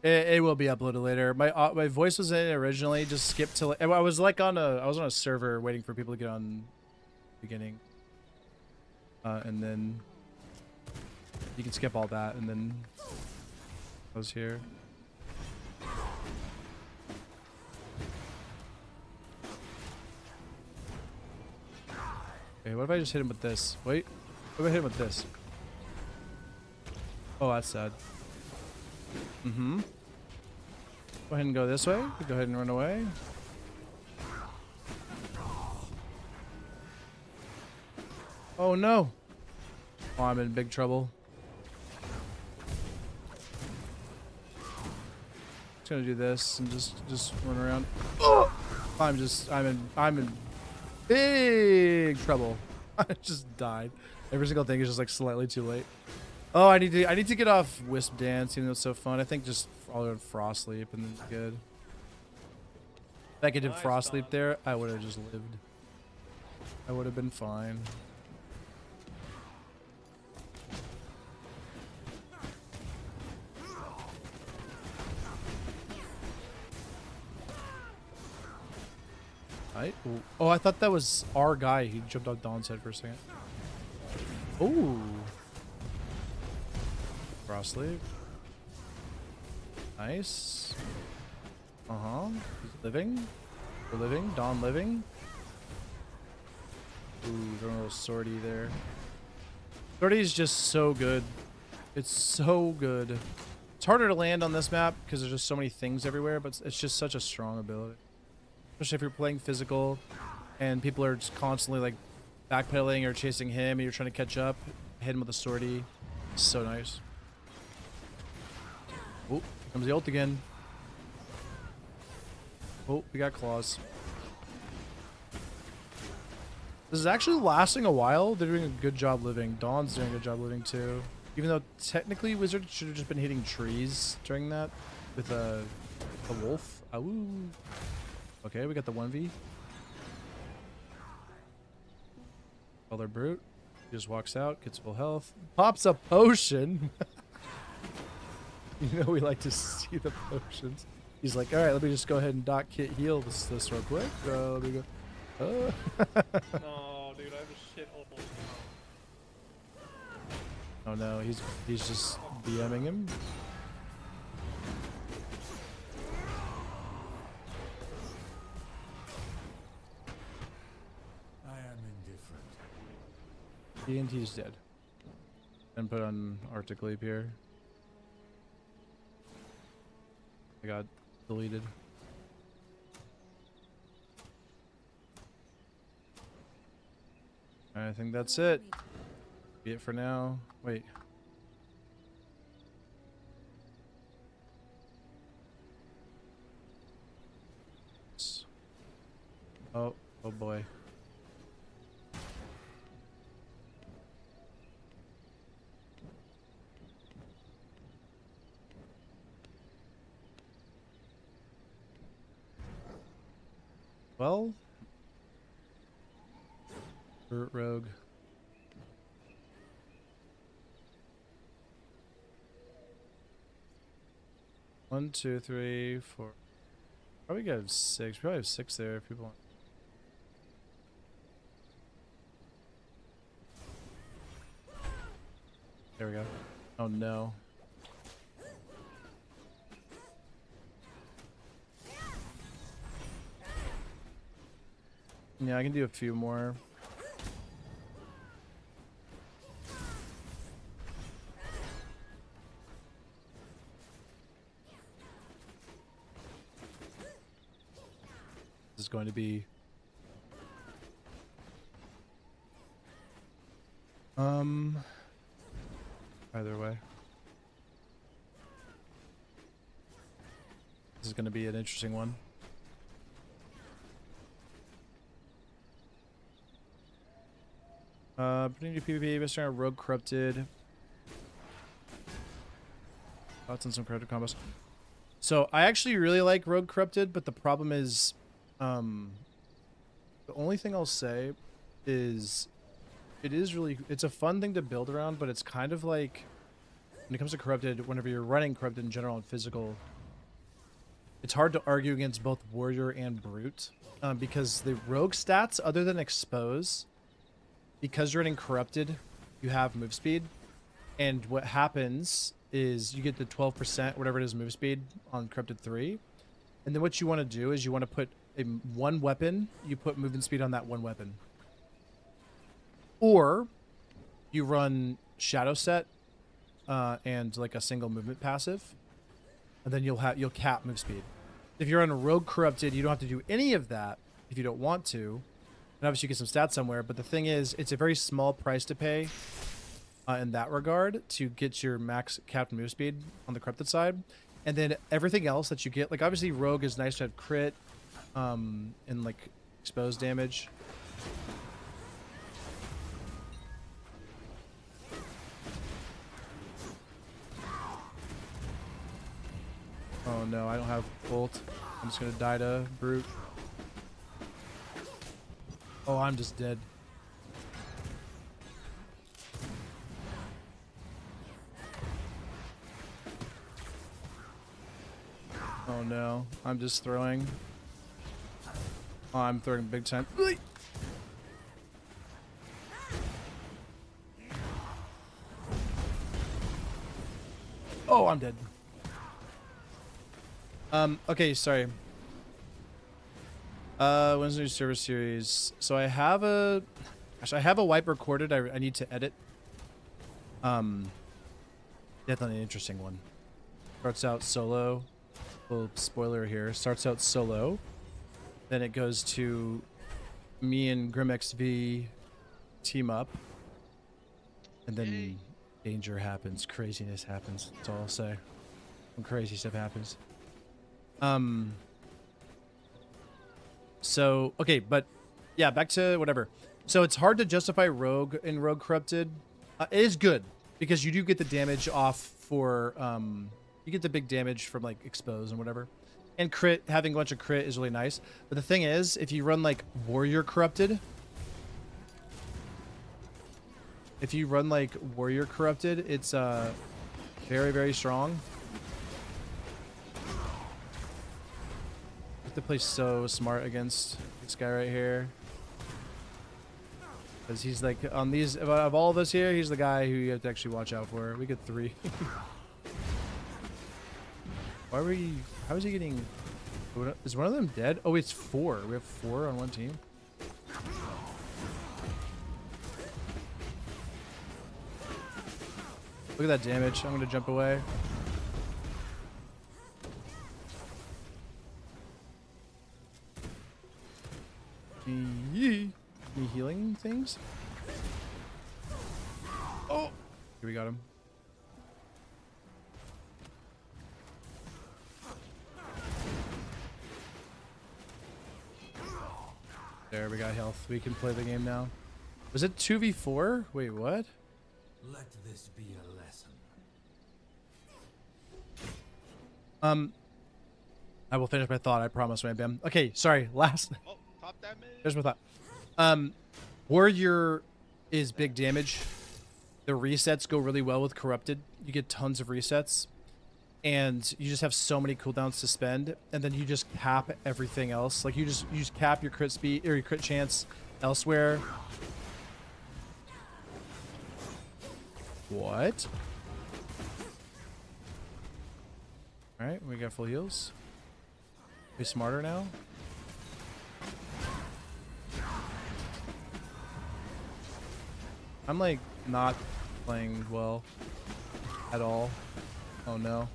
It will be uploaded later. My voice was in it originally. Just skip to. I was like on a server waiting for people to get on beginning. And then you can skip all that and then I was here. Okay, what if I just hit him with this? Wait. What if I hit him with this? Oh, that's sad. Mm-hmm. Go ahead and go this way. Go ahead and run away. Oh no. Oh, I'm in big trouble. Just gonna do this and just run around. Oh! I'm in big trouble. I just died. Every single thing is just like slightly too late. Oh, I need to get off Wisp Dance, even though it's so fun. I think just I'll go Frost Sleep and then it's good. If I could do Nice, Frost Sleep Don. there, I would have just lived. I would have been fine. Oh, I thought that was our guy. He jumped on Dawn's head for a second. Ooh. Frost Sleep. Nice. Uh-huh. He's living. We're living. Dawn living. Ooh, throwing a little sortie there. Sortie is just so good. It's so good. It's harder to land on this map because there's just so many things everywhere, but it's just such a strong ability. Especially if you're playing physical and people are just constantly like backpedaling or chasing him and you're trying to catch up. Hit him with a sortie. It's so nice. Oh, here comes the ult again. Oh, we got claws. This is actually lasting a while. They're doing a good job living. Dawn's doing a good job living too. Even though technically Wizard should have just been hitting trees during that with a wolf. Ooh. Okay, we got the 1v. Color Brute. He just walks out, gets full health. Pops a potion. You know we like to see the potions. He's like, all right, let me just go ahead and dock kit heal this real quick. Let me go. Oh, dude, I have a shit hole. Oh no, he's just BMing him. I am indifferent. TNT's dead. And put on Arctic Leap here. I got deleted. I think that's it. Be it for now. Wait. Oh, oh boy. Well, Brute Rogue. One, two, three, four. Probably got 6. Probably have 6 there if people want. There we go. Oh no. Yeah, I can do a few more. This is going to be either way. This is going to be an interesting one. Putting to PvP, Mr. Rogue Corrupted. Thoughts on some corrupted combos. So I actually really like Rogue Corrupted, but the problem is, the only thing I'll say is, it's a fun thing to build around, but it's kind of like, when it comes to Corrupted, whenever you're running Corrupted in general and physical, it's hard to argue against both Warrior and Brute, because the Rogue stats, other than Expose, because you're running Corrupted, you have move speed, and what happens is you get the 12%, whatever it is, move speed on Corrupted 3, and then what you want to do is you want to put one weapon, you put movement speed on that one weapon. Or you run Shadow Set and like a single movement passive, and then you'll cap move speed. If you're on a Rogue Corrupted, you don't have to do any of that if you don't want to. And obviously you get some stats somewhere, but the thing is, it's a very small price to pay in that regard to get your max capped move speed on the Corrupted side. And then everything else that you get, like obviously Rogue is nice to have crit and like exposed damage. Oh no, I don't have ult. I'm just gonna die to Brute. Oh, I'm just dead. Oh no, I'm just throwing. Oh, I'm throwing big time. Oh, I'm dead. Okay, sorry. When's the new server series? So I have a... Actually, I have a wipe recorded. I need to edit. Definitely an interesting one. Starts out solo. Little spoiler here. Starts out solo. Then it goes to me and GrimXV team up. And then danger happens. Craziness happens. That's all I'll say. Some crazy stuff happens. So, okay, but yeah, back to whatever. So it's hard to justify Rogue in Rogue Corrupted. It is good because you do get the damage off for, you get the big damage from like Expose and whatever. And crit, having a bunch of crit is really nice. But the thing is, if you run like Warrior Corrupted, it's very, very strong. To play so smart against this guy right here, because he's like on these of all of us here, he's the guy who you have to actually watch out for. We get 3. Why were you? How is he getting? Is one of them dead? Oh, it's 4. We have 4 on one team. Look at that damage. I'm gonna jump away. Any healing things? Here we got him. There, we got health. We can play the game now. Was it 2v4? Wait, what? Let this be a lesson. I will finish my thought, I promise, Wham Bam. Okay, sorry, last. Oh, top damage. Here's my thought. Warrior is big damage. The resets go really well with Corrupted. You get tons of resets. And you just have so many cooldowns to spend. And then you just cap everything else. Like, you just cap your crit speed, or your crit chance elsewhere. What? Alright, we got full heals. Be smarter now. I'm like not playing well at all. Oh no.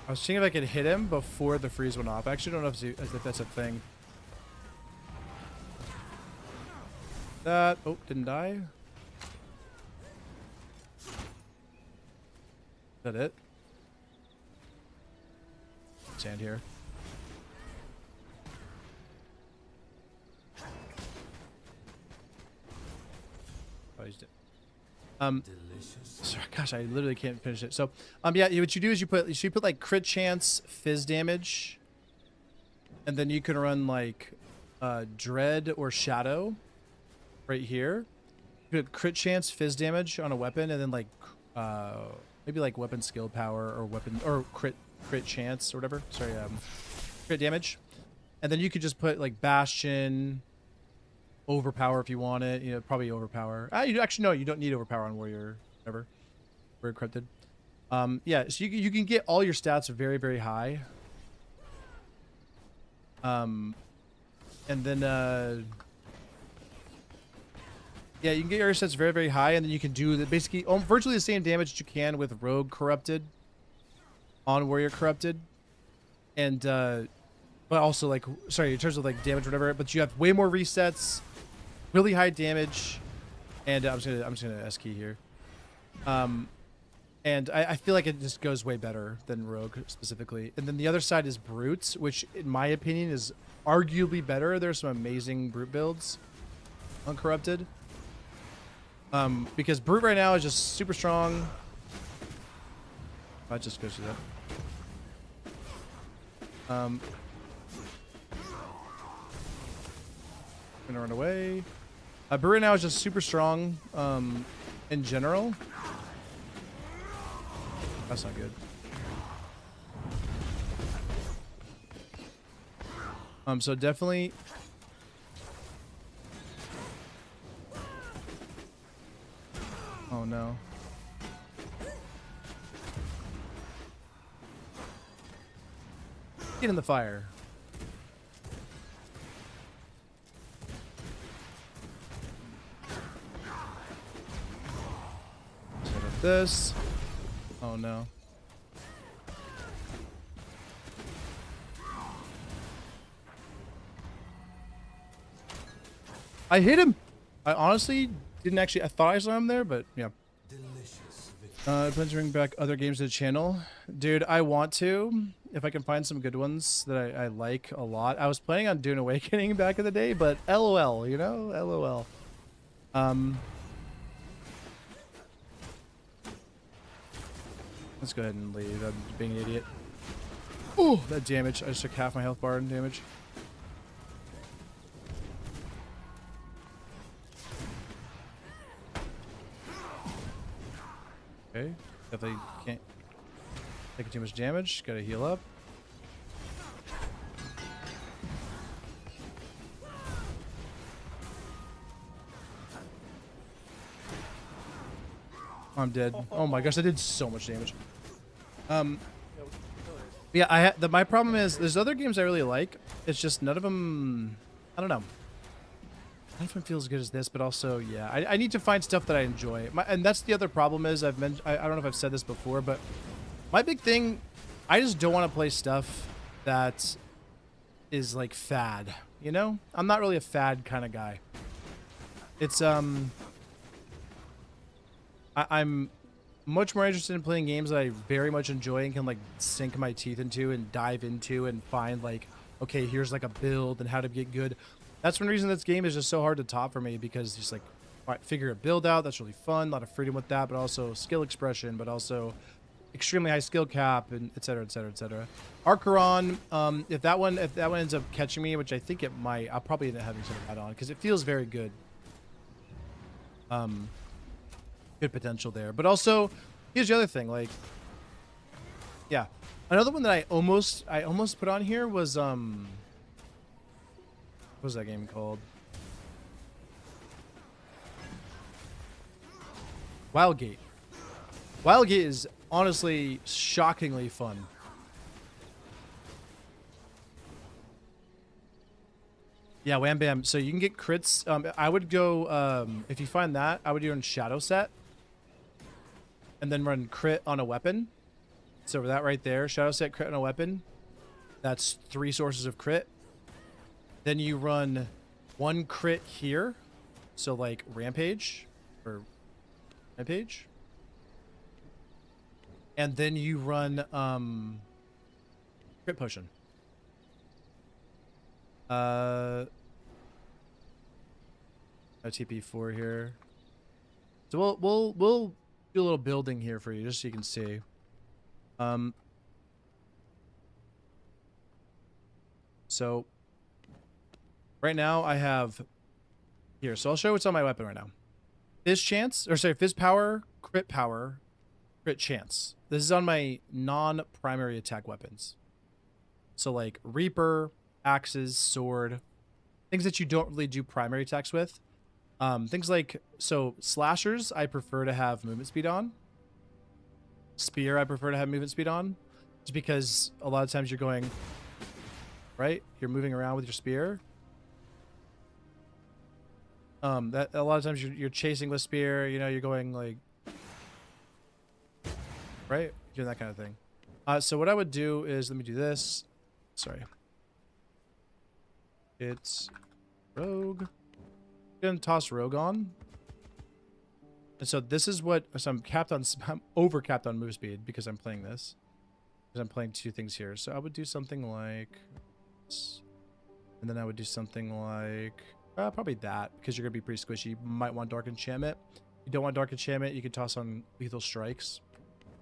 I was seeing if I could hit him before the freeze went off. I actually don't know if that's a thing. That, oh, didn't die. Is that it? Sand here. Oh, he's dead. Delicious. Sorry, gosh, I literally can't finish it. So, yeah, what you do is you put like crit chance, fizz damage, and then you can run like dread or shadow right here. You put crit chance, fizz damage on a weapon, and then like maybe like weapon skill power or weapon or crit chance or whatever. Sorry, crit damage, and then you could just put like bastion. Overpower if you want it, you know, probably overpower. You actually no, you don't need overpower on warrior ever. Warrior corrupted. Yeah, so you can get all your stats very, very high. And then yeah, you can get your stats very, very high, and then you can do basically virtually the same damage that you can with rogue corrupted on warrior corrupted, and but also like sorry in terms of like damage or whatever, but you have way more resets. Really high damage, and I'm just gonna S key here, and I feel like it just goes way better than Rogue specifically. And then the other side is Brute, which in my opinion is arguably better. There's some amazing Brute builds on Corrupted, because Brute right now is just super strong. I just goes through that. Gonna run away. Brute now is just super strong in general. That's not good. So definitely oh no. Get in the fire. This. Oh no. I hit him. I honestly didn't actually. I thought I saw him there, but yeah. Delicious. Plans to bring back other games to the channel, dude. I want to if I can find some good ones that I like a lot. I was planning on doing Awakening back in the day, but LOL, you know, LOL. Let's go ahead and leave. I'm being an idiot. Oh, that damage. I just took half my health bar in damage. Okay. Definitely can't take too much damage. Gotta heal up. I'm dead. Oh my gosh, I did so much damage. Yeah, my problem is there's other games I really like. It's just none of them. I don't know. None of them feel as good as this, but also, yeah, I need to find stuff that I enjoy. And that's the other problem is I've mentioned, I don't know if I've said this before, but my big thing, I just don't want to play stuff that is like fad, you know? I'm not really a fad kind of guy. It's, I'm much more interested in playing games that I very much enjoy and can like sink my teeth into and dive into and find like, okay, here's like a build and how to get good. That's one reason this game is just so hard to top for me, because just like figure a build out. That's really fun. A lot of freedom with that, but also skill expression, but also extremely high skill cap and et cetera, et cetera, et cetera. Archeron, if that one ends up catching me, which I think it might, I'll probably end up having some of that on because it feels very good. Good potential there, but also here's the other thing. Like, yeah, another one that I almost put on here was what was that game called? Wildgate. Wildgate is honestly shockingly fun. Yeah, wham bam. So you can get crits. I would go, if you find that, I would do in Shadow Set. And then run crit on a weapon. So that right there, Shadow Set, crit on a weapon. That's 3 sources of crit. Then you run 1 crit here. So like Rampage. Or Rampage. And then you run crit potion. No TP4 here. So we'll do a little building here for you just so you can see. So right now I have here. So I'll show you what's on my weapon right now. Fizz chance, or sorry, fizz power, crit chance. This is on my non-primary attack weapons. So like Reaper, axes, sword, things that you don't really do primary attacks with. Things like, so slashers, I prefer to have movement speed on. Spear, I prefer to have movement speed on. Just because a lot of times you're going, right? You're moving around with your spear. That a lot of times you're chasing with spear, you know, you're going like, right? Doing that kind of thing. So what I would do is, let me do this. Sorry. It's Rogue. I'm gonna toss Rogue on. And so this is what, so I'm over capped on move speed because I'm playing this. Because I'm playing 2 things here. So I would do something like this. And then I would do something like, probably that, because you're gonna be pretty squishy. You might want Dark Enchantment. If you don't want Dark Enchantment, you can toss on Lethal Strikes.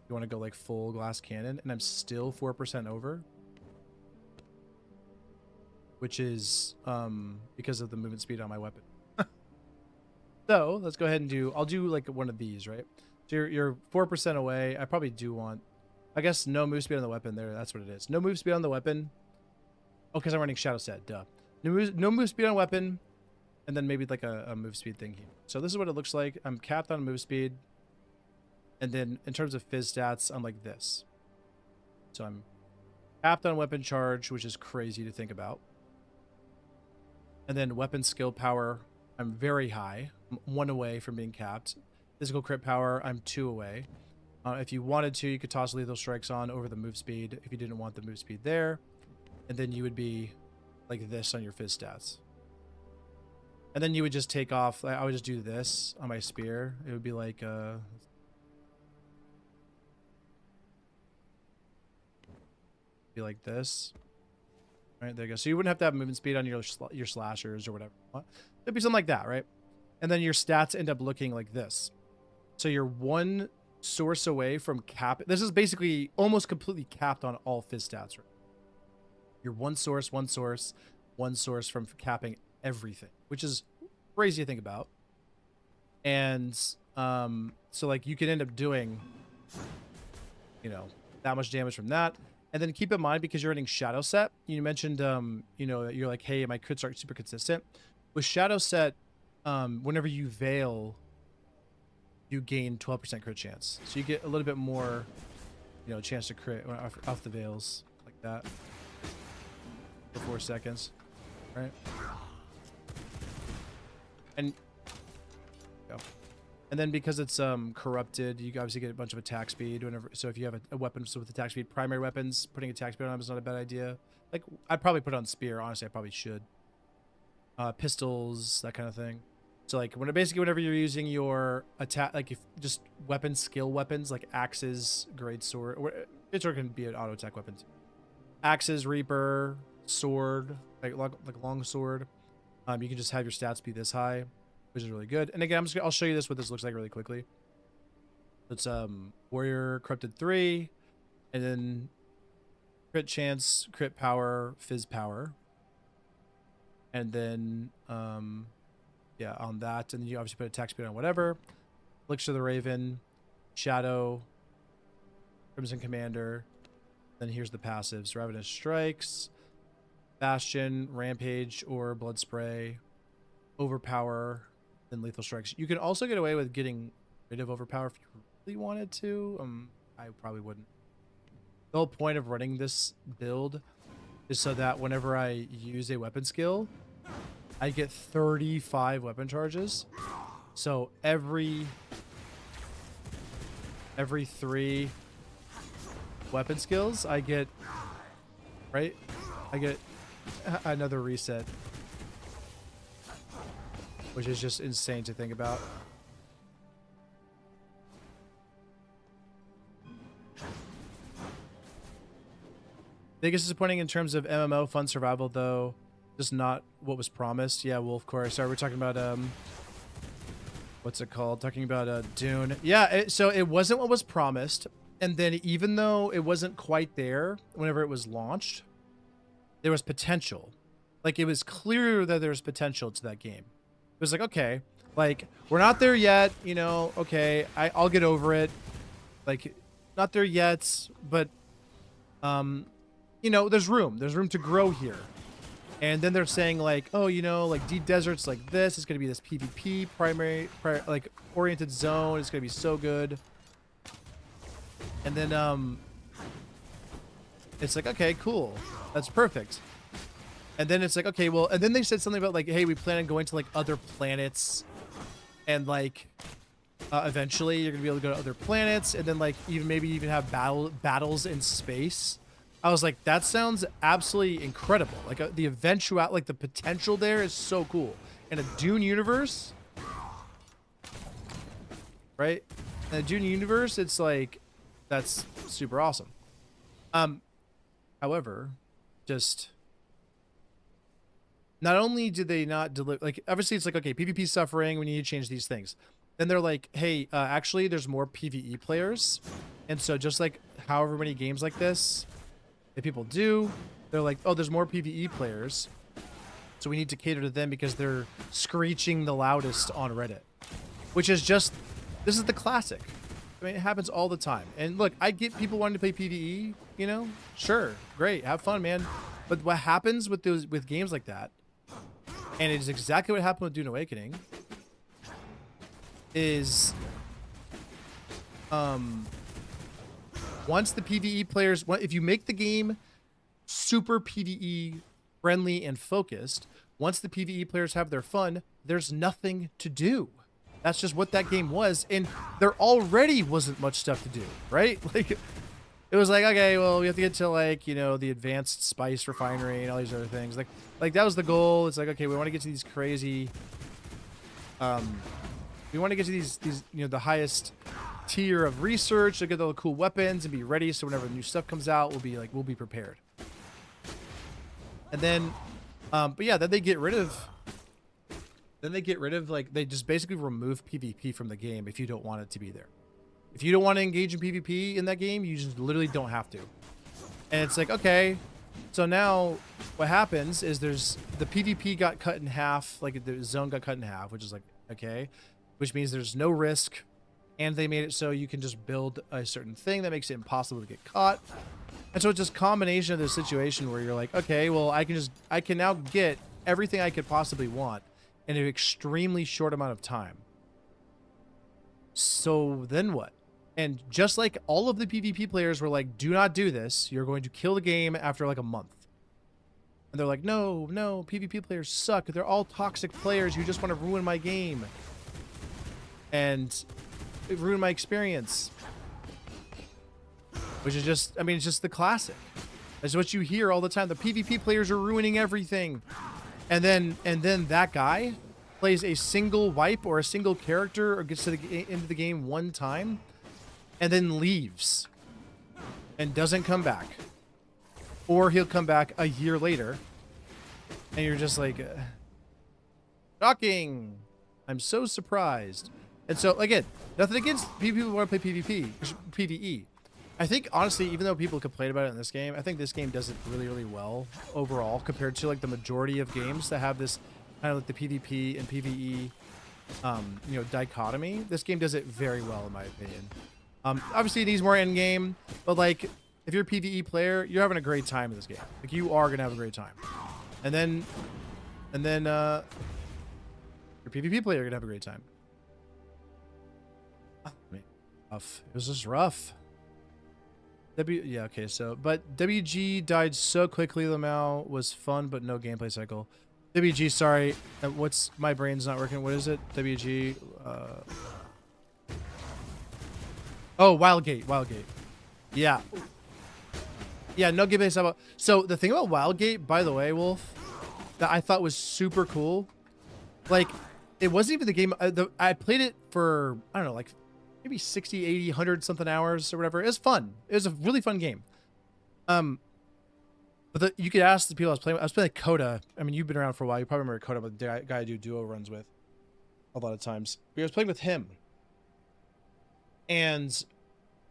You want to go like full glass cannon, and I'm still 4% over. Which is because of the movement speed on my weapon. So let's go ahead and do, I'll do like one of these, right? So you're 4% away. I probably do want, I guess no move speed on the weapon there. That's what it is. No move speed on the weapon. Oh, because I'm running Shadow Set, duh. No move speed on weapon. And then maybe like a move speed thing here. So this is what it looks like. I'm capped on move speed. And then in terms of fizz stats, I'm like this. So I'm capped on weapon charge, which is crazy to think about. And then weapon skill power, I'm very high. I'm 1 away from being capped. Physical crit power, I'm 2 away. If you wanted to, you could toss Lethal Strikes on over the move speed if you didn't want the move speed there. And then you would be like this on your fizz stats. And then you would just take off, I would just do this on my spear. It would be like, be like this. Right, there you go. So you wouldn't have to have movement speed on your slashers or whatever. It'd be something like that, right? And then your stats end up looking like this. So you're 1 source away from cap. This is basically almost completely capped on all fizz stats, right? You're 1 source, 1 source, 1 source from capping everything, which is crazy to think about. And so like you can end up doing, you know, that much damage from that. And then keep in mind, because you're running Shadow Set, you mentioned, you know, you're like, hey, my crits aren't super consistent. With Shadow Set, whenever you veil, you gain 12% crit chance. So you get a little bit more, you know, chance to crit off the veils like that for 4 seconds, right? And go. And then because it's corrupted, you obviously get a bunch of attack speed whenever. So if you have a weapon with attack speed, primary weapons, putting attack speed on them is not a bad idea. Like I'd probably put it on spear. Honestly, I probably should. Pistols, that kind of thing. So like basically whenever you're using your attack, like if just weapons, skill weapons like axes, great sword, or it can be an auto attack weapon. Axes, reaper, sword, like long sword. You can just have your stats be this high, which is really good. And again, I'll show you this what this looks like really quickly. It's warrior corrupted 3, and then crit chance, crit power, fizz power, and then yeah, on that, and then you obviously put attack speed on whatever. Elixir of the Raven, Shadow, Crimson Commander. Then here's the passives: Ravenous Strikes, Bastion, Rampage, or Blood Spray, Overpower, then Lethal Strikes. You can also get away with getting rid of Overpower if you really wanted to. I probably wouldn't. The whole point of running this build is so that whenever I use a weapon skill, I get 35 weapon charges. So every 3 weapon skills, I get, right? I get another reset, which is just insane to think about. Biggest disappointing in terms of MMO fun survival, though, just not what was promised. Yeah, well, of course. Sorry, we're talking about what's it called? Talking about Dune. Yeah, so it wasn't what was promised, and then even though it wasn't quite there whenever it was launched, there was potential. Like, it was clear that there was potential to that game. It was like, okay, like, we're not there yet, you know, okay, I'll get over it. Like, not there yet, but you know, there's room to grow here. And then they're saying like, oh, you know, like deep deserts like this, it's going to be this PvP like oriented zone. It's going to be so good. And then it's like, okay, cool. That's perfect. And then it's like, okay, well, and then they said something about like, hey, we plan on going to like other planets, and like eventually you're going to be able to go to other planets, and then like maybe even have battles in space. I was like, that sounds absolutely incredible. Like the eventual, like the potential there is so cool. In a Dune universe, right? In a Dune universe, it's like, that's super awesome. However, just not only did they not deliver, like obviously it's like, okay, PvP suffering, we need to change these things. Then they're like, hey, actually there's more PvE players. And so just like however many games like this that people do, they're like, oh, there's more PvE players, so we need to cater to them because they're screeching the loudest on Reddit. Which is just, this is the classic. I mean, it happens all the time. And look, I get people wanting to play PvE, you know? Sure, great, have fun, man. But what happens with games like that, and it is exactly what happened with Dune Awakening, is once the PvE players, if you make the game super PvE friendly and focused, once the PvE players have their fun, there's nothing to do. That's just what that game was, and there already wasn't much stuff to do, right? Like, it was like, okay, well, we have to get to like, you know, the advanced spice refinery and all these other things. Like that was the goal. It's like, okay, we want to get to these crazy, we want to get to these, you know, the highest tier of research to get all the cool weapons and be ready, so whenever new stuff comes out, we'll be prepared. And then but yeah, then they get rid of like, they just basically remove PvP from the game if you don't want it to be there. If you don't want to engage in PvP in that game, you just literally don't have to. And it's like, okay, so now what happens is there's the PvP got cut in half, like the zone got cut in half, which is like, okay, which means there's no risk. And they made it so you can just build a certain thing that makes it impossible to get caught. And so it's just a combination of this situation where you're like, okay, well, I can now get everything I could possibly want in an extremely short amount of time. So then what? And just like all of the PvP players were like, do not do this. You're going to kill the game after like a month. And they're like, no, no, PvP players suck. They're all toxic players who just want to ruin my game. And ruin my experience. Which is just, I mean, it's just the classic. It's what you hear all the time. The PvP players are ruining everything. And then that guy plays a single wipe or a single character or gets to into the game one time and then leaves and doesn't come back. Or he'll come back a year later and you're just like, shocking. I'm so surprised. And so, again, nothing against people who want to play PvE. I think, honestly, even though people complain about it in this game, I think this game does it really, really well overall compared to, like, the majority of games that have this kind of like the PvP and PvE, you know, dichotomy. This game does it very well, in my opinion. Obviously, it needs more end game, but, like, if you're a PvE player, you're having a great time in this game. Like, you are going to have a great time. And then, your PvP player, you're going to have a great time. I mean, rough. It was just rough. Yeah, okay, so, but WG died so quickly, Lamau was fun, but no gameplay cycle. WG, sorry, what's, my brain's not working, what is it? WG, oh, Wildgate. Yeah. Yeah, no gameplay cycle. So, the thing about Wildgate, by the way, Wolf, that I thought was super cool, like, it wasn't even the game, I played it for, I don't know, like, maybe 60, 80, 100 something hours or whatever. It was fun. It was a really fun game. But you could ask the people I was playing with. I was playing Coda. I mean, you've been around for a while. You probably remember Coda, but the guy I do duo runs with a lot of times. But I was playing with him. And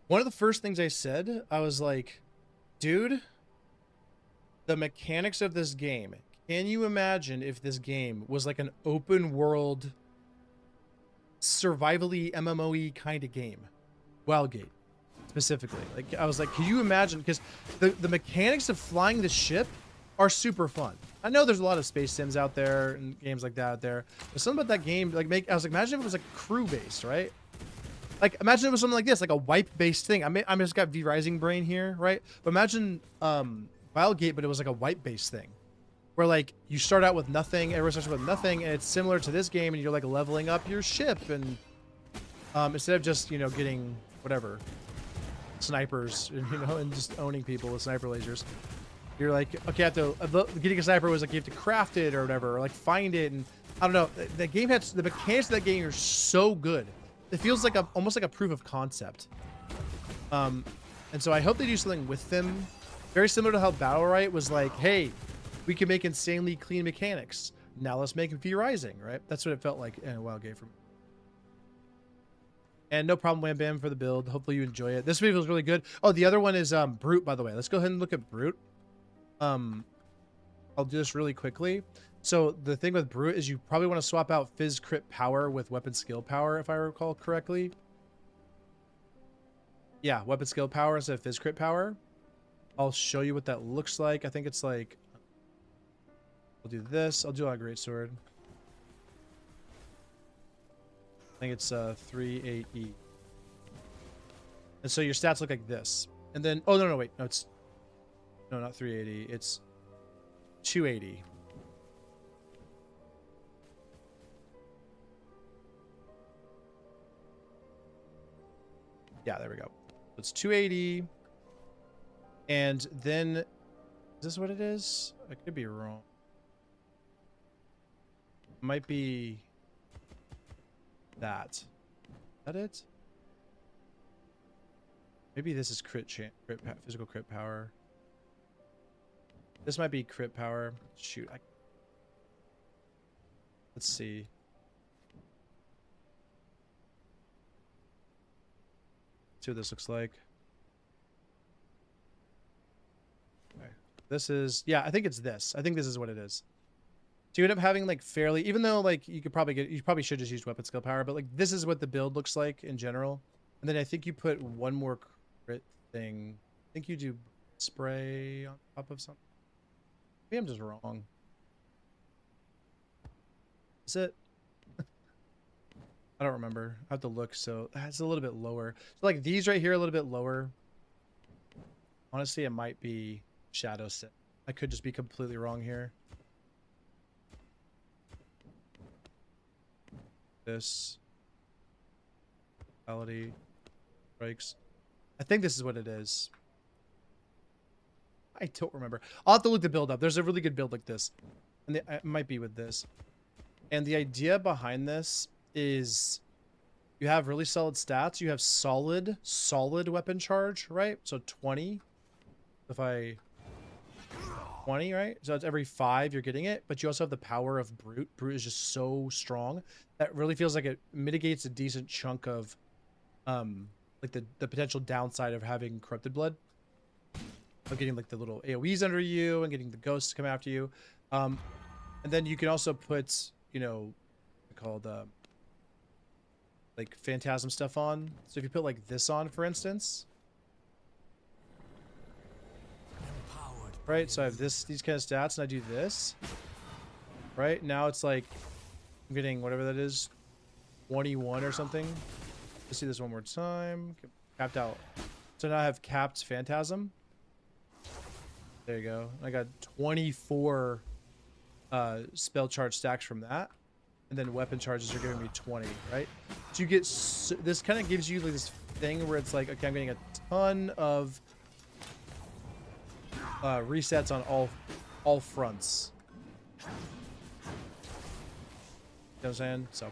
one of the first things I said, I was like, dude, the mechanics of this game. Can you imagine if this game was like an open world survivally MMOE kind of game? Wildgate specifically. Like, I was like, can you imagine? Because the mechanics of flying the ship are super fun. I know there's a lot of space sims out there and games like that out there, but something about that game, like, I was like, imagine if it was like crew based, right? Like, imagine it was something like this, like a wipe based thing. I just got V Rising brain here, right? But imagine Wildgate, but it was like a wipe based thing, where like you start out with nothing, everyone starts with nothing, and it's similar to this game, and you're like leveling up your ship, and instead of just, you know, getting whatever snipers, you know, and just owning people with sniper lasers, you're like, okay, I have to, getting a sniper was like you have to craft it or whatever, or like find it, and I don't know. The game had, the mechanics of that game are so good. It feels like almost like a proof of concept. And so I hope they do something with them, very similar to how Battle Right was like, hey, we can make insanely clean mechanics. Now let's make V Rising, right? That's what it felt like in a Wildgate for me. And no problem, Wham Bam, for the build. Hopefully you enjoy it. This video is really good. Oh, the other one is Brute, by the way. Let's go ahead and look at Brute. I'll do this really quickly. So the thing with Brute is you probably want to swap out Fizz Crit Power with Weapon Skill Power, if I recall correctly. Yeah, Weapon Skill Power instead of Fizz Crit Power. I'll show you what that looks like. I think it's like, I'll do this. I'll do it on a Greatsword. I think it's 3-8-E. And so your stats look like this. And then, oh, no, wait. No, it's, no, not 380. It's 280. Yeah, there we go. It's 280. And then, is this what it is? I could be wrong. Might be that. Is that it? Maybe this is physical crit power. This might be crit power. Shoot. Let's see. See what this looks like. Okay. This is, yeah, I think it's this. I think this is what it is. So you end up having like fairly, even though like you probably should just use weapon skill power, but like this is what the build looks like in general. And then I think you put one more crit thing. I think you do spray on top of something. Maybe I'm just wrong. Is it? I don't remember. I have to look. So it's a little bit lower. So like these right here, a little bit lower. Honestly, it might be Shadow Set. I could just be completely wrong here. This. Reality. Strikes. I think this is what it is. I don't remember. I'll have to look the build up. There's a really good build like this. And it might be with this. And the idea behind this is you have really solid stats. You have solid weapon charge, right? So 20. If I 20, right? So it's every 5 you're getting it, but you also have the power of Brute. Brute is just so strong that really feels like it mitigates a decent chunk of like the potential downside of having corrupted blood. Of getting like the little AoEs under you and getting the ghosts to come after you. And then you can also put, you know, called like phantasm stuff on. So if you put like this on, for instance, right? So I have these kind of stats, and I do this, right? Now it's like I'm getting whatever that is, 21 or something. Let's see this one more time. Capped out. So now I have capped phantasm. There you go. I got 24 spell charge stacks from that. And then weapon charges are giving me 20, right? So you get, this kind of gives you like this thing where it's like, okay, I'm getting a ton of resets on all fronts. You know what I'm saying? So,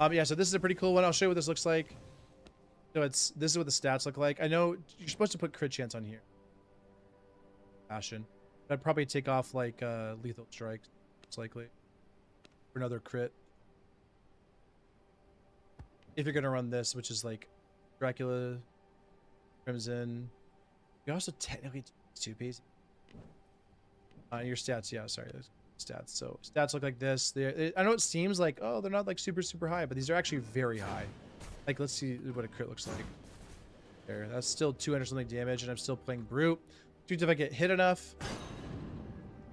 yeah, so this is a pretty cool one. I'll show you what this looks like. So this is what the stats look like. I know you're supposed to put crit chance on here. Passion. I'd probably take off like lethal strikes, most likely. For another crit. If you're gonna run this, which is like Dracula, Crimson. You also technically 2Ps. Your stats, yeah, sorry, stats. So stats look like this. I know it seems like, oh, they're not like super high, but these are actually very high. Like, let's see what a crit looks like. There, that's still 200 something damage, and I'm still playing Brute. Dude, if I get hit enough,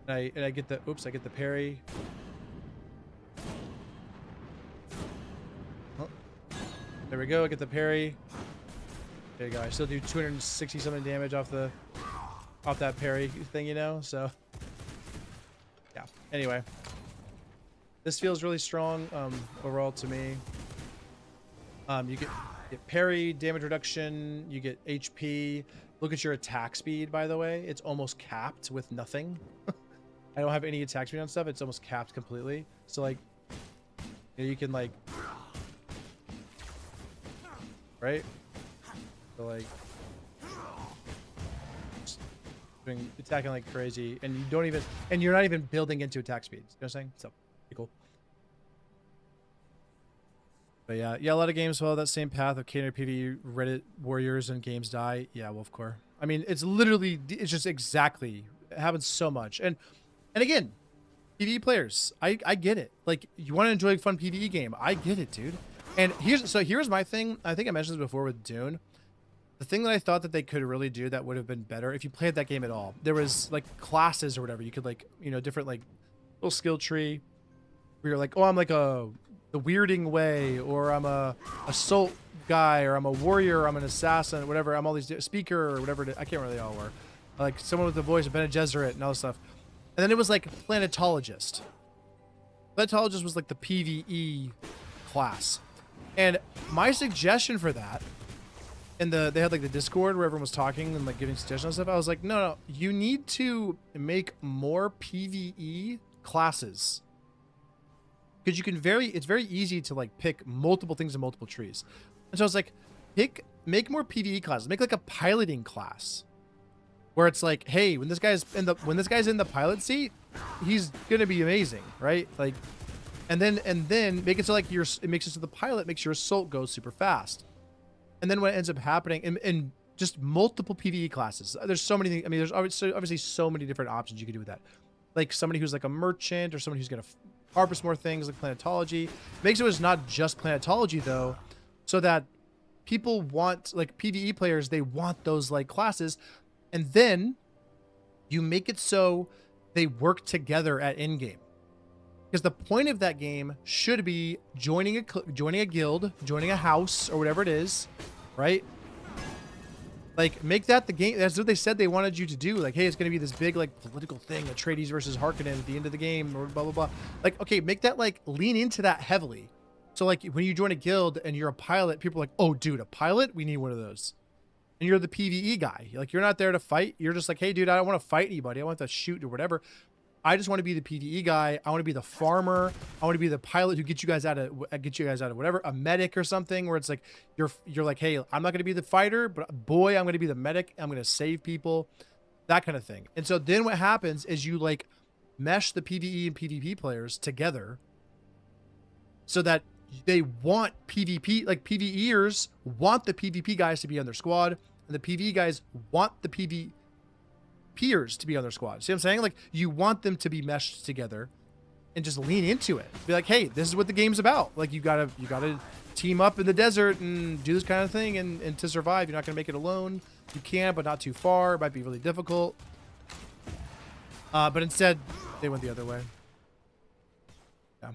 and I get the, oops, I get the parry. Oh, there we go, I get the parry. There you go, I still do 260 something damage off that parry thing, you know, so. Yeah, anyway. This feels really strong, overall to me. You get parry, damage reduction, you get HP. Look at your attack speed, by the way. It's almost capped with nothing. I don't have any attack speed on stuff. It's almost capped completely. So, like, you can, like... Right? So, like... attacking like crazy. And you don't even... And you're not even building into attack speed. You know what I'm saying? So, pretty cool. But yeah, a lot of games follow that same path of Caner PvE, Reddit warriors, and games die. Yeah, Wolfcore. I mean, it's literally, it's just exactly, it happens so much. And again, PvE players, I get it. Like, you want to enjoy a fun PvE game. I get it, dude. And here's my thing. I think I mentioned this before with Dune. The thing that I thought that they could really do that would have been better if you played that game at all. There was like classes or whatever. You could like, you know, different like little skill tree where you're like, oh, I'm like the weirding way, or I'm a assault guy, or I'm a warrior, or I'm an assassin, whatever. I'm all these speaker or whatever. I can't remember they all were. Like someone with the voice of Bene Gesserit and all this stuff. And then it was like planetologist. Planetologist was like the PvE class. And my suggestion for that, and they had like the Discord where everyone was talking and like giving suggestions and stuff. I was like, no, you need to make more PvE classes. Because you can it's very easy to like pick multiple things in multiple trees. And so I was like, make more PvE classes. Make like a piloting class. Where it's like, hey, when this guy's in the pilot seat, he's gonna be amazing, right? Like, and then make it so like it makes it so the pilot makes your assault go super fast. And then what ends up happening in just multiple PvE classes. There's so many things. I mean, there's obviously so many different options you can do with that. Like somebody who's like a merchant, or somebody who's gonna harvest more things like planetology. Makes it was not just planetology though, so that people want, like PvE players, they want those like classes, and then you make it so they work together at in-game. Because the point of that game should be joining a guild, joining a house, or whatever it is, right? Like, make that the game. That's what they said they wanted you to do. Like, hey, it's going to be this big, like, political thing, Atreides versus Harkonnen at the end of the game, or blah, blah, blah. Like, okay, make that, like, lean into that heavily. So, like, when you join a guild and you're a pilot, people are like, oh, dude, a pilot? We need one of those. And you're the PvE guy. Like, you're not there to fight. You're just like, hey, dude, I don't want to fight anybody. I want to shoot or whatever. I just want to be the PvE guy. I want to be the farmer. I want to be the pilot who gets you guys out of whatever, a medic or something, where it's like you're like, hey, I'm not going to be the fighter, but boy, I'm going to be the medic. I'm going to save people, that kind of thing. And so then what happens is you like mesh the PvE and PvP players together so that they want PvP, like PvEers want the PvP guys to be on their squad, and the PvE guys want the peers to be on their squad. See what I'm saying? Like, you want them to be meshed together and just lean into it. Be like, hey, this is what the game's about. Like, you gotta team up in the desert and do this kind of thing, and to survive, you're not gonna make it alone. You can, but not too far. It might be really difficult. But instead, they went the other way. Yeah.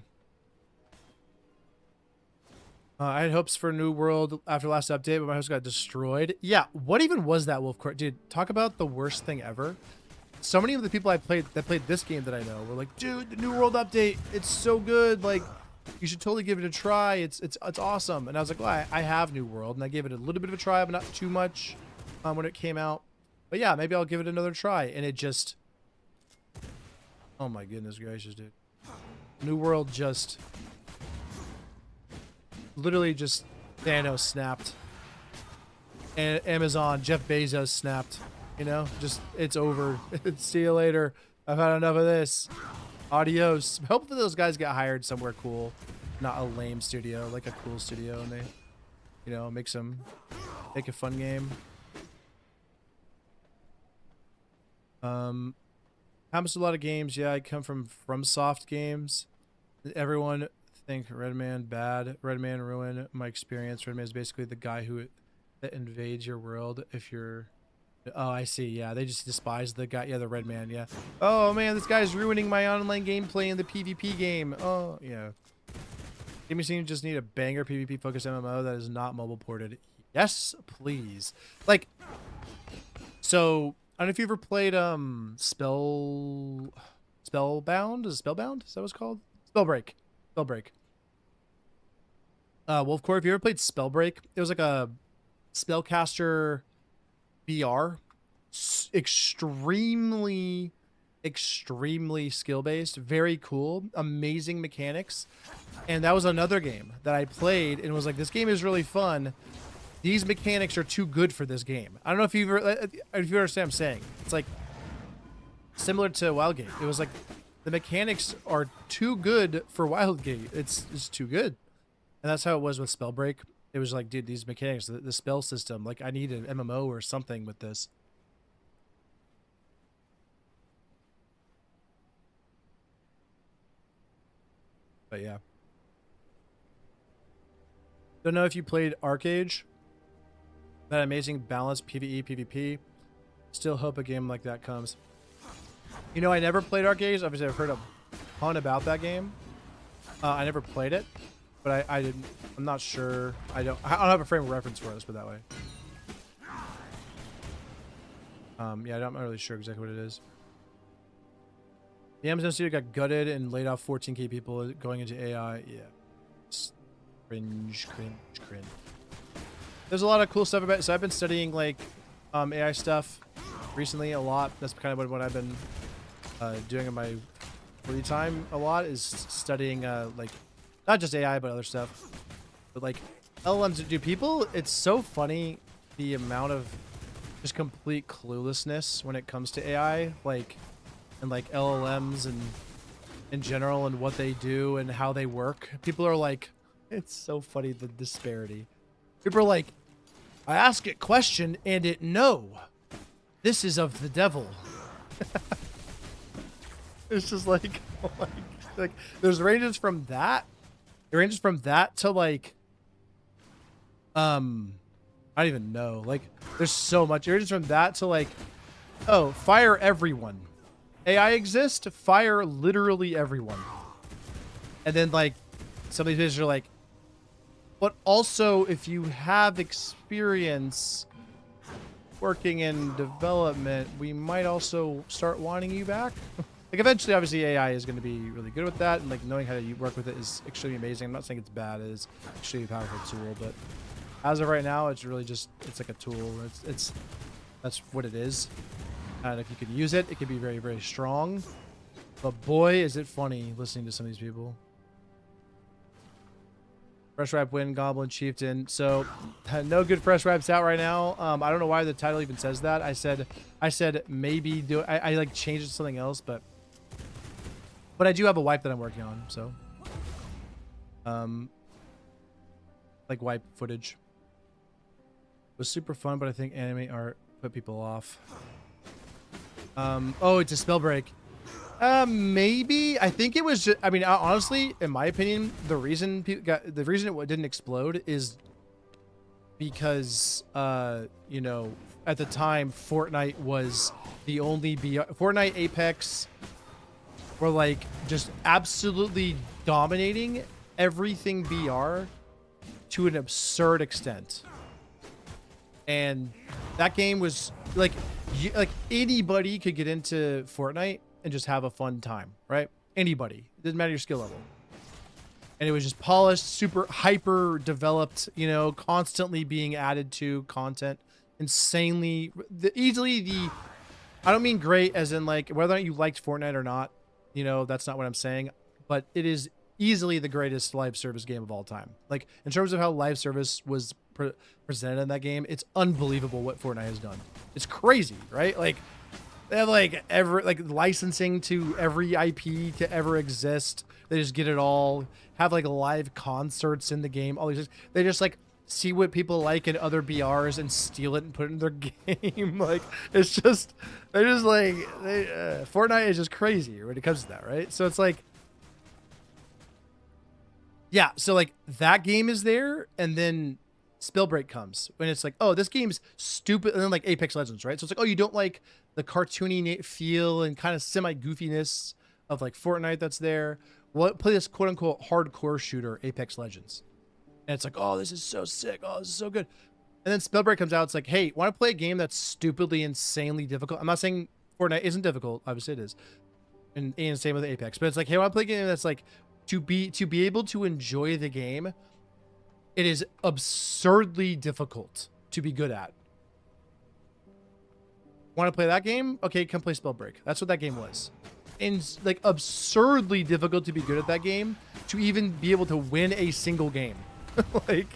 I had hopes for a new world after last update, but my host got destroyed. Yeah, what even was that, Wolf Court? Dude, talk about the worst thing ever. So many of the people that played this game that I know were like, dude, the new world update, it's so good. Like, you should totally give it a try. It's awesome. And I was like, well, I have New World, and I gave it a little bit of a try, but not too much when it came out. But yeah, maybe I'll give it another try. And it just, oh my goodness gracious, dude. New World just literally just Thanos snapped, and Amazon, Jeff Bezos snapped, you know, just it's over. See you later. I've had enough of this. Adios. Hopefully those guys get hired somewhere cool, not a lame studio, like a cool studio, and they, you know, make a fun game. Happens to a lot of games. Yeah, I come from soft games. Everyone think Redman bad. Redman ruin my experience. Redman is basically the guy that invades your world if you're... Oh, I see. Yeah, they just despise the guy. Yeah, the Redman. Yeah. Oh man, this guy's ruining my online gameplay in the PvP game. Oh yeah. Game seem just need a banger PvP focused MMO that is not mobile ported. Yes, please. Like, so I don't know if you ever played Spellbound. Is it Spellbound? Is that what it's called? Spellbreak. Wolfcore, have you ever played Spellbreak? It was like a spellcaster VR. Extremely skill based, very cool, amazing mechanics. And that was another game that I played and was like, this game is really fun. These mechanics are too good for this game. I don't know if you understand what I'm saying. It's like similar to Wildgate. It was like the mechanics are too good for Wildgate. It's too good. And that's how it was with Spellbreak. It was like, dude, these mechanics, the spell system, like I need an MMO or something with this. But yeah. Don't know if you played Arcade. That amazing balanced PvE, PvP. Still hope a game like that comes. You know, I never played Arcade. Obviously, I've heard a ton about that game. I never played it, but I didn't. I'm not sure. I don't have a frame of reference for this, but that way. Yeah, I'm not really sure exactly what it is. The Amazon studio got gutted and laid off 14K people going into AI. Yeah. It's cringe. There's a lot of cool stuff about it. So I've been studying like AI stuff recently a lot. That's kind of what I've been doing in my free time a lot, is studying like not just AI but other stuff. But like LLMs do people, it's so funny the amount of just complete cluelessness when it comes to AI, like, and like LLMs and in general and what they do and how they work. People are like, it's so funny, the disparity. People are like, I ask it question and it no. This is of the devil. It's just like, oh my, like there's ranges from that. It ranges from that to like, I don't even know. Like, there's so much. It ranges from that to like, oh, fire everyone. AI exists, fire literally everyone. And then like, some of these videos are like, but also if you have experience working in development, we might also start wanting you back. Like eventually, obviously, AI is going to be really good with that, and like knowing how to work with it is extremely amazing. I'm not saying it's bad; it is an extremely powerful tool. But as of right now, it's really just like a tool. It's that's what it is. And if you could use it, it could be very, very strong. But boy, is it funny listening to some of these people. Fresh Rap win, Goblin Chieftain. So no good fresh raps out right now. I don't know why the title even says that. I said maybe do I like changed it to something else, but I do have a wipe that I'm working on, so like wipe footage. It was super fun, but I think anime art put people off. Oh, it's a spell break. Maybe. I think it was just, I mean, honestly, in my opinion, the reason it didn't explode is because, you know, at the time, Fortnite was the only Fortnite, Apex were like just absolutely dominating everything BR to an absurd extent. And that game was like anybody could get into Fortnite and just have a fun time, right? Anybody. It doesn't matter your skill level. And it was just polished, super hyper developed, you know, constantly being added to content, insanely easily the I don't mean great as in like whether or not you liked Fortnite or not, you know, that's not what I'm saying, but it is easily the greatest live service game of all time. Like in terms of how live service was presented in that game, it's unbelievable what Fortnite has done. It's crazy, right? Like they have like licensing to every IP to ever exist. They just get it all. Have like live concerts in the game. All these, they just like see what people like in other BRs and steal it and put it in their game. Like it's just they're just like Fortnite is just crazy when it comes to that, right? So it's like, yeah. So like that game is there, and then Spellbreak comes when it's like, oh, this game's stupid, and then like Apex Legends, right? So it's like, oh, you don't like the cartoony feel and kind of semi goofiness of like Fortnite that's there. Well, play this quote unquote hardcore shooter, Apex Legends, and it's like, oh, this is so sick, oh, this is so good. And then Spellbreak comes out, it's like, hey, want to play a game that's stupidly, insanely difficult? I'm not saying Fortnite isn't difficult, obviously it is, and same with Apex, but it's like, hey, I want to play a game that's like to be able to enjoy the game. It is absurdly difficult to be good at. Want to play that game? Okay, come play Spellbreak. That's what that game was. And like absurdly difficult to be good at that game, to even be able to win a single game. Like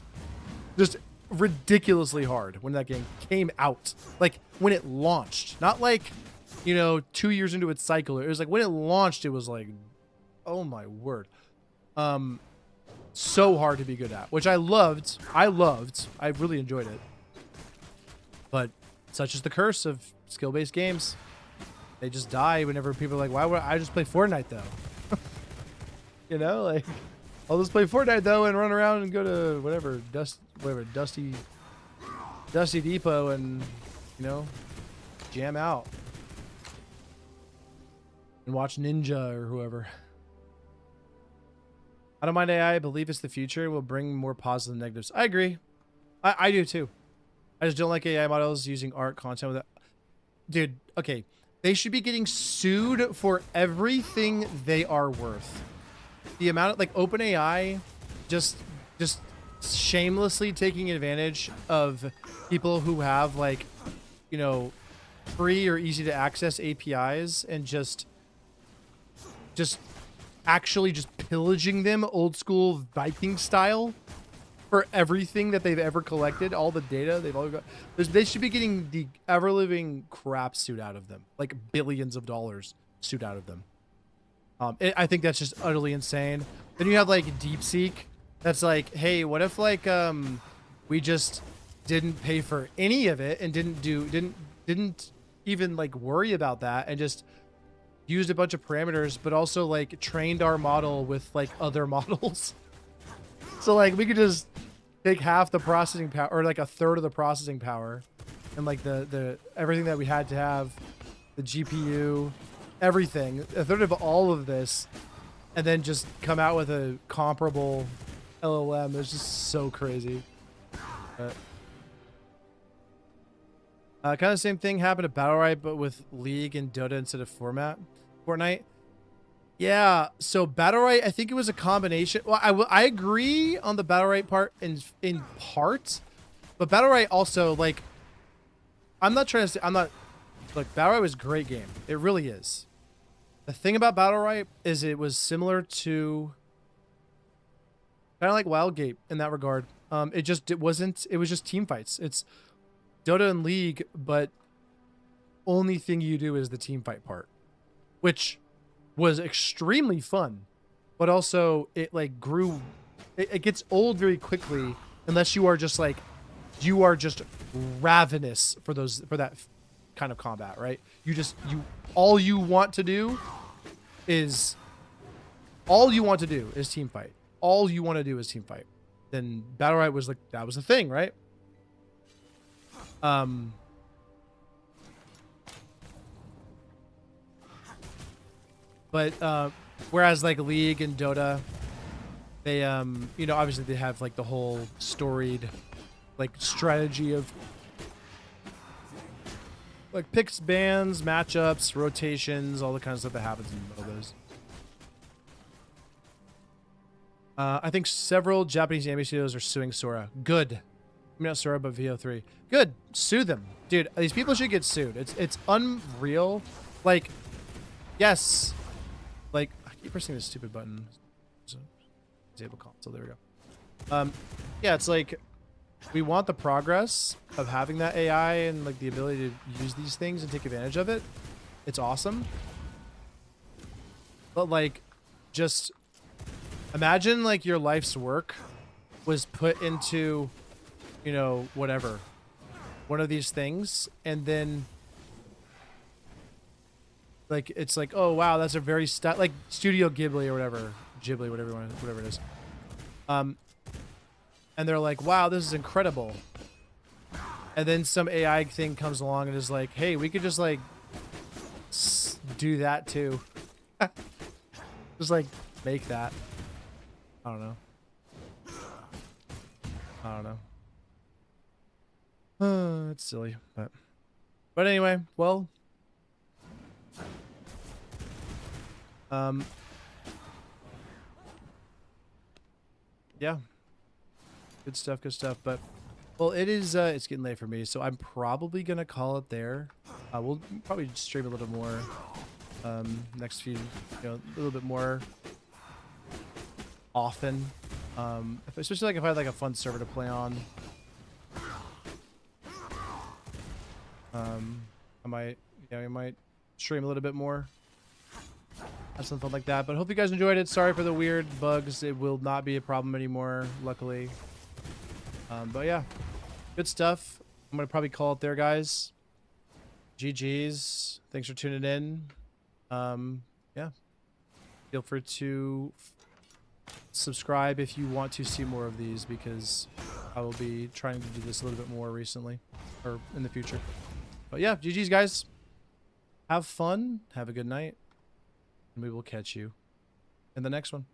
just ridiculously hard when that game came out. Like when it launched. Not like, you know, 2 years into its cycle. It was like when it launched, it was like, oh my word. So hard to be good at, which I loved. I really enjoyed it. But such is the curse of skill-based games. They just die whenever people are like, why would I just play Fortnite though? You know, like I'll just play Fortnite though and run around and go to whatever Dusty Depot and, you know, jam out and watch Ninja or whoever. I don't mind AI. I believe it's the future. It will bring more positives and negatives. I agree. I do too. I just don't like AI models using art content with it. Dude, okay. They should be getting sued for everything they are worth. The amount of like OpenAI just shamelessly taking advantage of people who have like, you know, free or easy to access APIs and just actually just pillaging them old school Viking style for everything that they've ever collected, all the data they've all got. They should be getting the ever living crap suit out of them, like billions of dollars suit out of them. I think that's just utterly insane. Then you have like DeepSeek. That's like, hey, what if like we just didn't pay for any of it and didn't even like worry about that and just used a bunch of parameters, but also like trained our model with like other models. So like we could just take half the processing power or like a third of the processing power and like the everything that we had to have, the GPU, everything, a third of all of this, and then just come out with a comparable LLM. It's just so crazy. Kind of the same thing happened to Battle Royale, but with League and Dota instead of Fortnite. Yeah, so Battle Royale, I think it was a combination. Well, I agree on the Battle Royale part in part, but Battle Royale also, like, I'm not trying to say, look, Battle Royale was a great game. It really is. The thing about Battle Royale is it was similar to kind of like Wildgate in that regard. It was just team fights. It's Dota and League, but only thing you do is the team fight part, which was extremely fun, but also it like grew, it gets old very quickly unless you are just like, you are just ravenous for that kind of combat, right? All you want to do is team fight. All you want to do is team fight. Then Battle Royale was like, that was the thing, right? But whereas like League and Dota, they you know, obviously they have like the whole storied like strategy of like picks, bans, matchups, rotations, all the kind of stuff that happens in all those. I think several Japanese anime studios are suing Sora. Good. I mean, not Sora, but VO3. Good. Sue them. Dude, these people should get sued. It's unreal. Like, yes. Like, I keep pressing this stupid button. So, disable console. There we go. Yeah, it's like, we want the progress of having that AI and like the ability to use these things and take advantage of it. It's awesome. But like, just imagine like your life's work was put into, you know, whatever, one of these things, and then like it's like, oh wow, that's a very like Studio Ghibli or whatever, whatever it is. And they're like, wow, this is incredible. And then some AI thing comes along and is like, hey, we could just like do that too. Just like make that. I don't know. It's silly, but anyway, well, yeah, good stuff. But well, it is it's getting late for me, so I'm probably gonna call it there. We'll probably stream a little more next few, you know, a little bit more often, especially like if I had like a fun server to play on. I might, yeah, we might stream a little bit more, have some fun like that. But I hope you guys enjoyed it. Sorry for the weird bugs. It will not be a problem anymore, luckily. But yeah, good stuff. I'm gonna probably call it there, guys. GG's. Thanks for tuning in. Yeah, feel free to subscribe if you want to see more of these, because I will be trying to do this a little bit more recently or in the future. But yeah, GG's, guys. Have fun. Have a good night. And we will catch you in the next one.